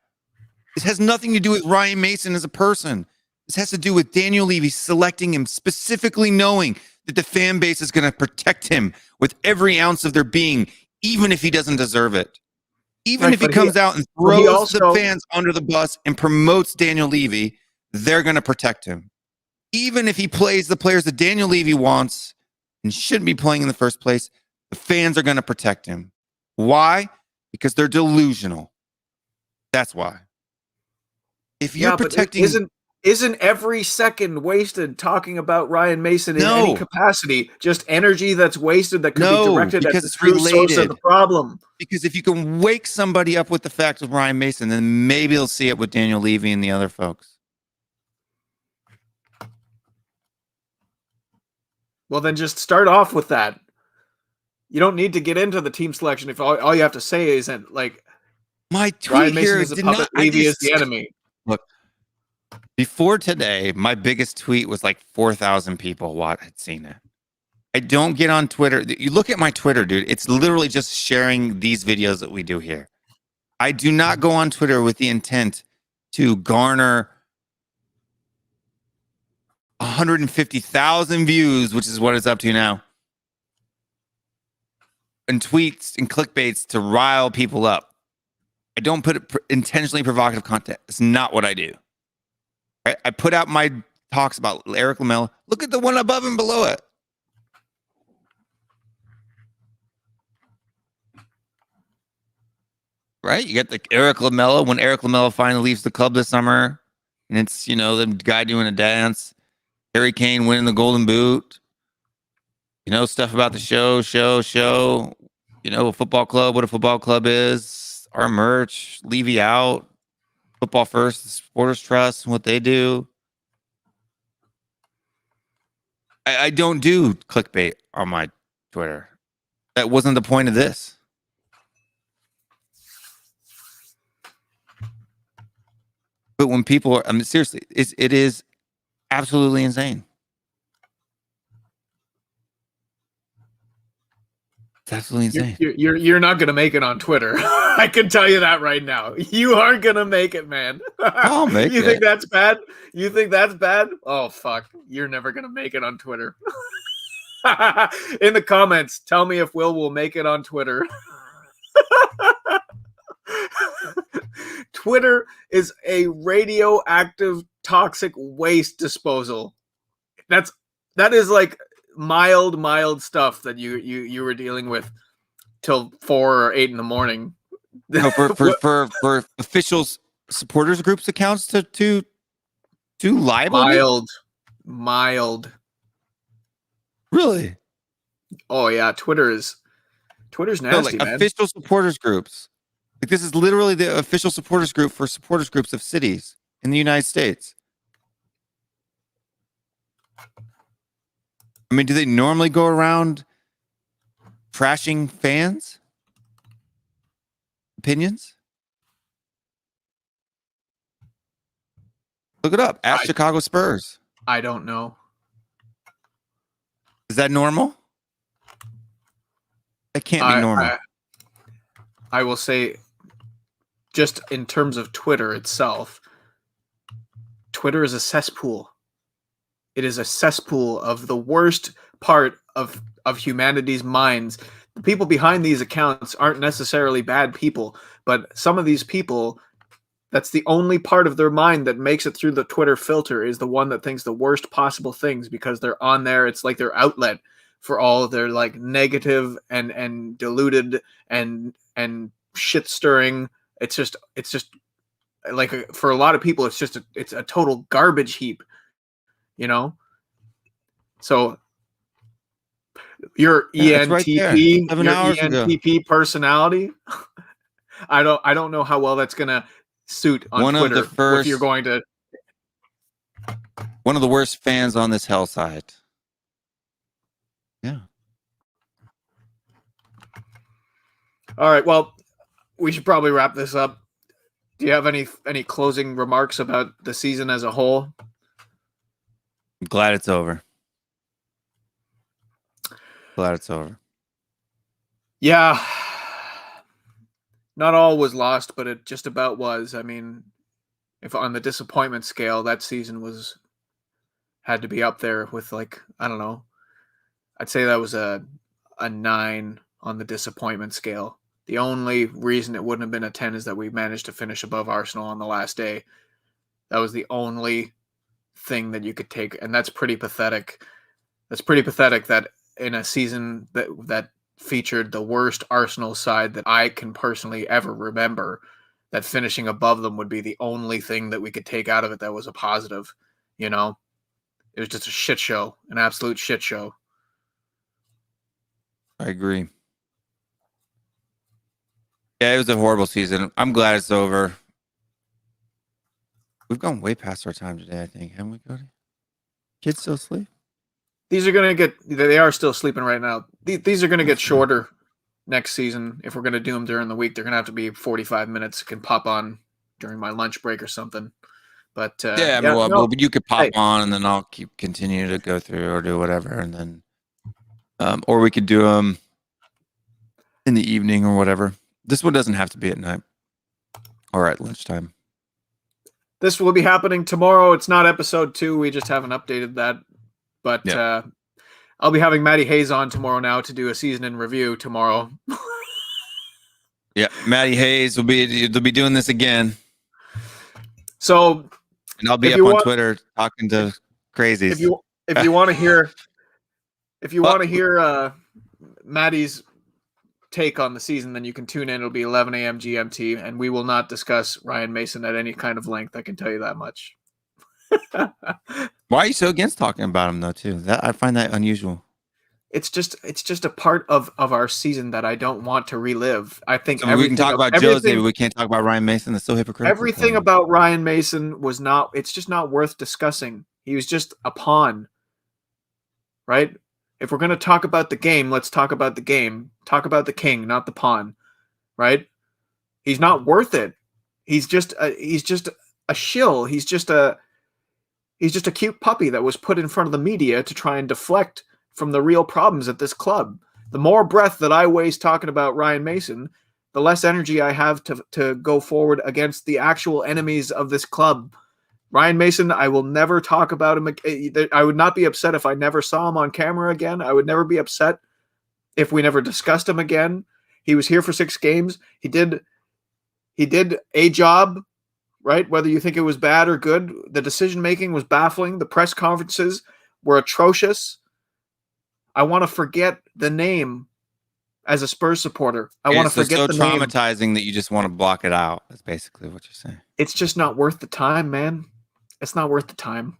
This has nothing to do with Ryan Mason as a person. This has to do with Daniel Levy selecting him, specifically knowing that the fan base is going to protect him with every ounce of their being, even if he doesn't deserve it. Even if he comes out and throws the fans under the bus and promotes Daniel Levy, they're going to protect him. Even if he plays the players that Daniel Levy wants and shouldn't be playing in the first place, the fans are going to protect him. Why? Because they're delusional. That's why. If you're protecting... Isn't every second wasted talking about Ryan Mason in any capacity just energy that's wasted that could be directed at the true source of the problem? Because if you can wake somebody up with the facts of Ryan Mason, then maybe they'll see it with Daniel Levy and the other folks. Well, then just start off with that. You don't need to get into the team selection if all you have to say is that, like, my tweet Ryan Mason here is a puppet, Levy is the enemy. Look, before today, my biggest tweet was like 4,000 people had seen it. I don't get on Twitter. You look at my Twitter, dude. It's literally just sharing these videos that we do here. I do not go on Twitter with the intent to garner 150,000 views, which is what it's up to now. And tweets and clickbaits to rile people up. I don't put intentionally provocative content. It's not what I do. I put out my talks about Eric Lamela. Look at the one above and below it. Right? You got the Eric Lamela when Eric Lamela finally leaves the club this summer. And it's, the guy doing a dance. Harry Kane winning the Golden Boot. Stuff about the show. A football club, what a football club is. Our merch, Levy out. Football First, the Supporters Trust, what they do. I don't do clickbait on my Twitter. That wasn't the point of this. But when people are, seriously, it is absolutely insane. It's absolutely insane. You're not gonna make it on Twitter. I can tell you that right now. You aren't gonna make it, man. I'll make it. You think that's bad? You think that's bad? Oh fuck! You're never gonna make it on Twitter. In the comments, tell me if Will make it on Twitter. Twitter is a radioactive toxic waste disposal. That is like mild stuff that you were dealing with till 4 or 8 in the morning. No, for official supporters groups accounts to libel. Mild. Really? Oh yeah, Twitter's nasty, man. Official supporters groups. Like this is literally the official supporters group for supporters groups of cities in the United States. I mean, do they normally go around trashing fans' opinions? Look it up. At Chicago Spurs. I don't know. Is that normal? That can't be normal. I will say, just in terms of Twitter itself, Twitter is a cesspool. It is a cesspool of the worst part of humanity's minds. The people behind these accounts aren't necessarily bad people, but some of these people, that's the only part of their mind that makes it through the Twitter filter, is the one that thinks the worst possible things because they're on there. It's like their outlet for all of their like negative and diluted and shit stirring. It's just like for a lot of people, it's a total garbage heap, So your ENTP, right your ENTP personality, I don't know how well that's gonna suit on Twitter. If you're going to one of the worst fans on this hell site. Yeah. All right. Well, we should probably wrap this up. Do you have any closing remarks about the season as a whole? I'm glad it's over. Yeah. Not all was lost, but it just about was. I mean, if on the disappointment scale, that season had to be up there with like, I don't know. I'd say that was a 9 on the disappointment scale. The only reason it wouldn't have been a 10 is that we managed to finish above Arsenal on the last day. That was the only thing that you could take, and that's pretty pathetic. That's pretty pathetic that in a season that featured the worst Arsenal side that I can personally ever remember, that finishing above them would be the only thing that we could take out of it that was a positive. It was just a shit show, an absolute shit show. I agree. Yeah, it was a horrible season. I'm glad it's over. We've gone way past our time today, I think. Haven't we, Cody? Kids still asleep? They are still sleeping right now. These are going to get shorter next season. If we're going to do them during the week, they're going to have to be 45 minutes. Can pop on during my lunch break or something. But but you could pop on and then I'll continue to go through or do whatever. And then, or we could do them in the evening or whatever. This one doesn't have to be at night or at lunchtime. This will be happening tomorrow. It's not episode 2. We just haven't updated that. But I'll be having Matty Hayes on tomorrow now to do a season in review tomorrow. Yeah, Matty Hayes will be doing this again. So, and I'll be up on Twitter talking to crazies. If you want to hear Matty's take on the season, then you can tune in. It'll be 11 a.m. GMT, and we will not discuss Ryan Mason at any kind of length. I can tell you that much. Why are you so against talking about him though? Too I find that unusual. It's just a part of our season that I don't want to relive. I think we can talk about Jose, but we can't talk about Ryan Mason. That's so hypocritical. Everything about Ryan Mason was not. It's just not worth discussing. He was just a pawn, right? If we're going to talk about the game, let's talk about the game. Talk about the king, not the pawn, right? He's not worth it. He's just a shill. He's just a cute puppy that was put in front of the media to try and deflect from the real problems at this club. The more breath that I waste talking about Ryan Mason, the less energy I have to go forward against the actual enemies of this club. Ryan Mason, I will never talk about him. I would not be upset if I never saw him on camera again. I would never be upset if we never discussed him again. He was here for 6 games. He did a job, right? Whether you think it was bad or good, the decision-making was baffling. The press conferences were atrocious. I want to forget the name as a Spurs supporter. I want to forget the name. It's so traumatizing that you just want to block it out. That's basically what you're saying. It's just not worth the time, man. It's not worth the time.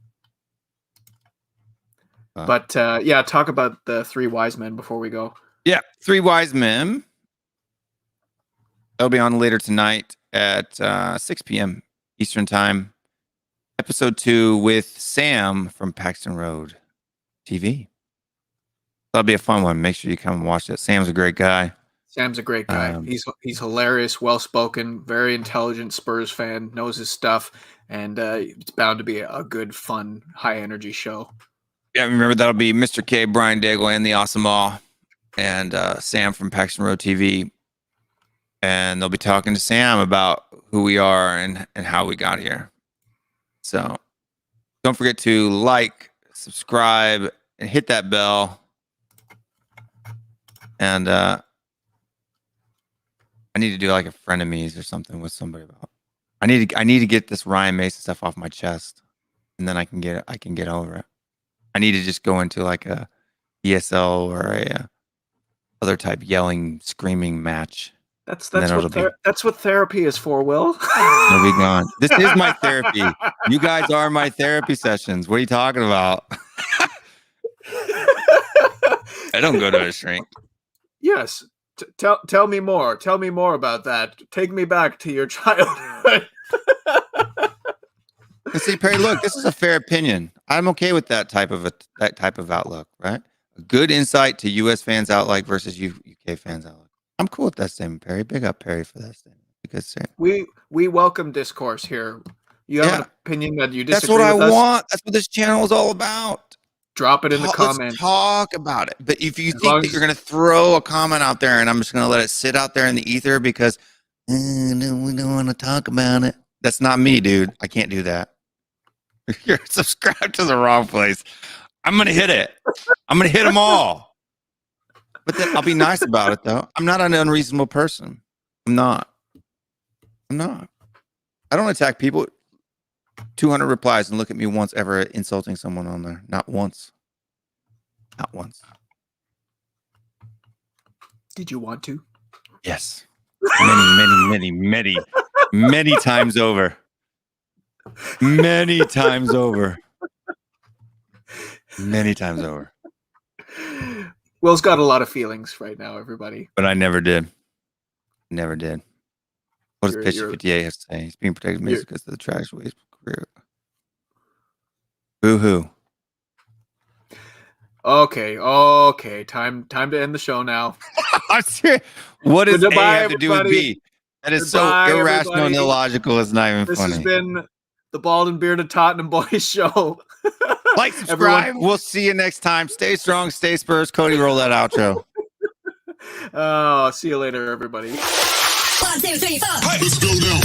But talk about the 3 wise men before we go. Yeah, 3 wise men. They'll be on later tonight at 6 p.m. Eastern Time. Episode 2 with Sam from Paxton Road TV. That'll be a fun one. Make sure you come and watch it. Sam's a great guy. Sam's a great guy. He's hilarious, well-spoken, very intelligent Spurs fan, knows his stuff, and it's bound to be a good, fun, high-energy show. Yeah, remember that'll be Mr. K, Brian Daigle, and the Awesome All, and Sam from Paxton Road TV. And they'll be talking to Sam about who we are and how we got here. So don't forget to like, subscribe, and hit that bell. And I need to do like a frenemies or something with somebody about. I need to get this Ryan Mason stuff off my chest, and then I can get over it. I need to just go into like a ESL or a other type yelling, screaming match. That's what therapy is for, Will. It'll be gone. This is my therapy. You guys are my therapy sessions. What are you talking about? I don't go to a shrink. Yes. Tell me more. Tell me more about that. Take me back to your childhood. See, Perry, look, this is a fair opinion. I'm okay with that type of outlook, right? A good insight to U.S. fans' outlook versus UK fans' outlook. I'm cool with that statement, Perry. Big up, Perry, for that statement. Because we welcome discourse here. You have an opinion that you disagree with. That's what I want. That's what this channel is all about. Drop it in the comments. Let's talk about it. But if you think that you're going to throw a comment out there and I'm just going to let it sit out there in the ether because we don't want to talk about it. That's not me, dude. I can't do that. You're subscribed to the wrong place. I'm going to hit it. I'm going to hit them all. But then I'll be nice about it, though. I'm not an unreasonable person. I'm not. I don't attack people. 200 replies and look at me once ever insulting someone on there. Not once. Did you want to? Yes. Many times over. Many times over. Will's got a lot of feelings right now, everybody. But I never did. What does Pitcher 58 have to say? He's being protected because of the trash waste career. Boo-hoo. Okay. Time to end the show now. I'm serious. What does A have to do with everybody. B? That is so irrational everybody. and illogical. It's not even This funny. has been the Bald and Bearded Tottenham Boys show. Like, subscribe. We'll see you next time. Stay strong. Stay Spurs. Cody, roll that outro. See you later, everybody. 1, 2, 3, 4. Let's go now.